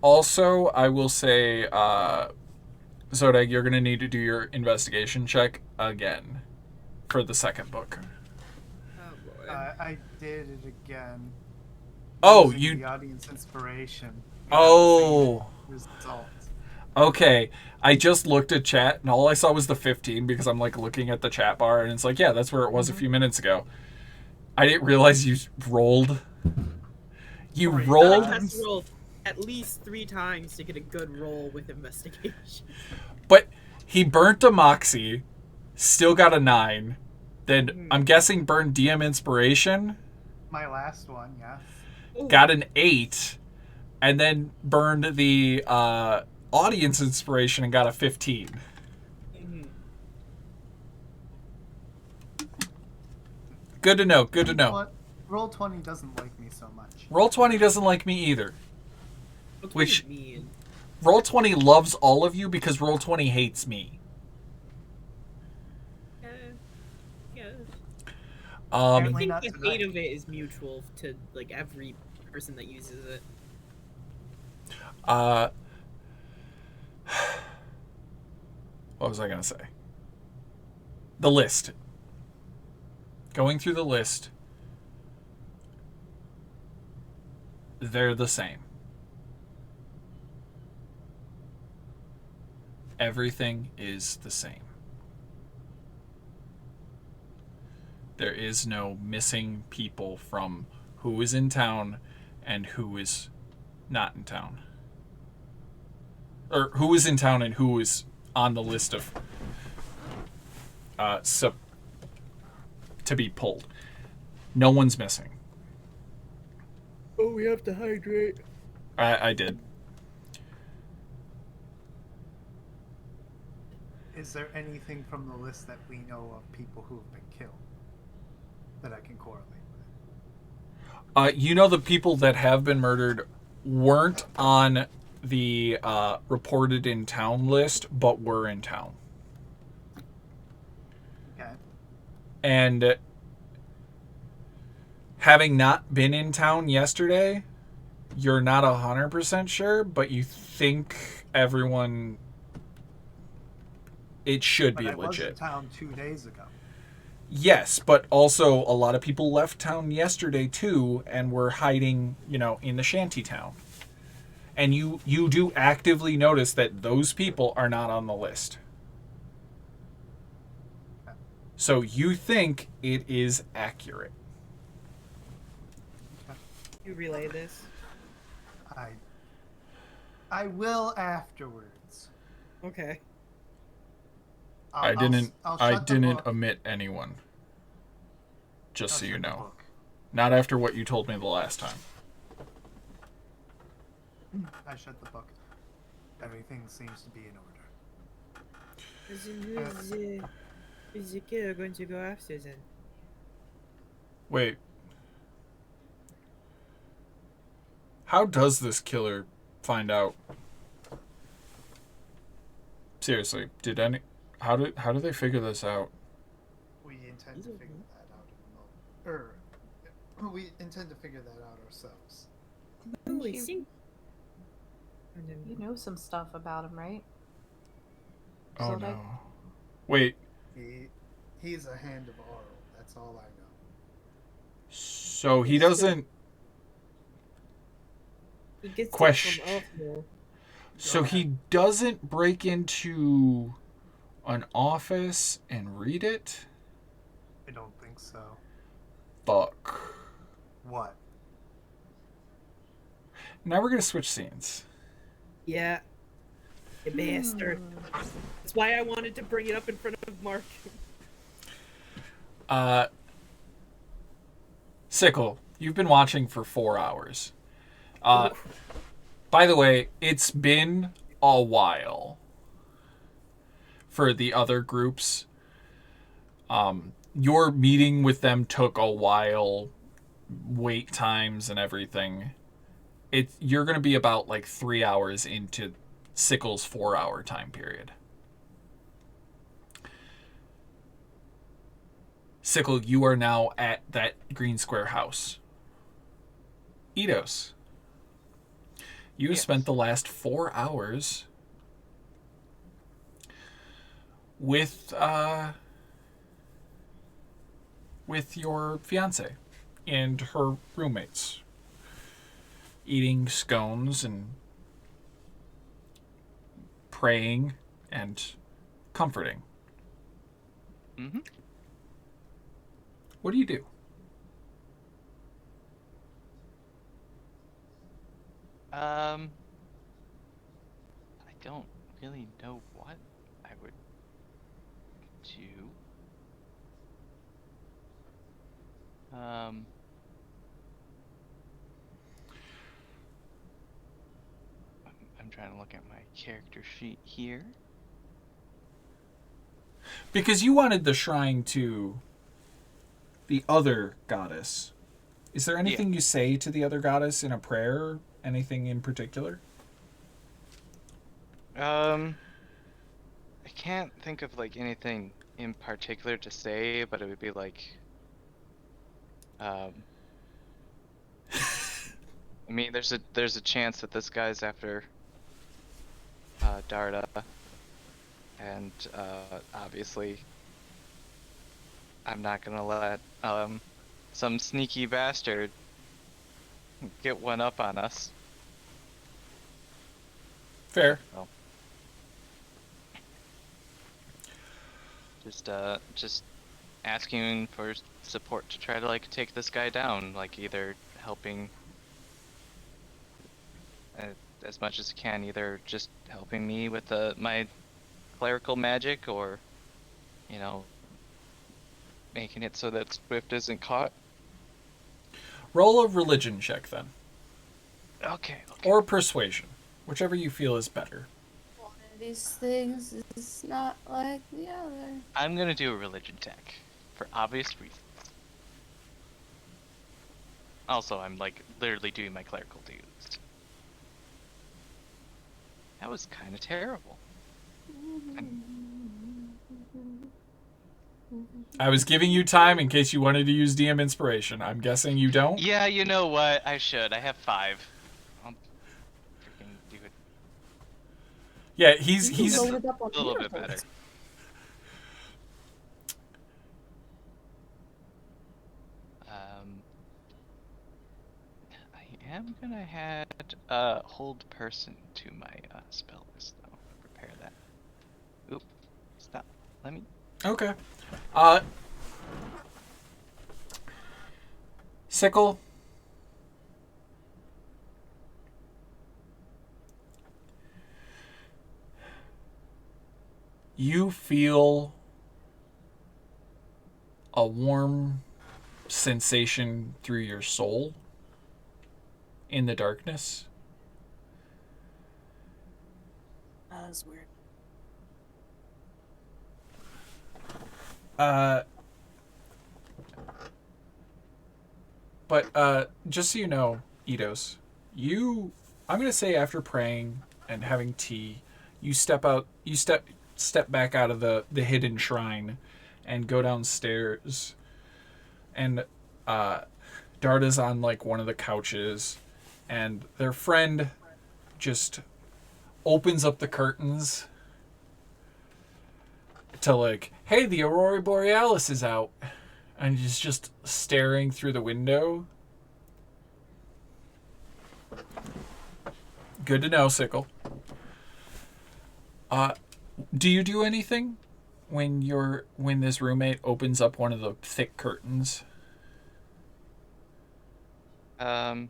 Also, I will say, Zodag, you're going to need to do your investigation check again for the second book. Oh boy. I did it again. Oh, using you... the audience inspiration. Oh. Result. Okay. I just looked at chat, and all I saw was the 15, because I'm, like, looking at the chat bar, and it's like, yeah, that's where it was a few minutes ago. I didn't realize you rolled. You Three rolled... Has to roll at least 3 times to get a good roll with investigation. But he burnt a Moxie, still got a 9. Then I'm guessing burned DM Inspiration, My last one, yes. Ooh. got an 8, and then burned the Audience Inspiration and got a 15. Mhm. Good to know, good to know. But Roll20 doesn't like me so much. Roll20 doesn't like me either. What's Which- mean? Roll20 loves all of you because Roll20 hates me. Yeah. Um, I Apparently think not the tonight. hate of it is mutual to like every person that uses it. what was I going to say? The list. Going through the list, they're the same. Everything is the same. There is no missing people from who is in town and who is not in town. Or who is in town and who is on the list of to be pulled. No one's missing. Oh, we have to hydrate. I did. Is there anything from the list that we know of people who have been killed that I can correlate with? You know the people that have been murdered weren't on the reported in town list, but were in town. Okay. And having not been in town yesterday, you're not 100% sure, but you think everyone... It should But be I was in legit. town 2 days ago. Yes, but also a lot of people left town yesterday too and were hiding, in the shanty town. And you do actively notice that those people are not on the list. So you think it is accurate. You relay this. I will afterwards. Okay. I I'll shut the didn't book. omit anyone. Just I'll so you shut the know. book. Not after what you told me the last time. I shut the book. Everything seems to be in order. Is the killer going to go after then? Wait. How does this killer find out? Seriously, how do they figure this out? We intend to figure that out in a moment. We intend to figure that out ourselves. Holy You- sing. You know some stuff about him, right? Oh Zoldyck? no. Wait. He's a hand of Arl. That's all I know. So he doesn't. He gets Question. it from Elfmore. So he doesn't break into an office and read it? I don't think so. Fuck. What? Now we're gonna switch scenes. Yeah. You bastard. That's why I wanted to bring it up in front of Mark. Sickle, you've been watching for 4 hours. By the way, it's been a while for the other groups. Your meeting with them took a while, wait times and everything. You're going to be about like 3 hours into Sickle's 4-hour time period. Sickle, you are now at that green square house. Eidos, you have spent the last 4 hours with your fiance and her roommates, eating scones and praying and comforting. Mm-hmm. What do you do? I don't really know what I would do. I'm trying to look at my character sheet here. Because you wanted the shrine to the other goddess. Is there anything you say to the other goddess in a prayer? Anything in particular? I can't think of like anything in particular to say, but it would be like, I mean, there's a chance that this guy's after Darda, and obviously, I'm not gonna let some sneaky bastard get one up on us. Fair. So, just asking for support to try to like take this guy down, like either helping as much as he can, either just helping me with my clerical magic, or making it so that Swift isn't caught. Roll a religion check then. Okay. Or persuasion. Whichever you feel is better. One of these things is not like the other. I'm gonna do a religion check for obvious reasons. Also, I'm like literally doing my clerical duties. That was kind of terrible. I was giving you time in case you wanted to use DM inspiration. I'm guessing you don't? Yeah, you know what? I should. I have 5. I'll freaking do it Yeah, he's Loaded up on a little bit miracles. better. I am gonna add hold person to my spell list though. Prepare that. Oop. Stop. Let me. Okay. Sickle. You feel a warm sensation through your soul in the darkness. That was weird. But just so you know, Eidos, I'm gonna say after praying and having tea, you step step back out of the hidden shrine and go downstairs. And Darda's on like one of the couches, and their friend just opens up the curtains to like, hey, the Aurora Borealis is out. And he's just staring through the window. Good to know, Sickle. Do you do anything when this roommate opens up one of the thick curtains? Um,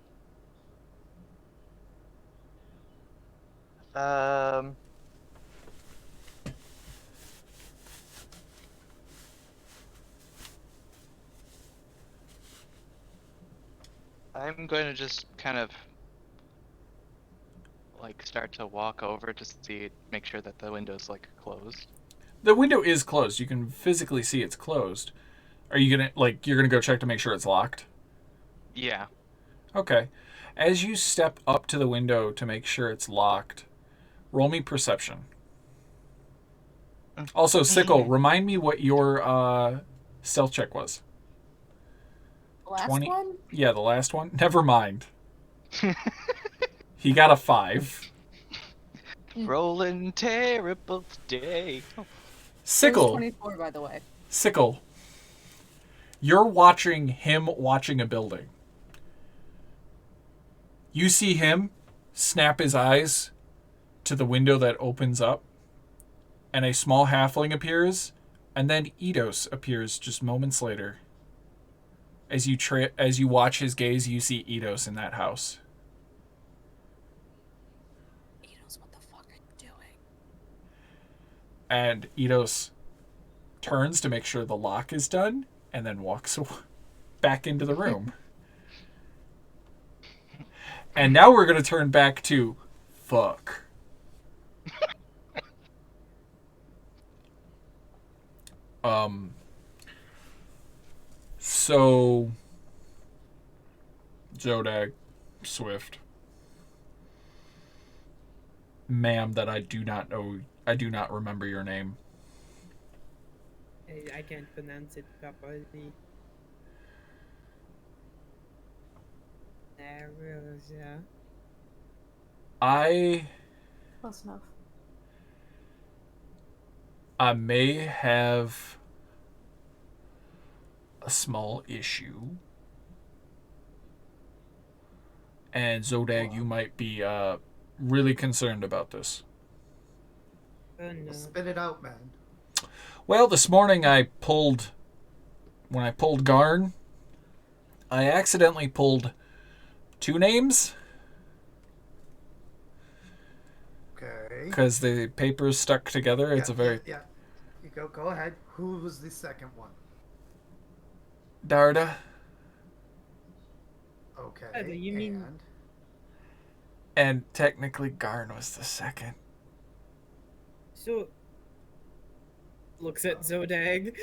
I'm going to just kind of like start to walk over to see, make sure that the window's like closed. The window is closed. You can physically see it's closed. Are you gonna you're gonna go check to make sure it's locked? Yeah. Okay. As you step up to the window to make sure it's locked, roll me perception. Also, Sickle, remind me what your stealth check was. Last 20? one? Yeah, the last one. Never mind. He got a 5. Rolling terrible day. It was Sickle. 24, by the way. Sickle. You're watching him watching a building. You see him snap his eyes to the window that opens up, and a small halfling appears, and then Eidos appears just moments later. As you watch his gaze, you see Eidos in that house. Eidos, what the fuck are you doing? And Eidos turns to make sure the lock is done, and then walks back into the room. And now we're going to turn back to fuck. So Zodag, Swift, ma'am, that I do not know, I do not remember your name. I can't pronounce it properly. Yeah. I Close enough. may have a small issue. And Zodag, you might be really concerned about this. Oh no. Spit it out, man. Well, this morning when I pulled Garn, I accidentally pulled 2 names. Okay. Because the papers stuck together. It's a very... Yeah. You go ahead. Who was the second one? Darda. Okay. Darda, you mean- and And technically Garn was the second. So looks at Zodag.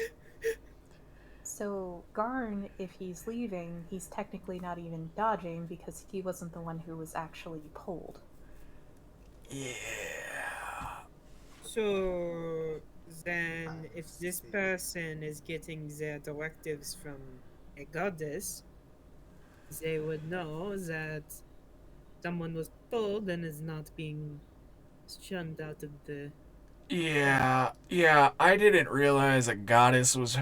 So Garn, if he's leaving, he's technically not even dodging because he wasn't the one who was actually pulled. Yeah. So then, if this person is getting their directives from a goddess, they would know that someone was pulled and is not being shunned out of the. Yeah, I didn't realize a goddess was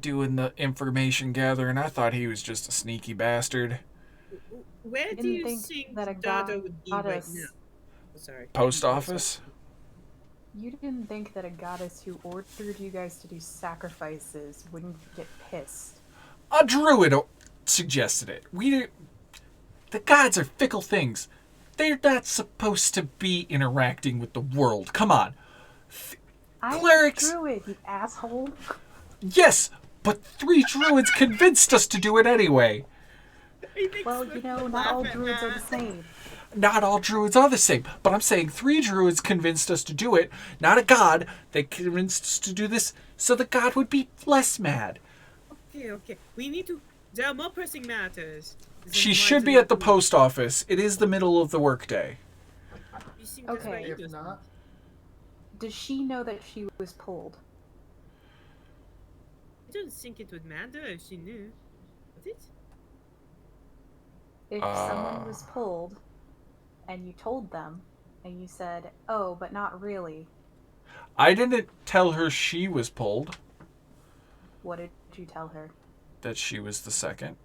doing the information gathering. I thought he was just a sneaky bastard. Where I do didn't you think think that a Dada would be right goddess- now? Oh, sorry. Post office? You didn't think that a goddess who ordered you guys to do sacrifices wouldn't get pissed. A druid suggested it. The gods are fickle things. They're not supposed to be interacting with the world. Come on. I'm Clerics- a druid, you asshole. Yes, but 3 druids convinced us to do it anyway. I think Well, Swift you know, would not all laugh at druids are the that. same. Not all druids are the same, but I'm saying 3 druids convinced us to do it, not a god. They convinced us to do this so the god would be less mad. Okay. We need to. There are more pressing matters. than She why should to be at the do- post office. It is the middle of the workday. You seem that's Okay. why if you do- not, does she know that she was pulled? I don't think it would matter if she knew. Would it? If someone was pulled and you told them and you said, oh, but not really, I didn't tell her she was pulled. what did you tell her? That she was the second.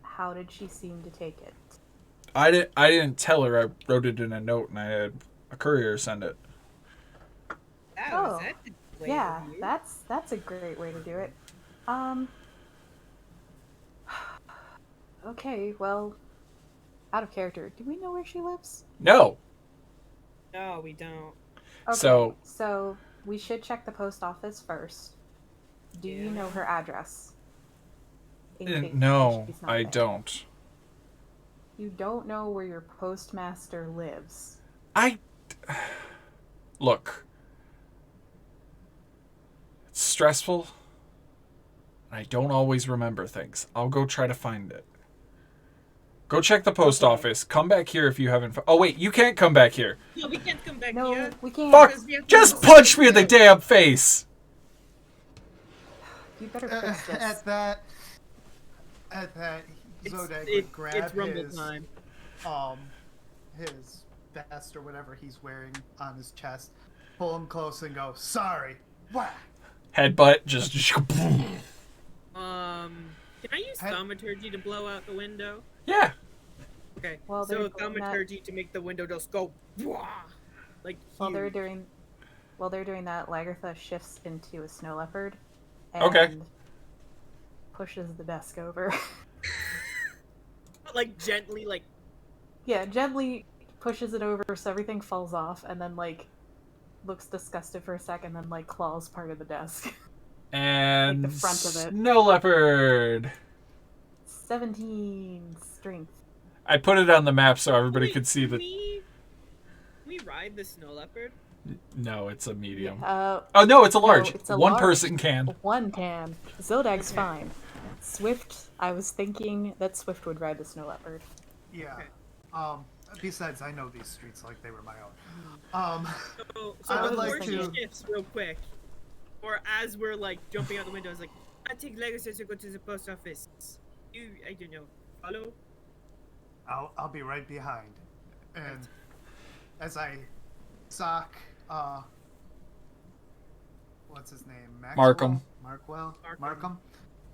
How did she seem to take it? I didn't tell her. I wrote it in a note and I had a courier send it. Oh, that's a way yeah, to do it. that's a great way to do it. Okay, well, out of character. Do we know where she lives? No. No, we don't. Okay, so we should check the post office first. Do you Yeah. know her address? In case No, she's not I there. don't. You don't know where your postmaster lives. Look. It's stressful. And I don't always remember things. I'll go try to find it. Go check the post office. Come back here if you haven't. Oh wait, you can't come back here. No, we can't come back No, here. we can't. Fuck! Because we have to Just go- punch me in the damn face. You better fix this. At that, Zodag would grab it's rumble his time. his vest or whatever he's wearing on his chest, pull him close and go, sorry. Whack. Headbutt. Just. Can I use thaumaturgy to blow out the window? Yeah. Okay. Well, so they're doing that- thaumaturgy to make the window just go like While they're huge. doing that, Lagertha shifts into a snow leopard and Okay. pushes the desk over. like gently, like Yeah, gently pushes it over so everything falls off, and then like looks disgusted for a second, then like claws part of the desk. And Like the front of it. Snow leopard. 17 strength. I put it on the map so everybody Wait, could see can the. we ride the snow leopard? No, it's a medium. Oh No, it's a large. it's a One large. person can. One can. Zodag's Okay. fine. Swift, I was thinking that Swift would ride the snow leopard. Yeah. Okay. Besides, I know these streets like they were my own. So I would like before she to- shifts real quick, or as we're like jumping out the window, it's like, I take Legacy to go to the post office. You, I don't know, follow? I'll be right behind. And as I sock, what's his name? Markham.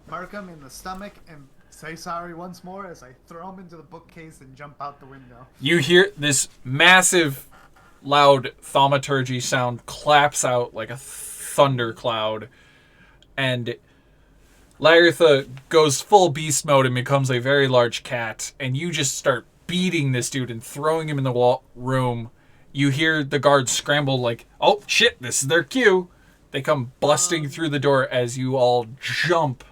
Markham in the stomach and say sorry once more as I throw him into the bookcase and jump out the window. You hear this massive, loud thaumaturgy sound claps out like a thundercloud, and Lagertha goes full beast mode and becomes a very large cat, and you just start beating this dude and throwing him in the room. You hear the guards scramble like, oh shit, this is their cue. They come busting through the door as you all jump.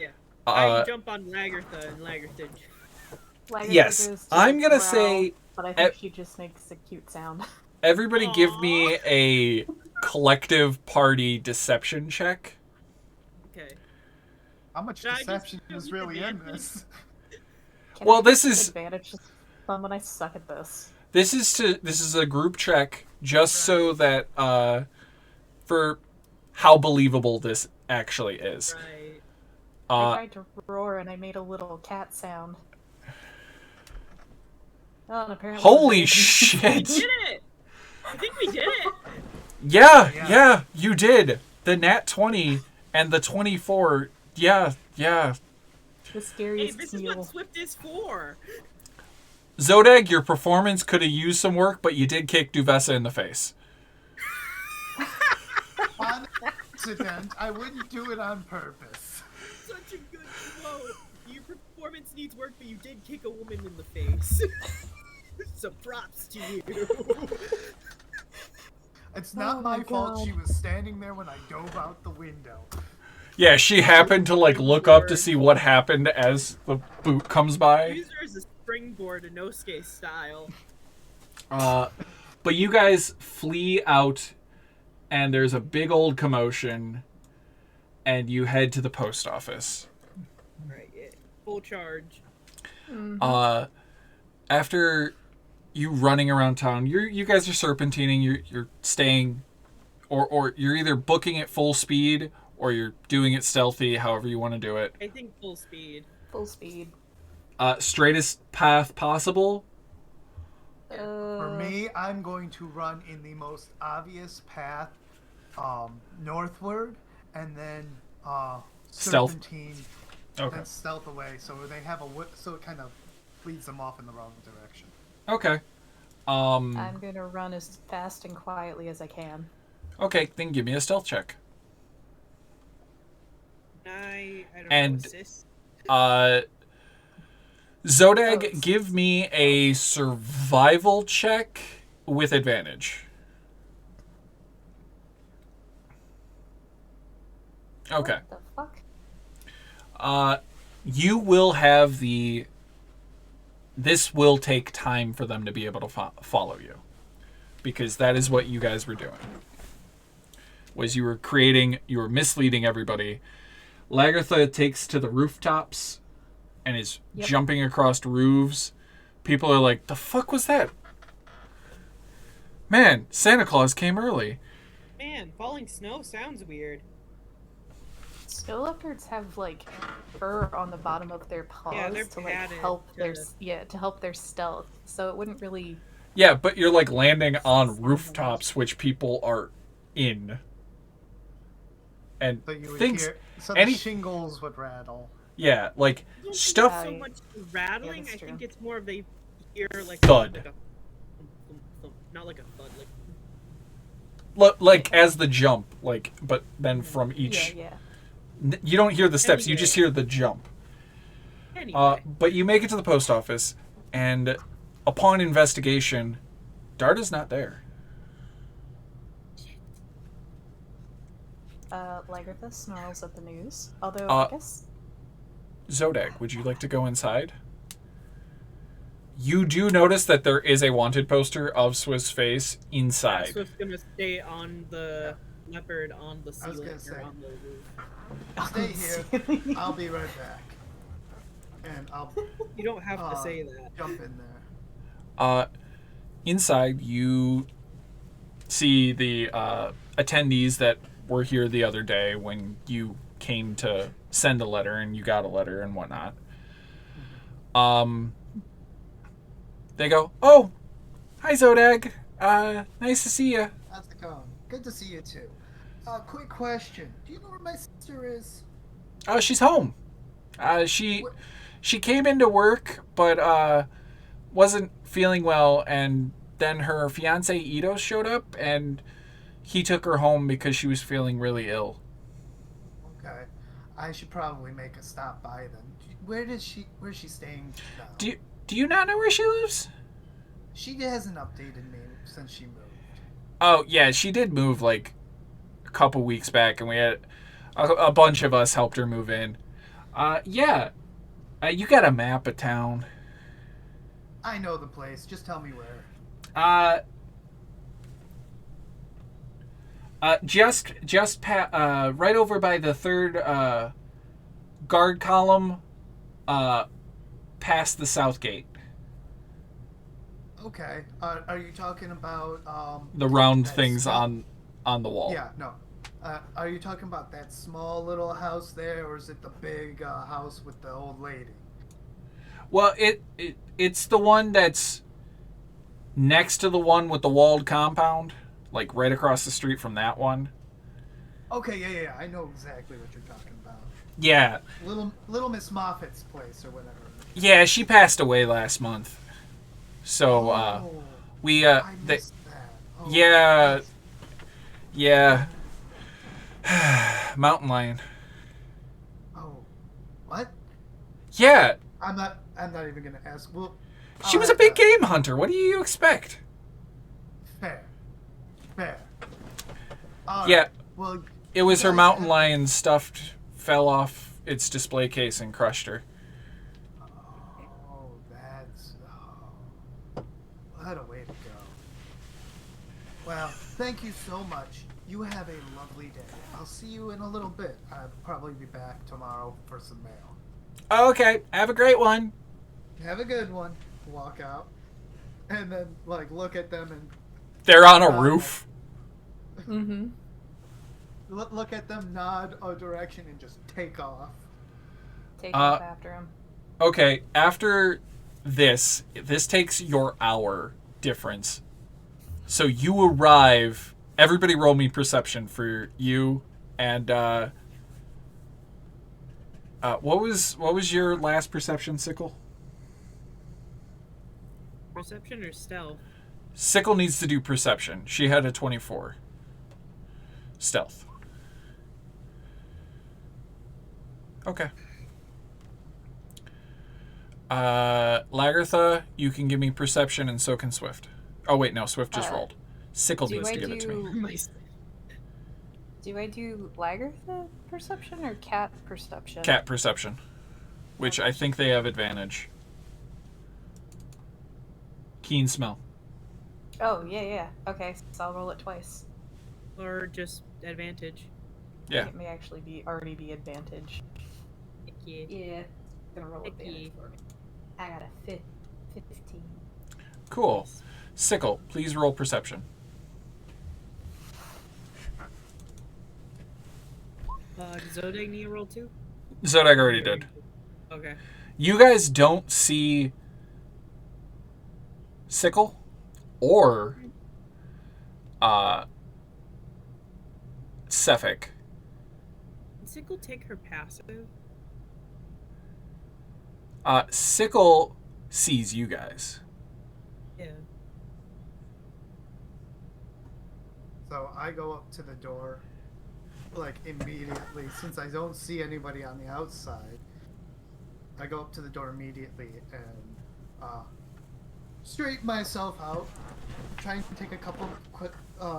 Yeah. I jump on Lagertha and Lagertha. Lagertha Yes, goes to I'm gonna growl, say but I think she just makes a cute sound. everybody give me a collective party deception check. Okay. How much Should I just deception do is really in advantage? this? Can Well, I this take is- advantage someone I suck at this. This is a group check just so that for how believable this actually is. Right. I tried to roar and I made a little cat sound. Oh, and apparently Holy We shit! did it! I think we did it! Yeah, you did. The nat 20 and the 24. Yeah. The Hey, scariest this is meal. what Swift is for! Zodag, your performance could have used some work, but you did kick Duvessa in the face. On accident, I wouldn't do it on purpose. Such a good quote! Your performance needs work, but you did kick a woman in the face. So props to you. It's not Oh my my fault God. she was standing there when I dove out the window. Yeah, she happened to look up to see what happened as the boot comes by. Use her as a springboard, Inosuke style. But you guys flee out, and there's a big old commotion, and you head to the post office. Right, yeah. Full charge. After you running around town. You guys are serpentining. You're staying, or you're either booking at full speed or you're doing it stealthy. However you want to do it. I think full speed. Full speed. Straightest path possible. For me, I'm going to run in the most obvious path, northward, and then Stealth. serpentine, Okay. then stealth away. So they have so it kind of leads them off in the wrong direction. Okay. I'm gonna run as fast and quietly as I can. Okay, then give me a stealth check. I don't And- know, assist. Zodag, give me a survival check with advantage. Okay. What the fuck? You will have this will take time for them to be able to follow you. Because that is what you guys were doing. Was you were misleading everybody. Lagertha takes to the rooftops and is jumping across roofs. People are like, the fuck was that? Man, Santa Claus came early. Man, falling snow sounds weird. Snow leopards have like fur on the bottom of their paws they're to like padded help to- to help their stealth. So it wouldn't really. Yeah, but you're like landing on rooftops which people are in. And So you would things hear, so any- the shingles would rattle. yeah, like I don't think stuff it's so much rattling. that's I think true. it's more of they hear like Thud. like a thump, thump, thump. Not like a thud, like like as the jump, like but then from each Yeah. you don't hear the steps, you Anyway. just hear the jump. anyway. But you make it to the post office, and upon investigation, Darda's not there. Lagertha snarls at the news. Although Uh, I guess Zodag, would you like to go inside? You do notice that there is a wanted poster of Swift's face inside. Swift's gonna stay on the leopard on the I was ceiling gonna or say. on the roof. Stay here. I'll be right back. And I'll You don't have to say that. jump in there. Inside, you see the attendees that were here the other day when you came to send a letter and you got a letter and whatnot. They go, "Oh, hi Zodag. Nice to see you." How's it going? Good to see you too. Quick question. Do you know where my sister is? Oh, she's home. She came into work, but wasn't feeling well, and then her fiance Ito showed up, and he took her home because she was feeling really ill. Okay. I should probably make a stop by then. Where's she staying now? Do you not know where she lives? She hasn't updated me since she moved. Oh yeah, she did move like a couple weeks back, and we had a bunch of us helped her move in. Yeah. You got a map of town. I know the place. Just tell me where. Right over by the third guard column, past the south gate. Okay. Are you talking about The round that things small- on the wall. Yeah. No. Are you talking about that small little house there, or is it the big house with the old lady? Well, it's the one that's next to the one with the walled compound, like right across the street from that one. Okay. Yeah. I know exactly what you're talking about. Yeah. Little Miss Moffat's place or whatever. Yeah, she passed away last month. So, Oh, we, I missed that. Oh, yeah. that's- yeah. Mountain lion. Oh, what? Yeah. I'm not even gonna ask. Well, She I'll was a have big to- game hunter. What do you expect? Fair. All Yeah. right. Well, It was her guys mountain have- lion stuffed, fell off its display case and crushed her. Oh, that's. Oh, what a way to go. Well, thank you so much. You have a lovely day. I'll see you in a little bit. I'll probably be back tomorrow for some mail. Okay, have a great one. Have a good one. Walk out. and then like look at them and They're on a roof. Mm-hmm. look at them, nod a direction, and just take off. Take off after him. Okay, after this takes your hour difference. So you arrive. Everybody roll me perception for you. And what was your last perception, Sickle? Perception or stealth? Sickle needs to do perception. She had a 24. Stealth. Okay. Lagartha, you can give me perception, and so can Swift. Oh wait, no, Swift just rolled. Sickle needs to give it to me. Do I do Lagartha perception or cat perception? Cat perception, which I think they have advantage. Keen smell. Oh, yeah. Okay, so I'll roll it twice. Or just advantage. Yeah. It may actually already be advantage. Heck yeah. Yeah, it's gonna roll advantage for me. I got a 15. Cool. Sickle, please roll perception. Does Zodag need a roll too? Zodag already did. Okay. You guys don't see Sickle or Cephik. Did Sickle take her passive? Sickle sees you guys. Yeah. So I go up to the door, like immediately, since I don't see anybody on the outside. I go up to the door immediately and straighten myself out, trying to take a couple quick,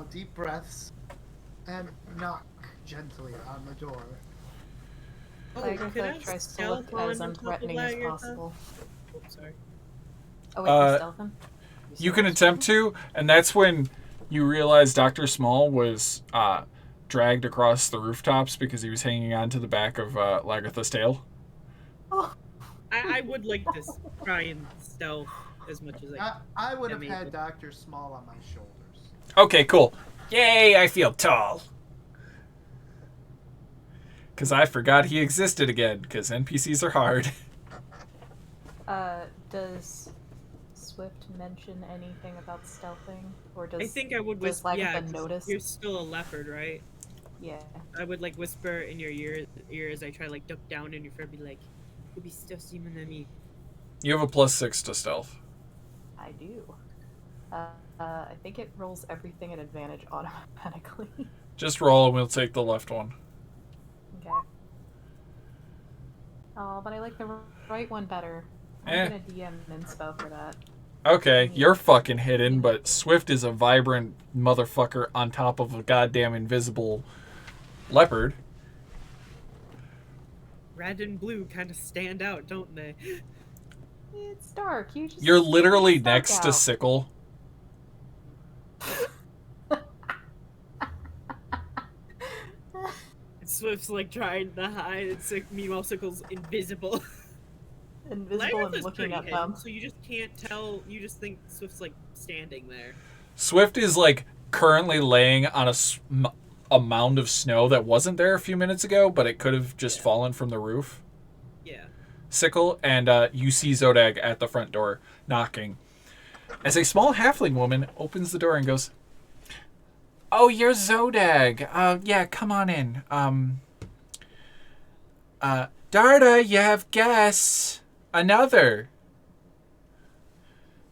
deep breaths, and knock gently on the door. Lagartha tries to look as unthreatening as possible. Oh, sorry. Oh, wait, you stealth him? You can attempt to, and that's when you realize Dr. Small was dragged across the rooftops because he was hanging on to the back of Lagartha's tail. Oh. I would like to try and stealth as much as I would have had Dr. Small on my shoulders. Okay, cool. Yay, I feel tall. Because I forgot he existed again, because NPCs are hard. Does Swift mention anything about stealthing? Or does I think I would does whisper. Lagartha notice? You're still a leopard, right? Yeah. I would like whisper in your ear as I try like duck down in your fur, be like, "You'll be still seeming at me." You have a +6 to stealth. I do. I think it rolls everything at advantage automatically. Just roll and we'll take the left one. Okay. Oh, but I like the right one better. I'm gonna DM inspo for that. Okay, you're fucking hidden, but Swift is a vibrant motherfucker on top of a goddamn invisible leopard. Red and blue kind of stand out, don't they? It's dark. You're literally it's dark next to out. Sickle. Swift's like trying to hide, and meanwhile Sickle's invisible. Invisible and Lagartha's looking pretty at hidden, them. so you just can't tell. You just think Swift's like standing there. Swift is like currently laying on a mound of snow that wasn't there a few minutes ago, but it could have just fallen from the roof. Yeah. Sickle, and you see Zodag at the front door knocking. As a small halfling woman opens the door and goes, "Oh, you're Zodag. Yeah, come on in. Darda, you have guests. Another."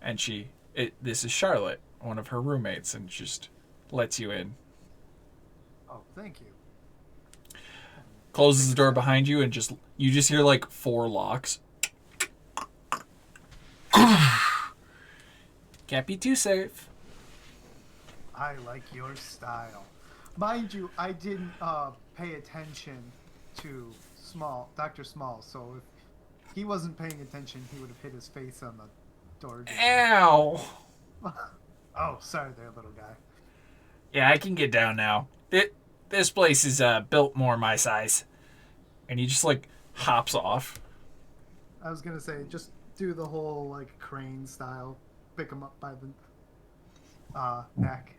And this is Charlotte, one of her roommates, and just lets you in. Oh, thank you. Closes the door behind you, and you just hear like 4 locks. Can't be too safe. I like your style. Mind you, I didn't pay attention to Dr. Small, so if he wasn't paying attention, he would have hit his face on the door. Ow. Oh, sorry there, little guy. Yeah, I can get down now. This place is built more my size. And he just like hops off. I was gonna say, just do the whole like crane style pick him up by the neck,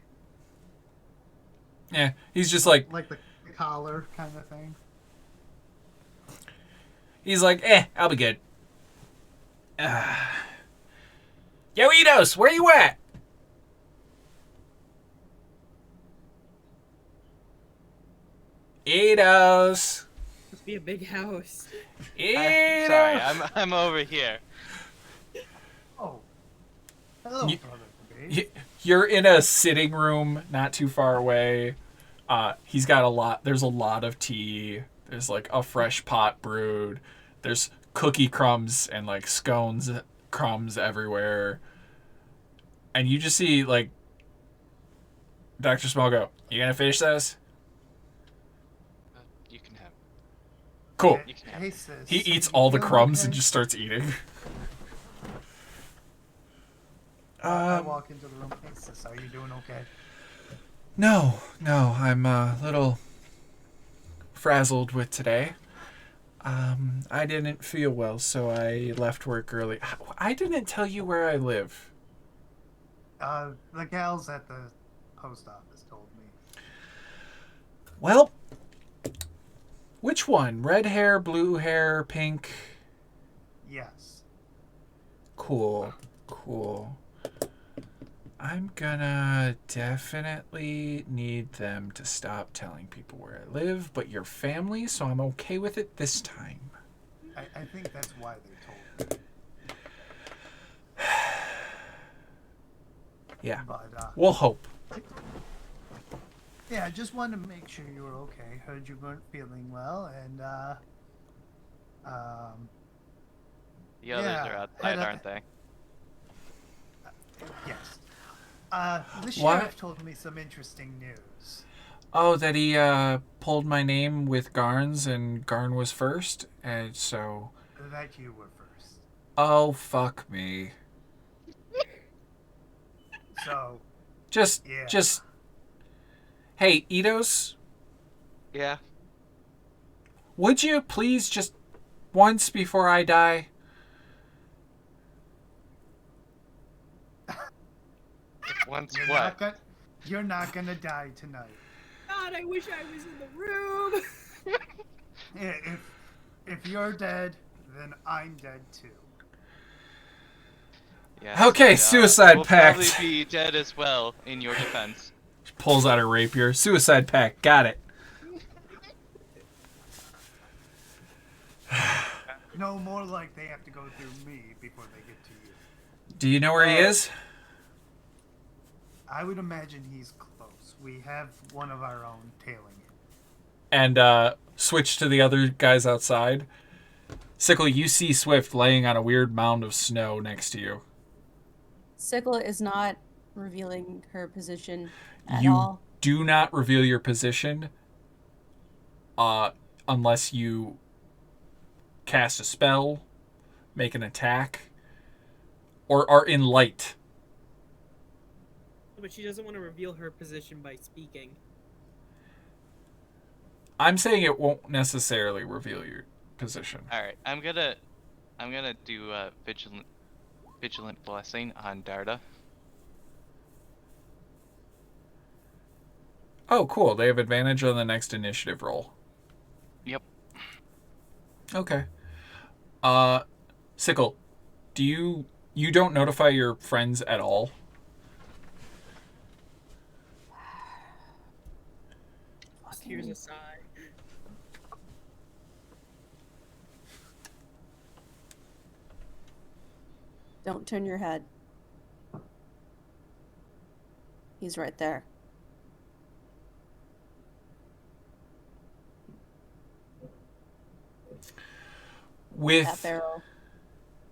Yeah, he's just like the collar kind of thing. he's like, I'll be good. Yo, Eidos, where you at? Eidos. Must be a big house. Eidos. Sorry, I'm over here. Oh, hello, You- brother. Babe. You're in a sitting room not too far away. He's got there's a lot of tea. There's like a fresh pot brewed. There's cookie crumbs and like scones crumbs everywhere. And you just see like Dr. Small go, you gonna finish this? You can have. Cool. You can have. Hey, sis. He eats you all the feeling crumbs okay? and just starts eating. I walk into the room. Hey, sis, are you doing okay? No, I'm a little frazzled with today. I didn't feel well, so I left work early. I didn't tell you where I live. The gals at the post office told me. Well, which one? Red hair, blue hair, pink? Yes. Cool. I'm gonna definitely need them to stop telling people where I live, but you're family, so I'm okay with it this time. I think that's why they told me. Yeah, But, we'll hope. yeah, I just wanted to make sure you were okay. Heard you weren't feeling well, and, The others Yeah, are outside, aren't they? yes. The What? sheriff told me some interesting news. Oh, that he pulled my name with Garn's and Garn was first, and so... That you were first. Oh, fuck me. So, Just... yeah. Hey, Eidos, Yeah. would you please just once before I die? Once You're what? you're not gonna die tonight. God, I wish I was in the room. If you're dead, then I'm dead too. Yes, Okay, and, suicide we'll pact. probably be dead as well in your defense. She pulls out a rapier. Suicide pact. Got it. No, more like they have to go through me before they get to you. Do you know where he is? I would imagine he's close. We have one of our own tailing him. And switch to the other guys outside. Sickle, you see Swift laying on a weird mound of snow next to you. Sickle is not revealing her position at You all. do not reveal your position unless you cast a spell, make an attack, or are in light. But she doesn't want to reveal her position by speaking. I'm saying it won't necessarily reveal your position. All right, I'm gonna do a vigilant blessing on Darda. Oh, cool. They have advantage on the next initiative roll. Yep. Okay. Sickle, do you don't notify your friends at all? Here's a sigh. Don't turn your head. He's right there. That With barrel.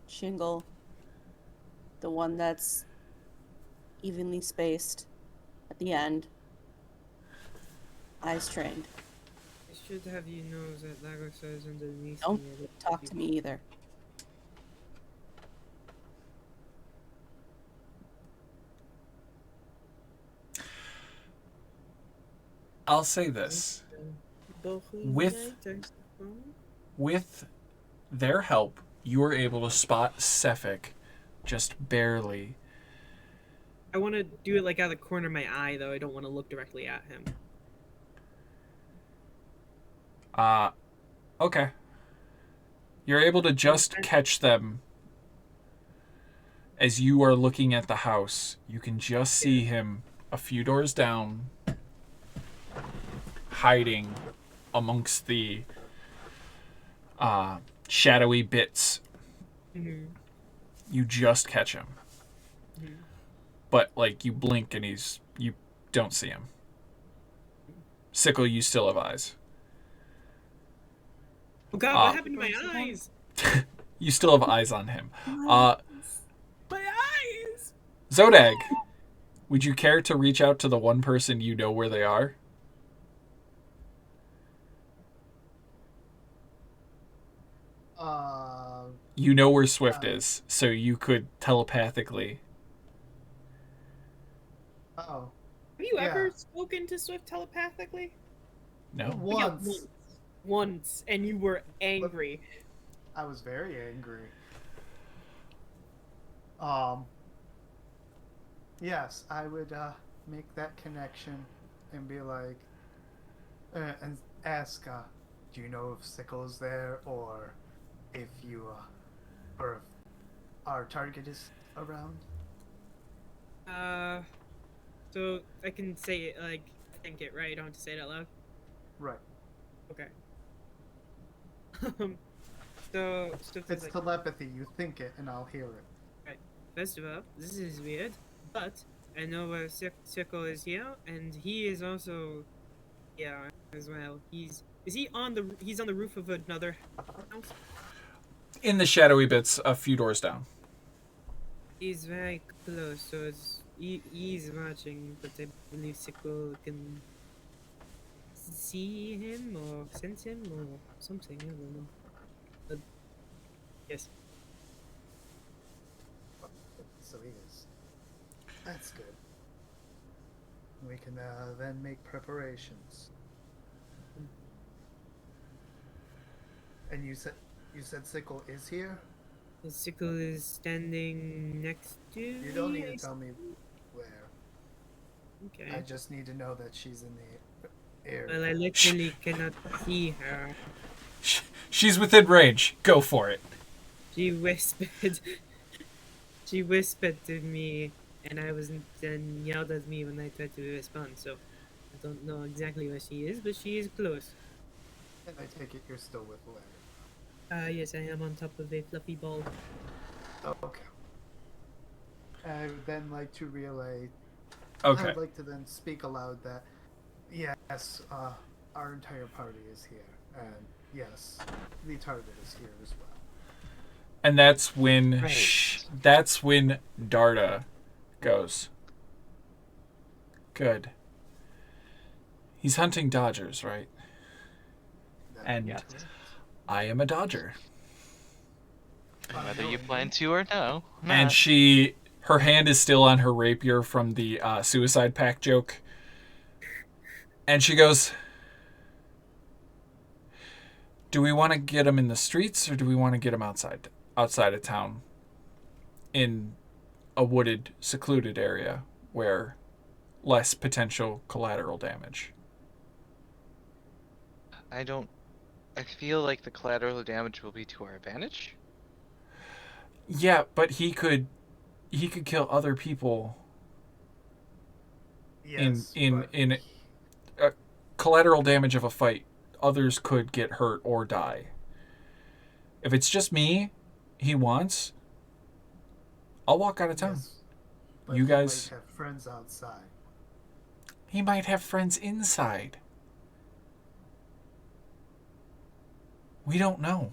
Shingle. The one that's evenly spaced at the end. Eyes trained. I should have you know that Lago says underneath Don't me that talk to me either. I'll say this. With their help, you were able to spot Cephik just barely. I want to do it like out of the corner of my eye, though. I don't want to look directly at him. Okay. You're able to just catch them as you are looking at the house. You can just see him a few doors down, hiding amongst the shadowy bits. Mm-hmm. You just catch him. Mm-hmm. But, like, you blink and you don't see him. Sickle, you still have eyes. Oh god, what happened to my eyes? You still have eyes on him. My eyes! Zodag, would you care to reach out to the one person you know where they are? You know where Swift is, so you could telepathically. Oh. Have you ever spoken to Swift telepathically? No. Once. Once, and you were angry. I was very angry. Yes, I would make that connection and be like, and ask, do you know if Sickle's there, or if you, or if our target is around? So I can say it, like, think it, right? I don't have to say it out loud? Right. Okay. So It's like, telepathy. You think it, and I'll hear it. right. First of all, this is weird, but I know where Sickle is here, and he is also here as well. He's on the roof of another house? In the shadowy bits, a few doors down. He's very close, so he's watching, but I believe Sickle can see him or sense him or something. I don't know. But yes. So he is. That's good. We can then make preparations. And you said Sickle is here? The Sickle is standing next to You don't me, need to tell me where. Okay. I just need to know that she's in the area. Well, I literally cannot see her. She's within range. Go for it. She whispered. She whispered to me, and then yelled at me when I tried to respond. So I don't know exactly where she is, but she is close. And I take it you're still with Larry. Yes, I am on top of a fluffy ball. Oh, okay. I would then like to relay. Okay. I'd like to then speak aloud that, yes, our entire party is here, and yes, the target is here as well. And that's when Right. that's when Darda goes. Good. He's hunting dodgers, right? And Yes. I am a dodger. Whether you plan to or no. And her hand is still on her rapier from the suicide pact joke. And she goes, do we want to get him in the streets, or do we want to get him outside of town in a wooded, secluded area where less potential collateral damage? I feel like the collateral damage will be to our advantage. Yeah, but he could kill other people. Yes, in collateral damage of a fight. Others could get hurt or die. If it's just me he wants, I'll walk out of town. yes, but You he guys- might have friends outside. He might have friends inside. We don't know.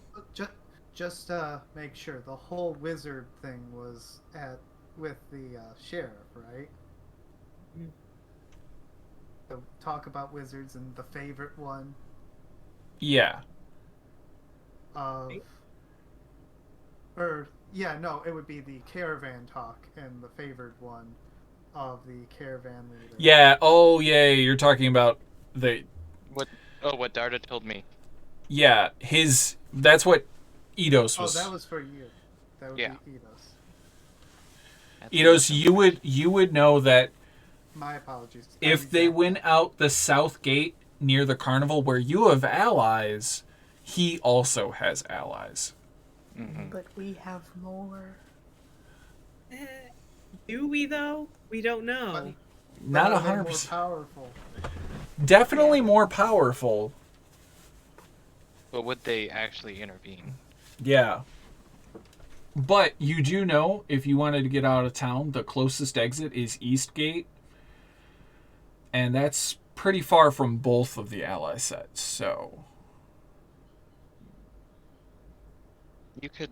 Just make sure the whole wizard thing was with the sheriff, right? Mm. So talk about wizards and the favorite one Yeah. of, it would be the caravan talk and the favored one of the caravan leader. Yeah. Oh, yeah. You're talking about the. What Darda told me. Yeah. That's what Eidos was. Oh, that was for you. That would Yeah. be Eidos. Eidos, you would know that My apologies. if they went out the south gate near the carnival where you have allies, he also has allies. Mm-hmm. But we have more. Do we though? We don't know. Not Are they more 100%. powerful. Definitely more powerful. But would they actually intervene? Yeah. But you do know, if you wanted to get out of town, the closest exit is East Gate. And that's pretty far from both of the ally sets, so... You could.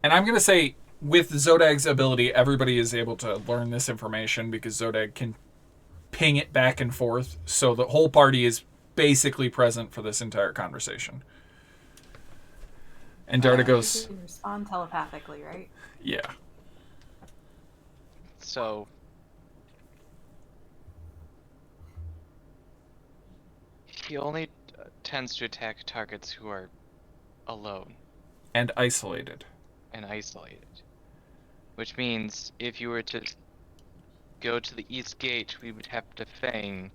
And I'm going to say, with Zodag's ability, everybody is able to learn this information because Zodag can ping it back and forth. So the whole party is basically present for this entire conversation. And Darda You goes, can respond telepathically, right? yeah. So. He only tends to attack targets who are alone And isolated. and isolated. Which means if you were to go to the east gate, we would have to feign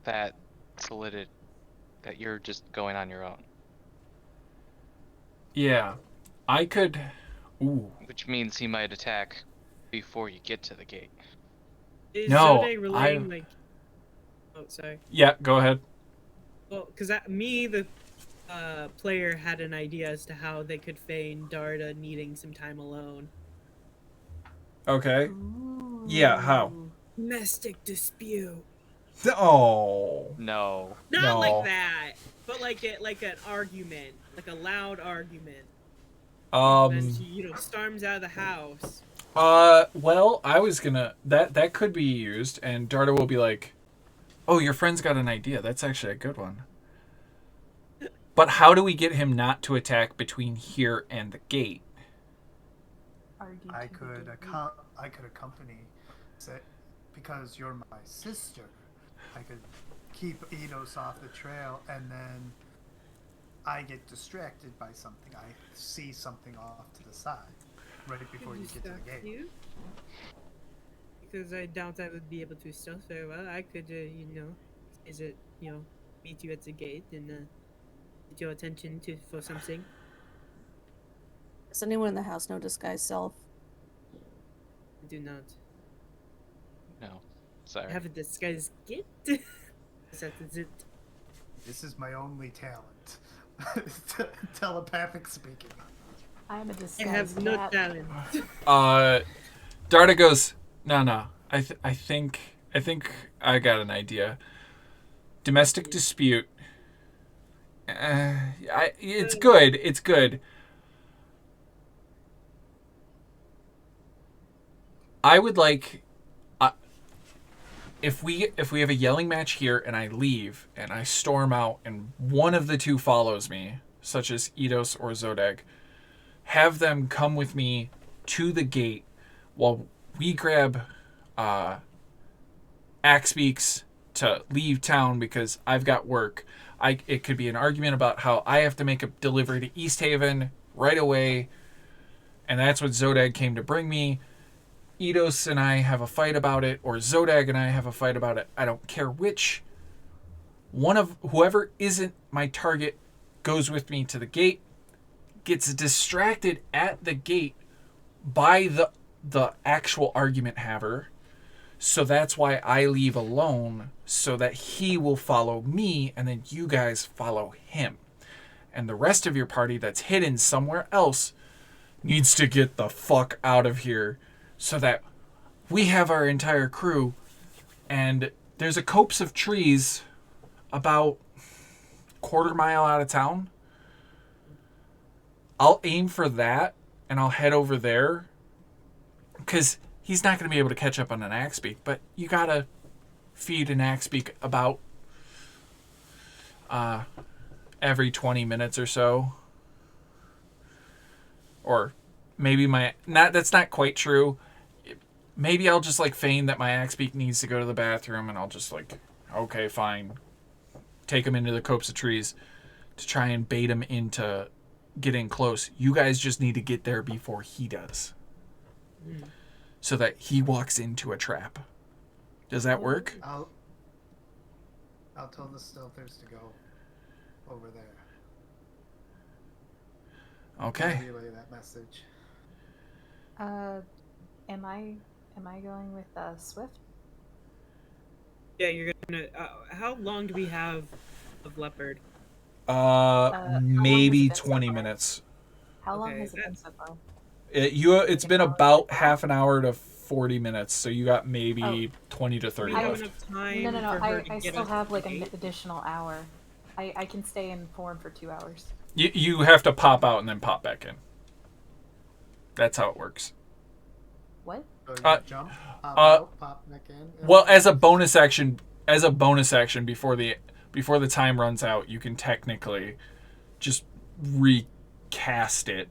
that solidity, that you're just going on your own. Yeah. I could... Ooh. Which means he might attack before you get to the gate. Is No, Zode relaying like? Oh, sorry. Yeah, go ahead. Well, because the player had an idea as to how they could feign Darda needing some time alone. Okay. Yeah, how? Domestic dispute. Oh. No. Not No. like that, but like an argument, like a loud argument. As she, storms out of the house. Well, I was gonna... That could be used, and Darda will be like, oh, your friend's got an idea. That's actually a good one. But how do we get him not to attack between here and the gate? I could accompany, say, because you're my sister. I could keep Eidos off the trail, and then I get distracted by something. I see something off to the side, right before you get to the gate. You? Because I doubt I would be able to stealth very well. I could, meet you at the gate and get your attention for something. Does anyone in the house know disguise self? I do not. No. Sorry. I have a disguise gift. Is it? This is my only talent. Telepathic speaking. I'm a I disguised have no cat. talent. Darda goes, no. I think I got an idea. Domestic dispute. It's good. It's good. I would like, if we have a yelling match here and I leave and I storm out and one of the two follows me, such as Eidos or Zodag, have them come with me to the gate while we grab Axe Beaks to leave town because I've got work. It could be an argument about how I have to make a delivery to East Haven right away, and that's what Zodag came to bring me. Eidos and I have a fight about it, or Zodag and I have a fight about it. I don't care which. One of whoever isn't my target goes with me to the gate, gets distracted at the gate by the actual argument haver. So that's why I leave alone, so that he will follow me, and then you guys follow him. And the rest of your party that's hidden somewhere else needs to get the fuck out of here, so that we have our entire crew, and there's a copse of trees about quarter mile out of town. I'll aim for that, and I'll head over there, because he's not going to be able to catch up on an axe beak, but you gotta feed an axe beak about every 20 minutes or so. Or maybe that's not quite true. Maybe I'll just feign that my axe beak needs to go to the bathroom, and I'll just okay, fine. Take him into the copse of trees to try and bait him into getting close. You guys just need to get there before he does. so that he walks into a trap. Does that work? I'll tell the stealthers to go over there. Okay. Relay that message. Am I going with Swift? Yeah, you're gonna. How long do we have of leopard? How long has Maybe it been so 20 far? minutes. How long Okay, has it been so far? It's been about half an hour to 40 minutes, so you got maybe 20 to 30 We have left. enough time No. for her to I get still us have to like the an gate? additional hour. I can stay in form for 2 hours. You have to pop out and then pop back in. That's how it works. What? So you jump, pop uh, out, pop back in. Well, as a bonus action before the time runs out, you can technically just recast it.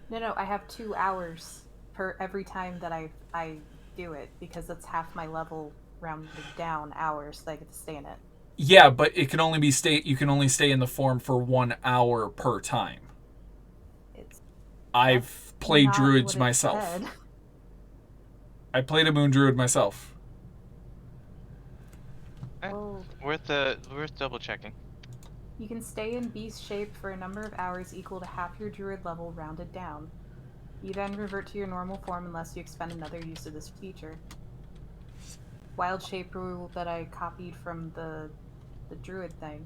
No. I have 2 hours per every time that I do it because that's half my level rounded down hours that I get to stay in it. Yeah, but it can only you can only stay in the form for 1 hour per time. It's I've played not druids what it myself. said. I played a moon druid myself. Oh. Worth double checking. You can stay in beast shape for a number of hours equal to half your druid level rounded down. You then revert to your normal form unless you expend another use of this feature. Wild shape rule that I copied from the druid thing.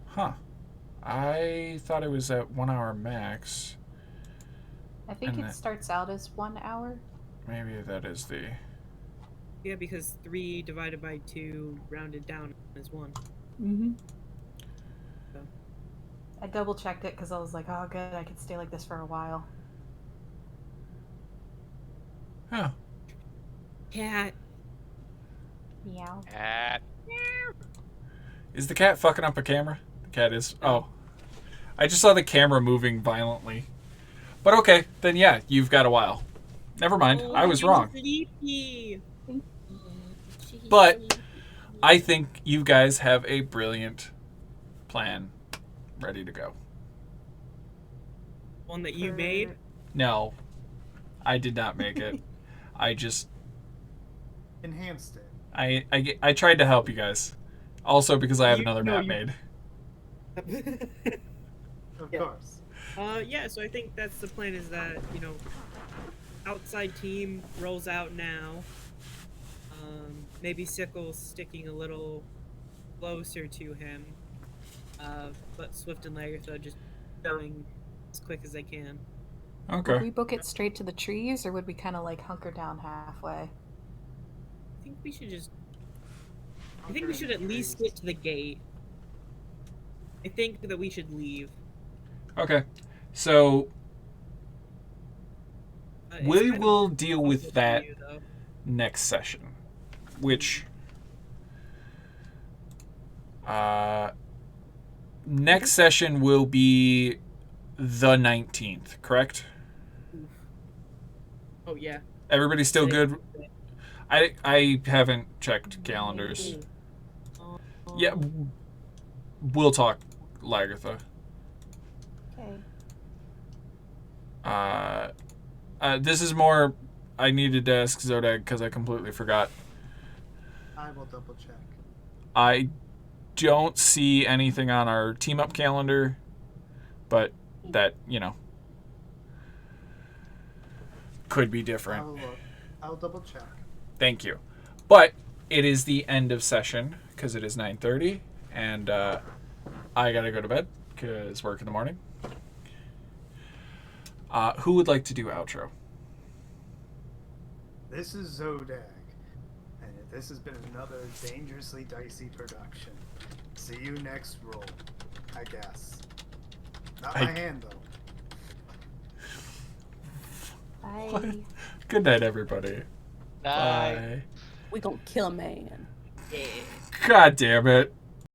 Huh. I thought it was at 1 hour max. I think And it starts out as 1 hour. Maybe that is the... Yeah, because 3 divided by 2 rounded down is 1. Mm-hmm. So. I double checked it because I was like, oh good, I could stay like this for a while. Huh. Cat. Meow. Cat. Is the cat fucking up a camera? The cat is. Oh. I just saw the camera moving violently. But okay, then yeah, you've got a while. Never mind, I was wrong. Sleepy. But I think you guys have a brilliant plan ready to go. One that you made? No, I did not make it. I just... Enhanced it. I tried to help you guys. Also because I have another map made. Of course. Yeah, so I think that's the plan, is that, outside team rolls out now. Maybe Sickle's sticking a little closer to him. But Swift and Lagartha just going as quick as they can. Okay. Would we book it straight to the trees, or would we kind of like hunker down halfway? I think we should just... I think we should at least get to the gate. I think that we should leave. Okay. So It's we kind of will deal with awful that for you, though. next session. Which next session will be the 19th, correct? Oh, yeah. Everybody still Say- good? I haven't checked calendars. Yeah, we'll talk, Lagartha. Okay. This is more... I needed to ask Zodag because I completely forgot. I will double check. I don't see anything on our team up calendar, but that, could be different. I'll look. I'll double check. Thank you. But it is the end of session because it is 9:30, and I gotta go to bed because work in the morning. Who would like to do outro? This is Zodag, and this has been another Dangerously Dicey production. See you next roll, I guess. Not my hand, though. Bye. Good night, everybody. Bye. Bye. We gonna kill a man. God damn it.